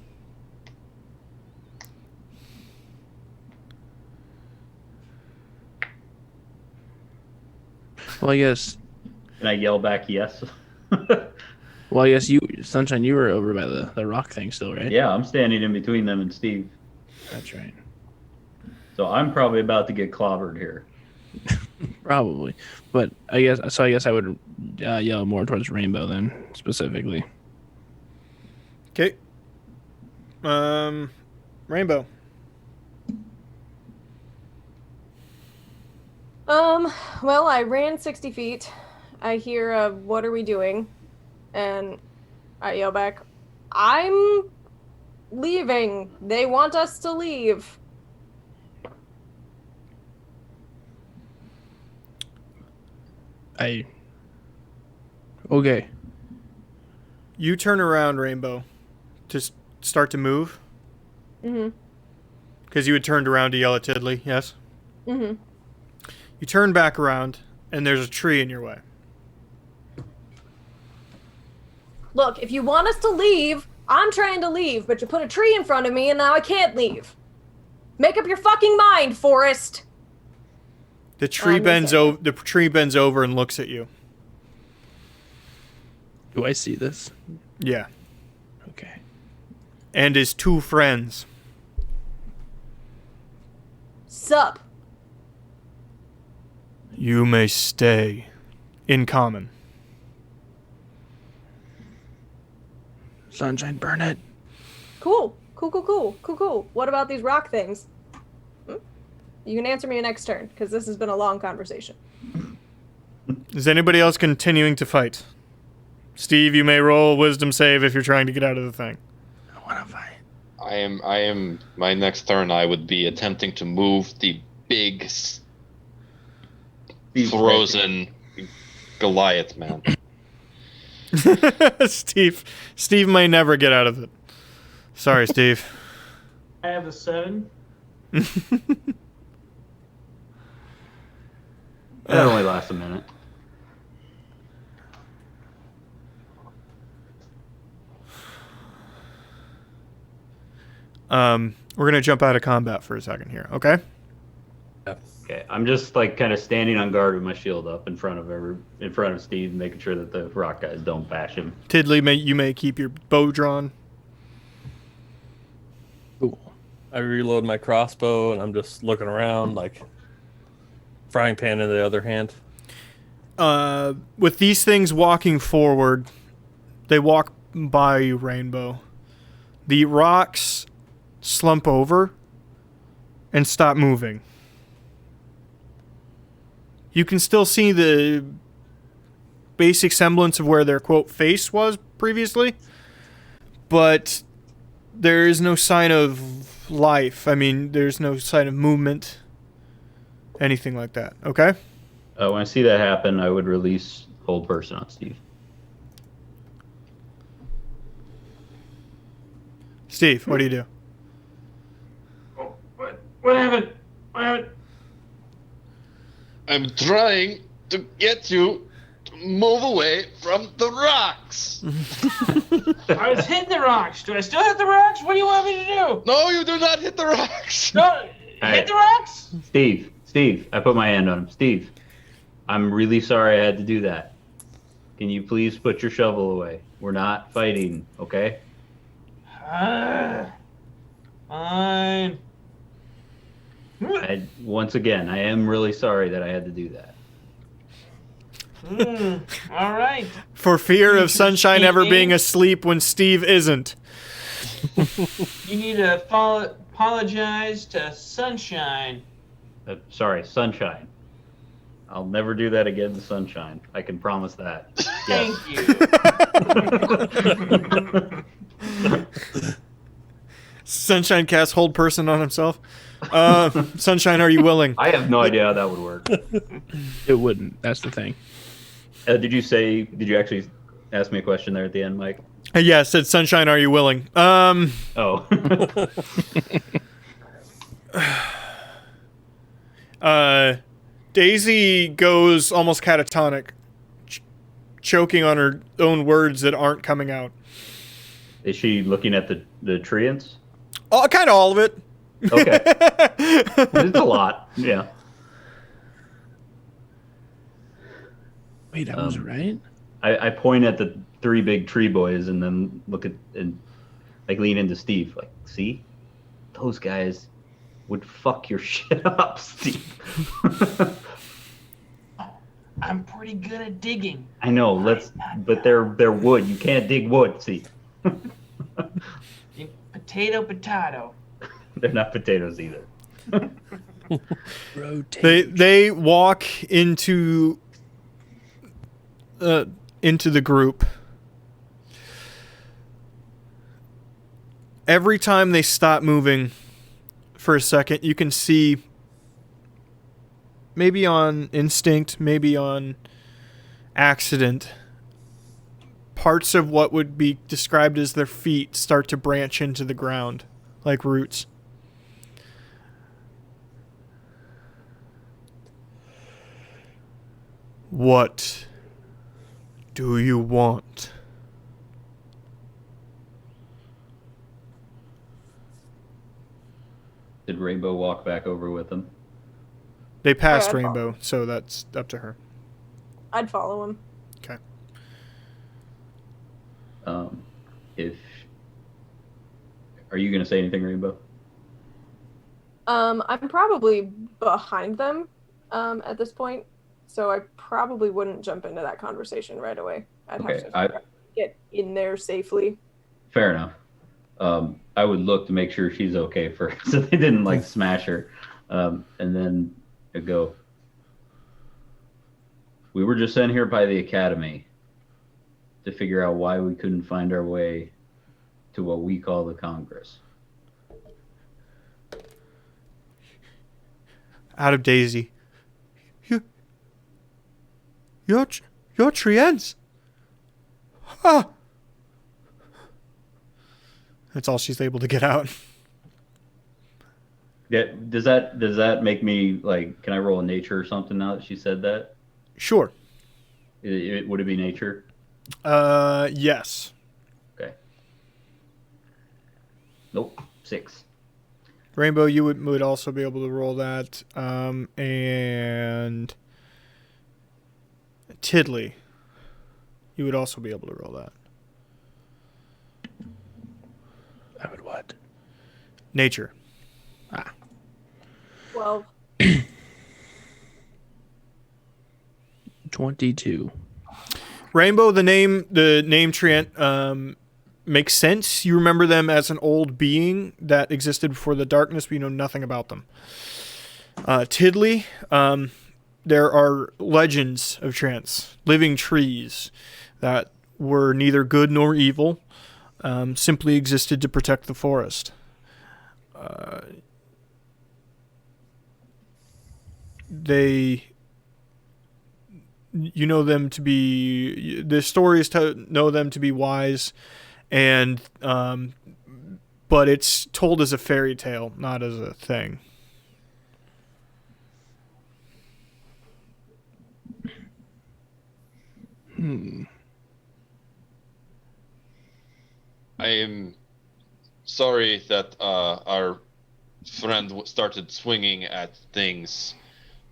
Well, I guess. Can I yell back yes? Well, I guess you, Sunshine, you were over by the rock thing still, right? Yeah, I'm standing in between them and Steve. That's right. So I'm probably about to get clobbered here. Probably, but I guess I would yell more towards Rainbow then specifically. Okay. Rainbow. Well, I ran 60 feet. I hear what are we doing? And I yell back, I'm leaving. They want us to leave. Okay. You turn around, Rainbow, to start to move. Mm-hmm. Because you had turned around to yell at Tiddly, yes? Mm-hmm. You turn back around, and there's a tree in your way. Look, if you want us to leave, I'm trying to leave, but you put a tree in front of me and now I can't leave. Make up your fucking mind, Forrest. The tree bends over. The tree bends over and looks at you. Do I see this? Yeah. Okay. And his two friends. Sup? You may stay. In common. Sunshine, burn it. Cool. What about these rock things? You can answer me next turn, because this has been a long conversation. Is anybody else continuing to fight? Steve, you may roll a wisdom save if you're trying to get out of the thing. I want to fight. I am. My next turn, I would be attempting to move the big frozen Goliath man. Steve may never get out of it. Sorry, Steve. I have a 7. That only lasts a minute. We're gonna jump out of combat for a second here, okay? Okay, I'm just like kind of standing on guard with my shield up in front of Steve, making sure that the rock guys don't bash him. Tiddly, you may keep your bow drawn. Cool. I reload my crossbow and I'm just looking around like frying pan in the other hand. With these things walking forward, they walk by you, Rainbow. The rocks slump over and stop moving. You can still see the basic semblance of where their, quote, face was previously, but there is no sign of life. I mean, there's no sign of movement, anything like that, okay? When I see that happen, I would release hold person on Steve. Steve, what do you do? Oh, what happened? What happened? I'm trying to get you to move away from the rocks. I was hitting the rocks. Do I still hit the rocks? What do you want me to do? No, you do not hit the rocks. No, hit the rocks? Steve, I put my hand on him. Steve, I'm really sorry I had to do that. Can you please put your shovel away? We're not fighting, okay? Fine. Once again, I am really sorry that I had to do that. All right. For fear of Sunshine ever being asleep when Steve isn't. You need to apologize to Sunshine. Sorry, Sunshine. I'll never do that again to Sunshine. I can promise that. Thank Yes. you. Sunshine casts hold person on himself. Sunshine, are you willing? I have no idea how that would work. It wouldn't. That's the thing. Did you actually ask me a question there at the end, Mike? Yeah, it said, Sunshine, are you willing? Oh. Daisy goes almost catatonic, choking on her own words that aren't coming out. Is she looking at the treants? Oh, kind of all of it. Okay. It's a lot. Yeah. Wait, I was right? I point at the three big tree boys and then look at and like lean into Steve. Like, see? Those guys would fuck your shit up, Steve. I'm pretty good at digging. I know, but they're wood. You can't dig wood, see. Potato. They're not potatoes either. Rotate. They walk into the group. Every time they stop moving for a second, you can see, maybe on instinct, maybe on accident, parts of what would be described as their feet start to branch into the ground like roots. What do you want? Did Rainbow walk back over with them? They passed I'd Rainbow, so that's up to her. I'd follow him. Okay. Are you gonna say anything, Rainbow? I'm probably behind them at this point, so I probably wouldn't jump into that conversation right away. I'd Okay, have to get in there safely. Fair enough. I would look to make sure she's okay first, so they didn't like smash her, and then I'd go. We were just sent here by the academy to figure out why we couldn't find our way to what we call the Congress. Out of Daisy. You're Triens. Huh. That's all she's able to get out. Yeah, does that make me like? Can I roll a nature or something now that she said that? Sure. Would it be nature? Yes. Okay. Nope. 6. Rainbow, you would also be able to roll that. And Tiddly, you would also be able to roll that. I would what? Nature. 12. 22. Rainbow, the name Trient makes sense. You remember them as an old being that existed before the darkness, but you know nothing about them. Tiddly, there are legends of Trents, living trees that were neither good nor evil, simply existed to protect the forest. You know them to be, the stories know them to be wise, and but it's told as a fairy tale, not as a thing. I am sorry that our friend started swinging at things.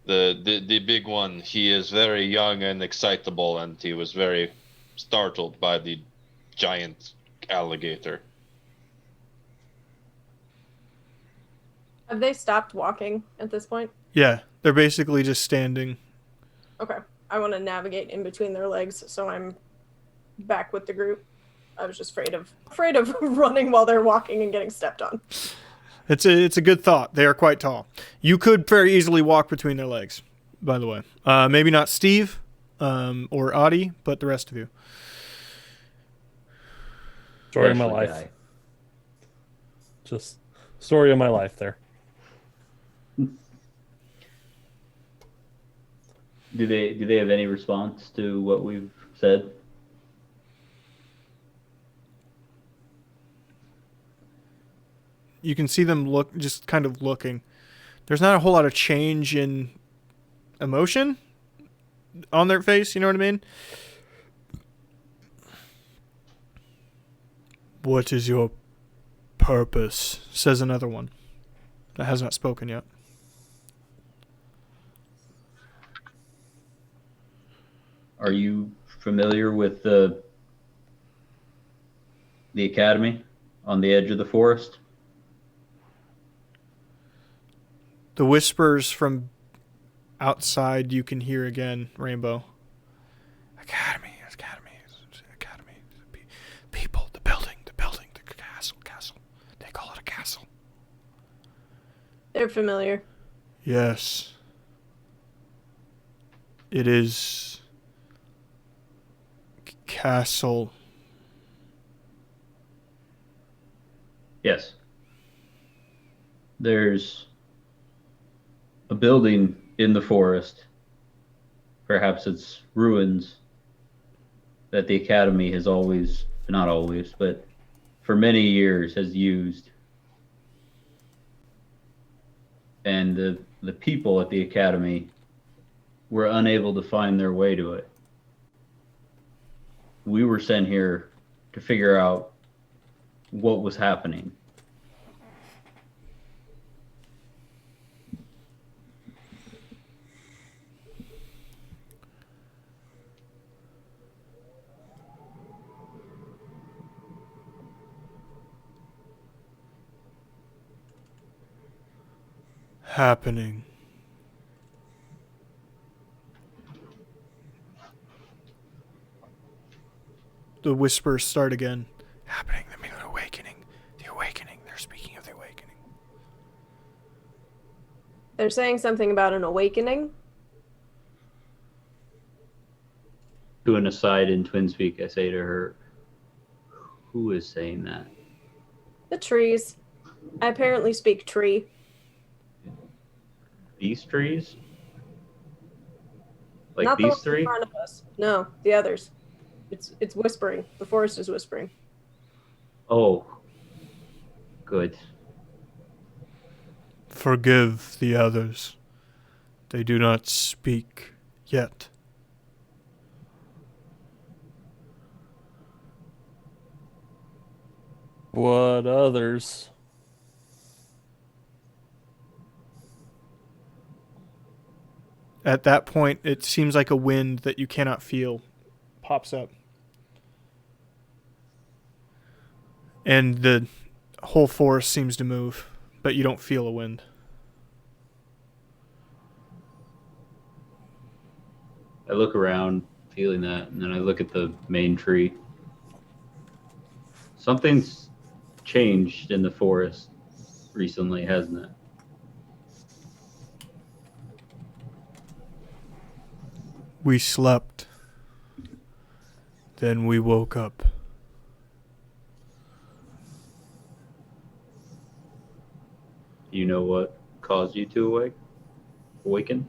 The big one, he is very young and excitable, and he was very startled by the giant alligator. Have they stopped walking at this point? Yeah, they're basically just standing. Okay. I want to navigate in between their legs, so I'm back with the group. I was just afraid of running while they're walking and getting stepped on. It's a good thought. They are quite tall. You could very easily walk between their legs. by the way. Maybe not Steve or Audie, but the rest of you. Story of my Especially life. Guy. Just story of my life there. Do they have any response to what we've said? You can see them just kind of looking. There's not a whole lot of change in emotion on their face, you know what I mean? What is your purpose? Says another one that has not spoken yet. Are you familiar with the academy on the edge of the forest? The whispers from outside you can hear again, Rainbow. Academy. People, the building, the castle. They call it a castle. They're familiar. Yes. It is castle. Yes. There's a building in the forest. Perhaps it's ruins that the academy has always, not always, but for many years has used. And the people at the academy were unable to find their way to it. We were sent here to figure out what was happening. Happening. The whispers start again. Happening. The awakening. The awakening. They're speaking of the awakening. They're saying something about an awakening. To an aside in Twinspeak, I say to her, who is saying that? The trees. I apparently speak tree. These trees? Like Not the these ones three? in front of us. No, the others. It's whispering. The forest is whispering. Oh, good. Forgive the others. They do not speak yet. What others? At that point, it seems like a wind that you cannot feel pops up. And the whole forest seems to move, but you don't feel a wind. I look around, feeling that, and then I look at the main tree. Something's changed in the forest recently, hasn't it? We slept. Then we woke up. You know what caused you to awaken?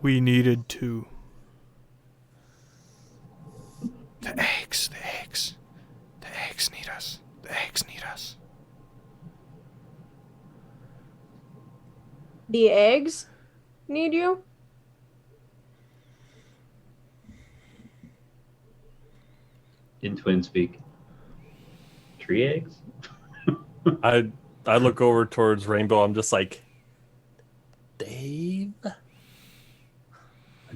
We needed to. The eggs. The eggs need us. The eggs need us. The eggs need you? In Twinspeak. Tree eggs? I look over towards Rainbow. I'm just like, Dave. I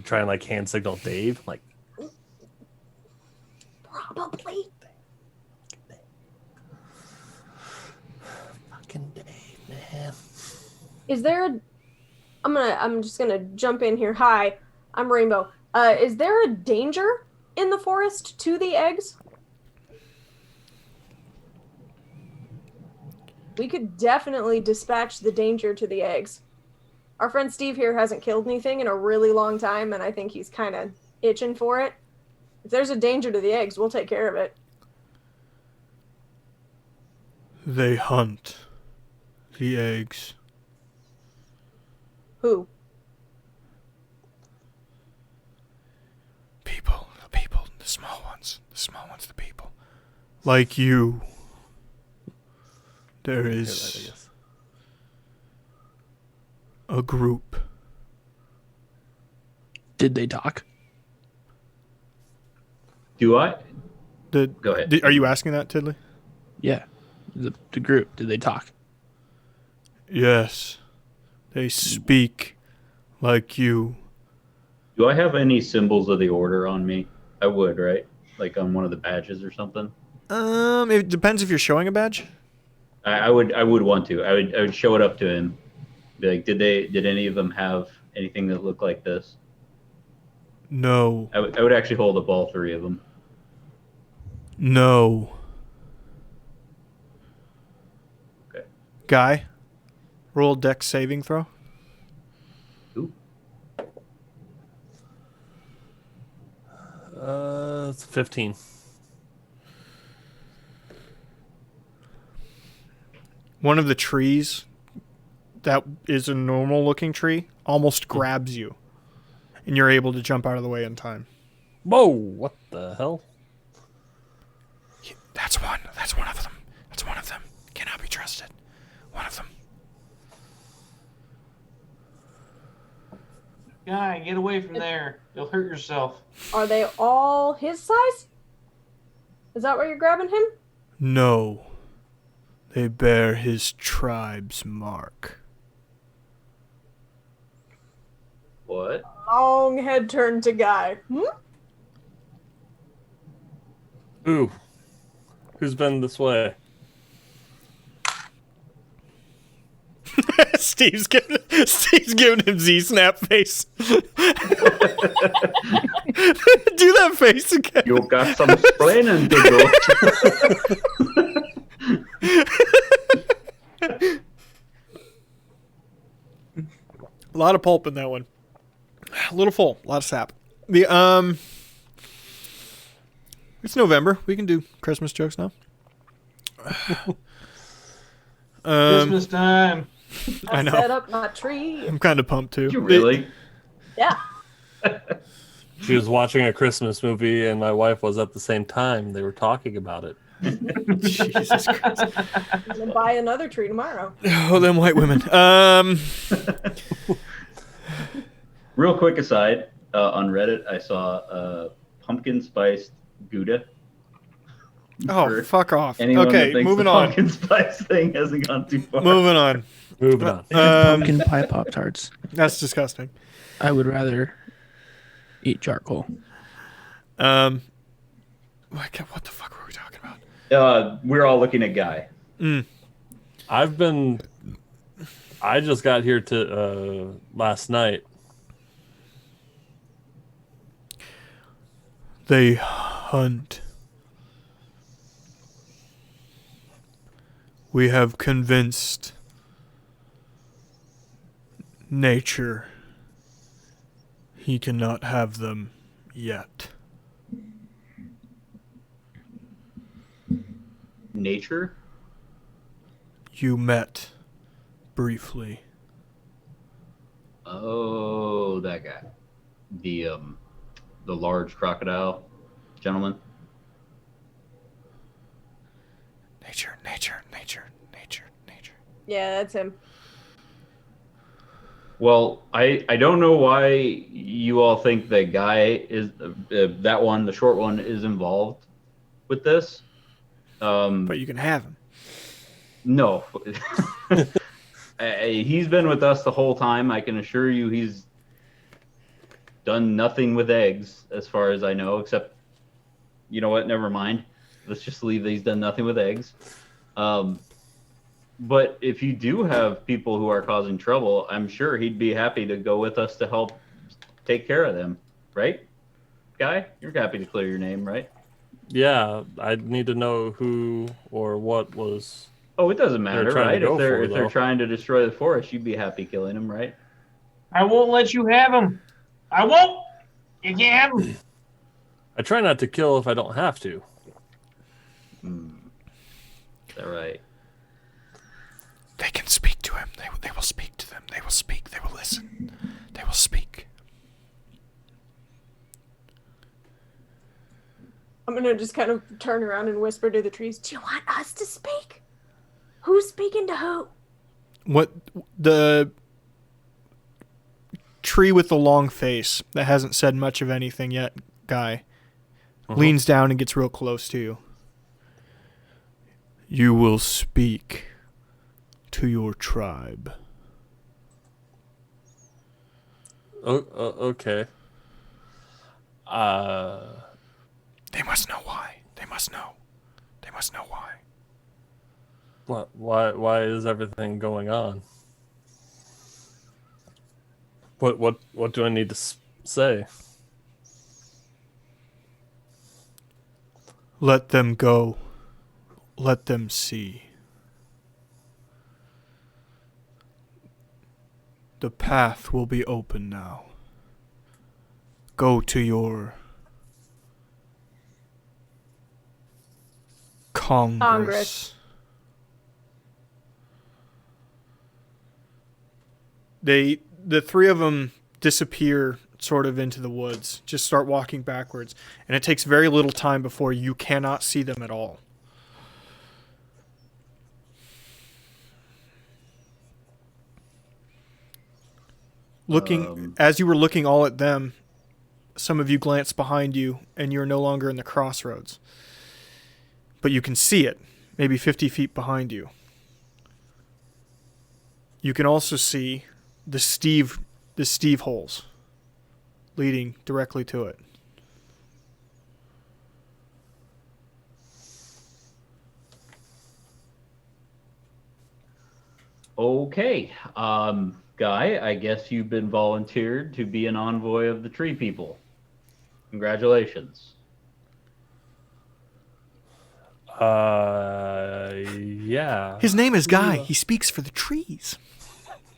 try and like hand signal Dave. Like, Probably. fucking Dave, man. Is there a... I'm just gonna jump in here. Hi, I'm Rainbow. Is there a danger in the forest to the eggs? We could definitely dispatch the danger to the eggs. Our friend Steve here hasn't killed anything in a really long time, and I think he's kind of itching for it. If there's a danger to the eggs, we'll take care of it. They hunt the eggs. Who? People, the small ones, the people. Like you. There Hear that, I is guess. a group. Did they talk? Do I? The, Go ahead. Are you asking that, Tiddly? Yeah. The group, did they talk? Yes. They speak like you. Do I have any symbols of the order on me? I would, right? Like on one of the badges or something. It depends if you're showing a badge. I would want to. I would show it up to him. Be like, did any of them have anything that looked like this? No. I would actually hold up all three of them. No. Okay. Guy, roll dex saving throw. Ooh. It's 15. One of the trees that is a normal looking tree almost grabs you, and you're able to jump out of the way in time. Whoa! What the hell? That's one. That's one of them. That's one of them. Cannot be trusted. One of them. Guy, get away from there. You'll hurt yourself. Are they all his size? Is that why you're grabbing him? No. They bear his tribe's mark. What? Long head turn to Guy. Ooh. Who's been this way? Steve's giving him Z-snap face. Do that face again. You got some explaining to do. A lot of pulp in that one. A little full. A lot of sap. It's November. We can do Christmas jokes now. Christmas time. I know. Set up my tree. I'm kind of pumped too. You really? Yeah. She was watching a Christmas movie, and my wife was at the same time. They were talking about it. Jesus Christ. I'm gonna buy another tree tomorrow. Oh, them white women. Real quick aside, on Reddit, I saw pumpkin spiced Gouda. Oh, For fuck off. anyone that Okay, thinks moving the on. Pumpkin spice thing hasn't gone too far. Moving on. Moving on. Pumpkin pie Pop-Tarts. That's disgusting. I would rather eat charcoal. What the fuck were we talking about? We're all looking at Guy. I just got here to last night. They hunt. We have convinced nature he cannot have them yet. Nature? You met briefly. Oh, that guy. The large crocodile gentleman. Nature. Yeah, that's him. Well, I don't know why you all think that Guy is that one, the short one, is involved with this. But you can have him. No. He's been with us the whole time. I can assure you he's done nothing with eggs, as far as I know, except, you know what, never mind. Let's just leave that he's done nothing with eggs. But if you do have people who are causing trouble, I'm sure he'd be happy to go with us to help take care of them. Right? Guy, you're happy to clear your name, right? Yeah, I need to know who or what was. Oh, it doesn't matter, trying to right? go If they're for, if they're though. trying to destroy the forest, you'd be happy killing them, right? I won't let you have him. I won't. You can have him. I try not to kill if I don't have to. Is that right? They can speak to him. They will speak to them. They will speak. They will listen. They will speak. I'm gonna just kind of turn around and whisper to the trees, do you want us to speak? Who's speaking to who? What the tree with the long face that hasn't said much of anything yet, guy, leans down and gets real close to you. You will speak to your tribe. Okay. They must know why. They must know. They must know why. What? Why is everything going on? What do I need to say? Let them go. Let them see. The path will be open now. Go to your Congress. The three of them disappear sort of into the woods, just start walking backwards, and it takes very little time before you cannot see them at all. As you were looking all at them, some of you glance behind you, and you're no longer in the crossroads. But you can see it, maybe 50 feet behind you. You can also see the Steve holes leading directly to it. Okay. Guy, I guess you've been volunteered to be an envoy of the tree people. Congratulations. Yeah. His name is Guy. He speaks for the trees.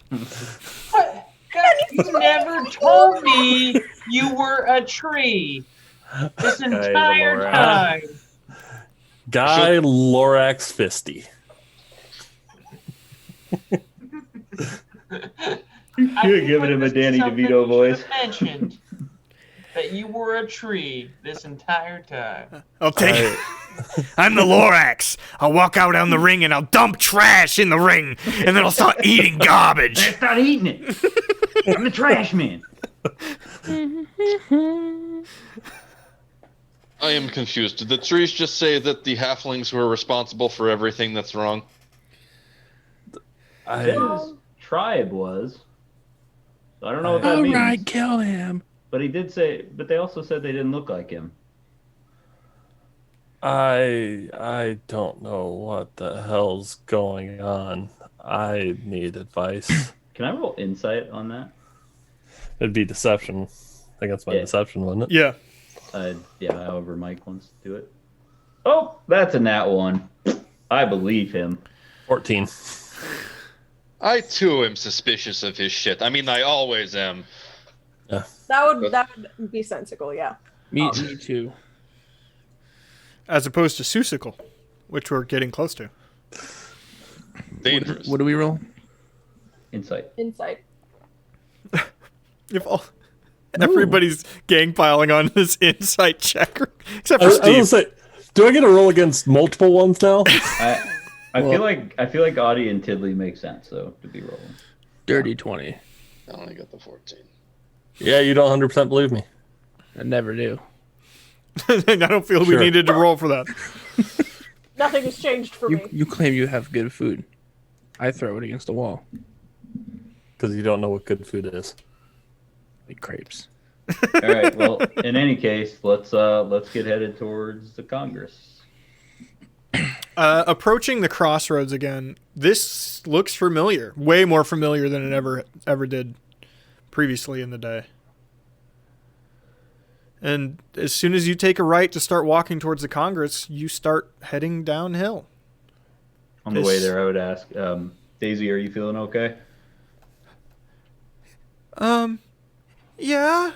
What? God, you never told me you were a tree this entire Lorax. time. Guy Lorax Fisty. You're giving him a Danny DeVito voice. Mentioned that you were a tree this entire time. I'll take it. I'm the Lorax. I'll walk out on the ring and I'll dump trash in the ring, and then I'll start eating garbage. I start eating it. I'm the trash man. I am confused. Did the trees just say that the halflings were responsible for everything that's wrong? His tribe was. So I don't know what that All means. right, kill him. But he did say. But they also said they didn't look like him. I don't know what the hell's going on. I need advice. Can I roll insight on that? It'd be deception. I think that's my deception, wouldn't it? Yeah. Yeah. However, Mike wants to do it. Oh, that's a nat one. I believe him. 14. I too am suspicious of his shit. I mean, I always am. That would be sensible, yeah. Me too. As opposed to Susicle, which we're getting close to. Dangerous. What do we roll? Insight. Insight. If everybody's gang piling on this insight checker, except for I was gonna Steve. say, do I get to roll against multiple ones now? I feel like Audie and Tiddly make sense though to be rolling. Dirty 20. I only got the 14. Yeah, you don't 100% believe me. I never do. I don't feel we Sure. needed to roll for that. Nothing has changed for me. You claim you have good food. I throw it against the wall. Because you don't know what good food is. Like crepes. All right. Well, in any case, let's get headed towards the Congress. Approaching the crossroads again, this looks familiar. Way more familiar than it ever did previously in the day. And as soon as you take a right to start walking towards the Congress, you start heading downhill. On the way there, I would ask, Daisy, are you feeling okay? Yeah,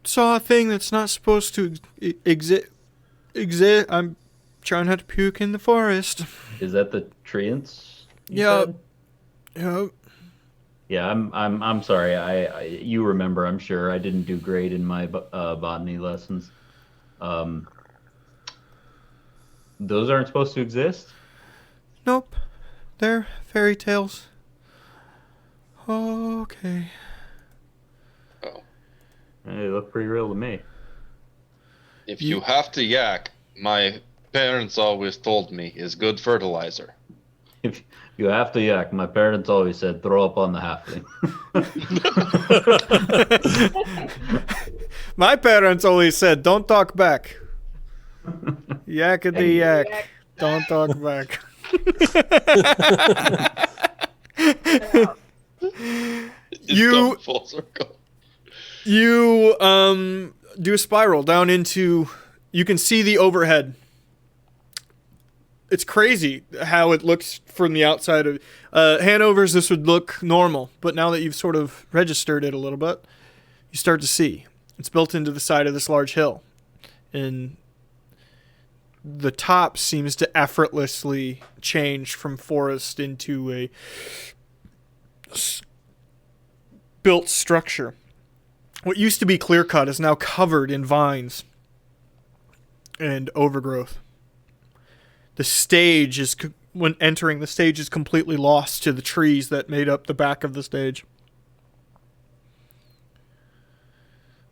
saw a thing that's not supposed to exist. I'm trying not to puke in the forest. Is that the treants? Yep. Yep. Yeah, I'm sorry. You remember? I'm sure I didn't do great in my botany lessons. Those aren't supposed to exist. Nope. They're fairy tales. Okay. Oh. They look pretty real to me. If you have to yak, my parents always told me, is good fertilizer. If you have to yak, my parents always said throw up on the halfling. My parents always said, don't talk back. Yakety yak. Don't talk back. You full circle. You do a spiral down into. You can see the overhead. It's crazy how it looks from the outside of Hanover's. This would look normal, but now that you've sort of registered it a little bit, you start to see it's built into the side of this large hill, and the top seems to effortlessly change from forest into a built structure. What used to be clear cut is now covered in vines and overgrowth. The stage is, when entering the stage, is completely lost to the trees that made up the back of the stage.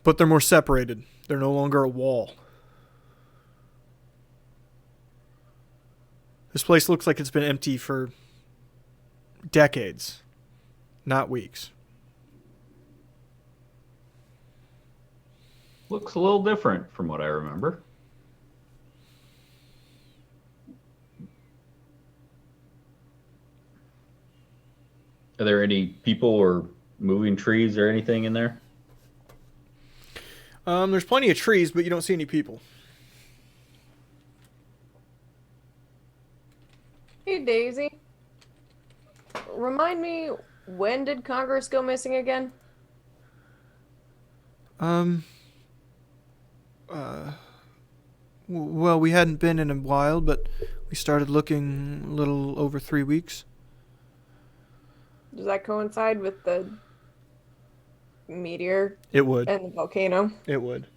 But they're more separated. They're no longer a wall. This place looks like it's been empty for decades, not weeks. Looks a little different from what I remember. Are there any people or moving trees or anything in there? There's plenty of trees, but you don't see any people. Hey, Daisy. Remind me, when did Congress go missing again? Well, we hadn't been in a while, but we started looking a little over 3 weeks. Does that coincide with the meteor It would. and the volcano? It would.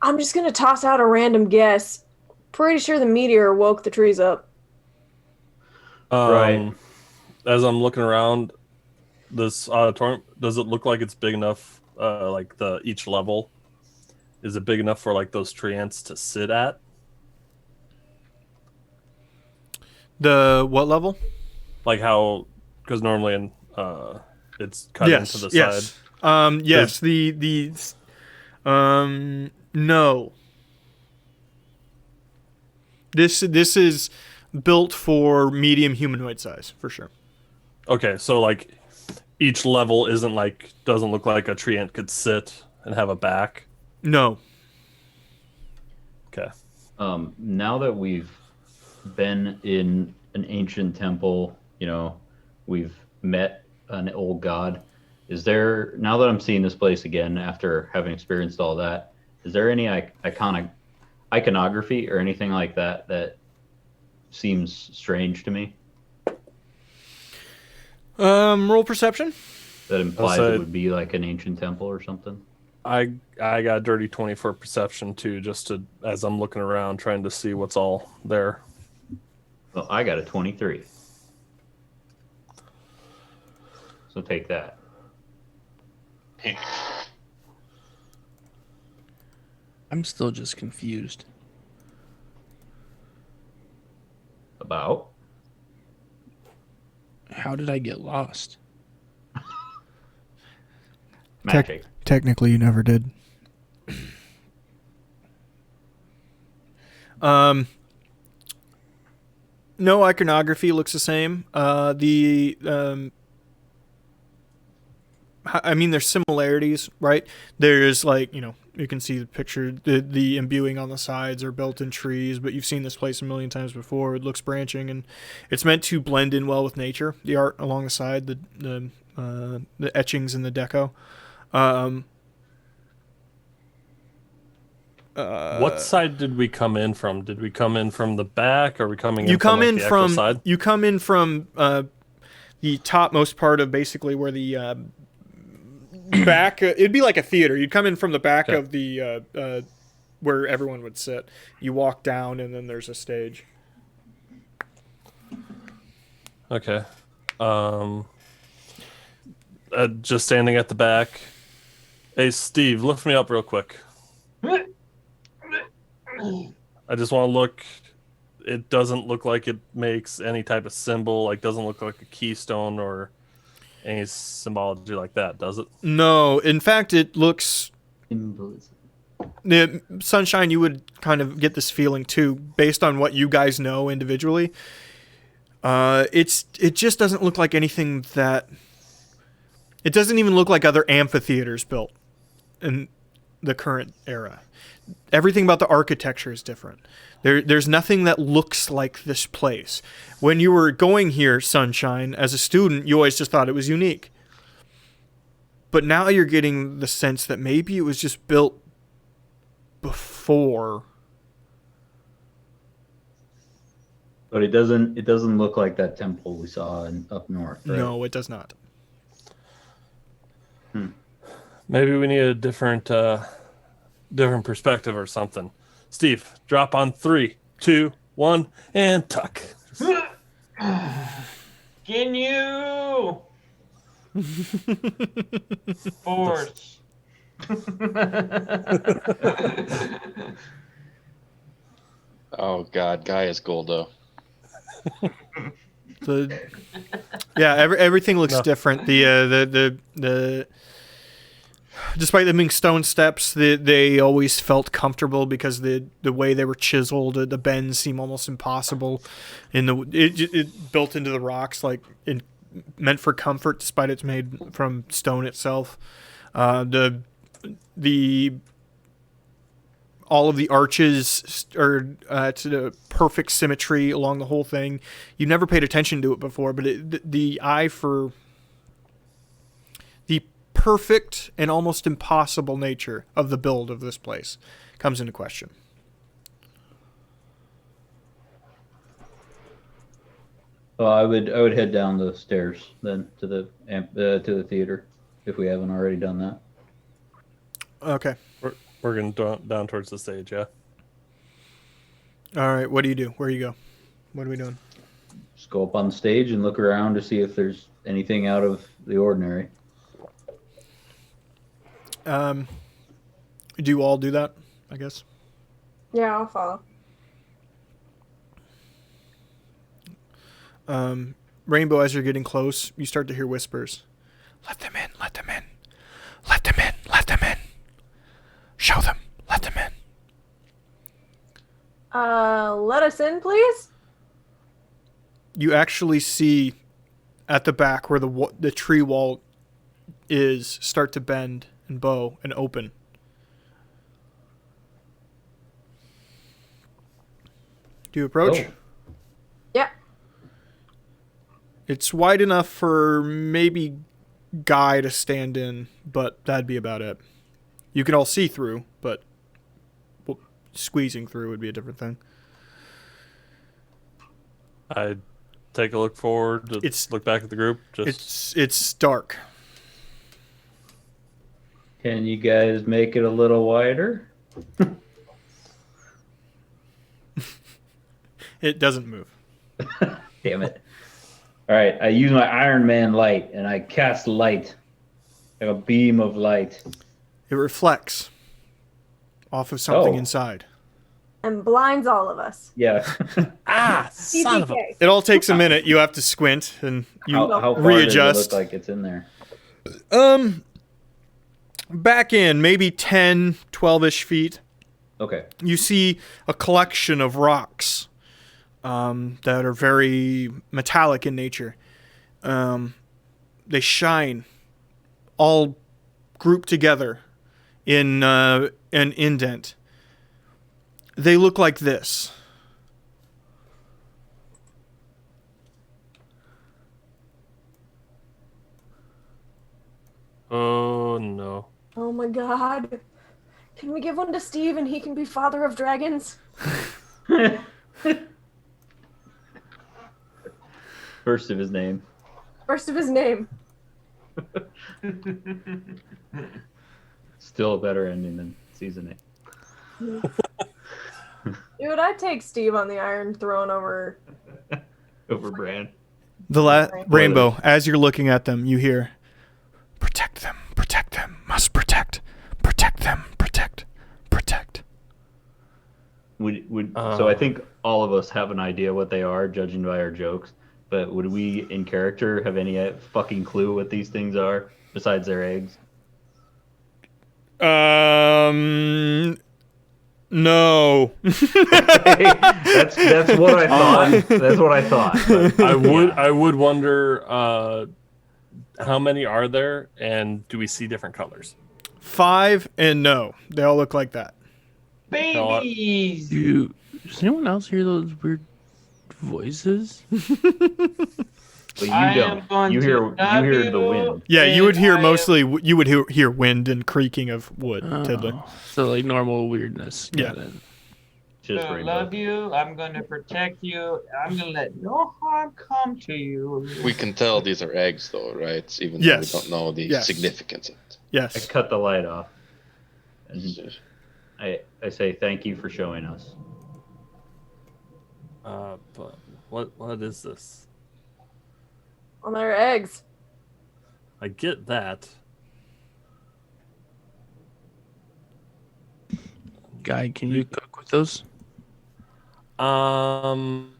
I'm just gonna toss out a random guess. Pretty sure the meteor woke the trees up. Right. As I'm looking around this auditorium, does it look like it's big enough? Like each level, is it big enough for like those tree ants to sit at? The what level? Like how, because normally in it's cut into the yes. side. Yes. No. This is built for medium humanoid size for sure. Okay, so like each level doesn't look like a tree ant could sit and have a back. No. Okay. Now that we've been in an ancient temple, we've met an old god. Is there, now that I'm seeing this place again after having experienced all that, is there any iconography or anything like that seems strange to me? Roll perception. That implies it would be like an ancient temple or something. I got a dirty 20 for perception too, as I'm looking around trying to see what's all there. Well, I got a 23. So take that. I'm still just confused. About? How did I get lost? Magic. Technically, you never did. No iconography looks the same. I mean, there's similarities, right? There's like, you can see the picture, the imbuing on the sides are built in trees, but you've seen this place a million times before. It looks branching, and it's meant to blend in well with nature. The art along the side, the etchings and the deco. What side did we come in from? Did we come in from the back? Or are we coming in You come from in the actual from side? you come in from the topmost part of basically where the back. It'd be like a theater. You'd come in from the back Okay. of the where everyone would sit. You walk down, and then there's a stage. Okay. Just standing at the back. Hey, Steve, lift me up real quick. I just want to look. It doesn't look like it makes any type of symbol. Like, doesn't look like a keystone or any symbology like that, does it? No, in fact, it looks. Symbolism. Sunshine, you would kind of get this feeling too, based on what you guys know individually. It just doesn't look like anything that. It doesn't even look like other amphitheaters built in the current era. Everything about the architecture is different. There's nothing that looks like this place. When you were going here, Sunshine, as a student, you always just thought it was unique. But now you're getting the sense that maybe it was just built before. But it doesn't look like that temple we saw up north, right? No, it does not. Maybe we need a different perspective or something. Steve, drop on 3, 2, 1, and tuck. Can you force? Oh God, Guy is Goldo. Everything looks No. different. The despite them being stone steps, they always felt comfortable because the way they were chiseled, the bends seem almost impossible. It built into the rocks, meant for comfort, despite it's made from stone itself. All of the arches are to the perfect symmetry along the whole thing. You never paid attention to it before, but the eye for the perfect and almost impossible nature of the build of this place comes into question. Well, I would head down the stairs then to the theater if we haven't already done that. Okay. We're going down towards the stage, yeah? All right. What do you do? Where do you go? What are we doing? Just go up on the stage and look around to see if there's anything out of the ordinary. Do you all do that, I guess? Yeah, I'll follow. Rainbow, as you're getting close, you start to hear whispers. Let them in, let them in. Let them in, let them in. Show them, let them in. Let us in, please. You actually see at the back where the tree wall is start to bend and bow and open. Do you approach? Oh. Yeah. It's wide enough for maybe Guy to stand in, but that'd be about it. You can all see through, but squeezing through would be a different thing. I take a look forward, look back at the group. It's dark. Can you guys make it a little wider? It doesn't move. Damn it. All right, I use my Iron Man light and I cast light. Like a beam of light. It reflects off of something Oh. inside. And blinds all of us. Yeah. Son of a... CPK. It all takes a minute. You have to squint and you How far readjust. does it look like it's in there? Back in maybe 10, 12-ish feet, Okay. you see a collection of rocks that are very metallic in nature. They shine all grouped together in an indent. They look like this. Oh no. Oh my god. Can we give one to Steve and he can be father of dragons? First of his name. First of his name. Still a better ending than season 8. Dude, I'd take Steve on the Iron Throne over. Over Bran. Rainbow, as you're looking at them, you hear, protect them, must protect them, protect. So I think all of us have an idea what they are, judging by our jokes. But would we, in character, have any fucking clue what these things are besides their eggs? No. That's what I thought. That's what I thought. But, I would wonder how many are there, and do we see different colors? 5 and no. They all look like that. Babies! Does anyone else hear those weird voices? But you don't. You hear the wind. Yeah, you would hear you would hear wind and creaking of wood, Tiddler. So like normal weirdness. Yeah. Got it. Just I rainbow. love you. I'm going to protect you. I'm going to let no harm come to you. We can tell these are eggs, though, right? Even Yes. though we don't know the Yes. significance of it. I Yes. cut the light off. And I say thank you for showing us. But what is this? On their eggs. I get that. Guy, can you cook with those? I'm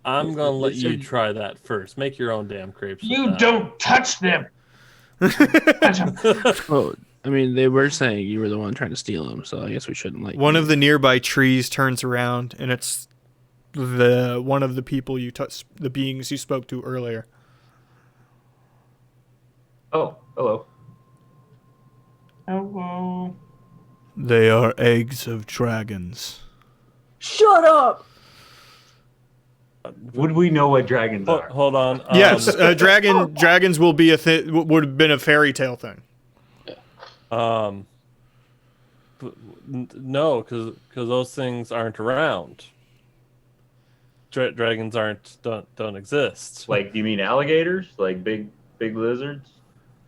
gonna let you try that first. Make your own damn crepes. with You that. don't touch them. Touch them. Oh, I mean, they were saying you were the one trying to steal them, so I guess we shouldn't like. One of the nearby trees turns around, and it's one of the people the beings you spoke to earlier. Oh, hello. Hello. They are eggs of dragons. Shut up! Would we know what dragons are? Hold on. Yes, dragons will be would have been a fairy tale thing. But no, because those things aren't around. Dragons don't exist. Like, do you mean alligators? Like big lizards?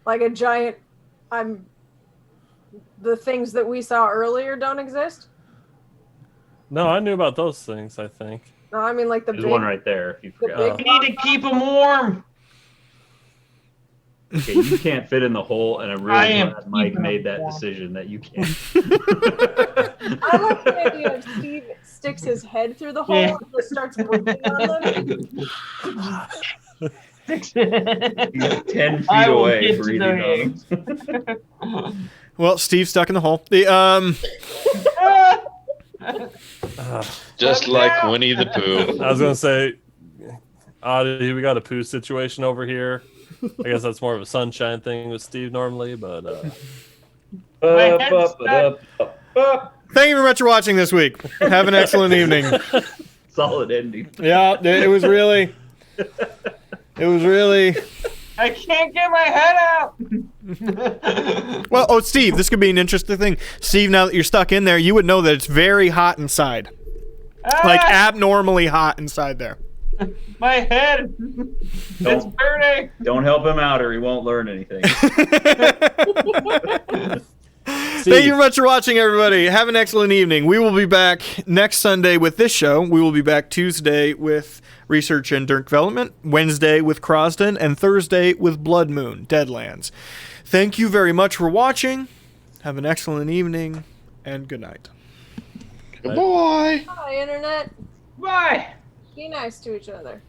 Like a giant. The things that we saw earlier don't exist? No, I knew about those things. I think. No, I mean like the There's big. one right there. If you the forgot. big- We need to keep them warm. Okay, you can't fit in the hole, and I'm I really am glad Mike keeping made them that warm. decision that you can't. I like the idea of Steve sticks his head through the hole Yeah. and just starts working on them. 10 feet I will away, get to breathing the on them. Well, Steve's stuck in the hole. Just like Winnie the Pooh. I was gonna say, oddly, we got a poo situation over here. I guess that's more of a sunshine thing with Steve normally, but My head's stuck. Thank you very much for watching this week. Have an excellent evening. Solid ending. Yeah, it was really. I can't get my head out. Well, Steve, this could be an interesting thing. Steve, now that you're stuck in there, you would know that it's very hot inside. Like abnormally hot inside there. My head. It's burning. Don't help him out or he won't learn anything. Thank you very much for watching, everybody. Have an excellent evening. We will be back next Sunday with this show. We will be back Tuesday with Research and Development, Wednesday with Crosden, and Thursday with Blood Moon, Deadlands. Thank you very much for watching. Have an excellent evening, and good night. Goodbye. Hi, Internet. Bye. Be nice to each other.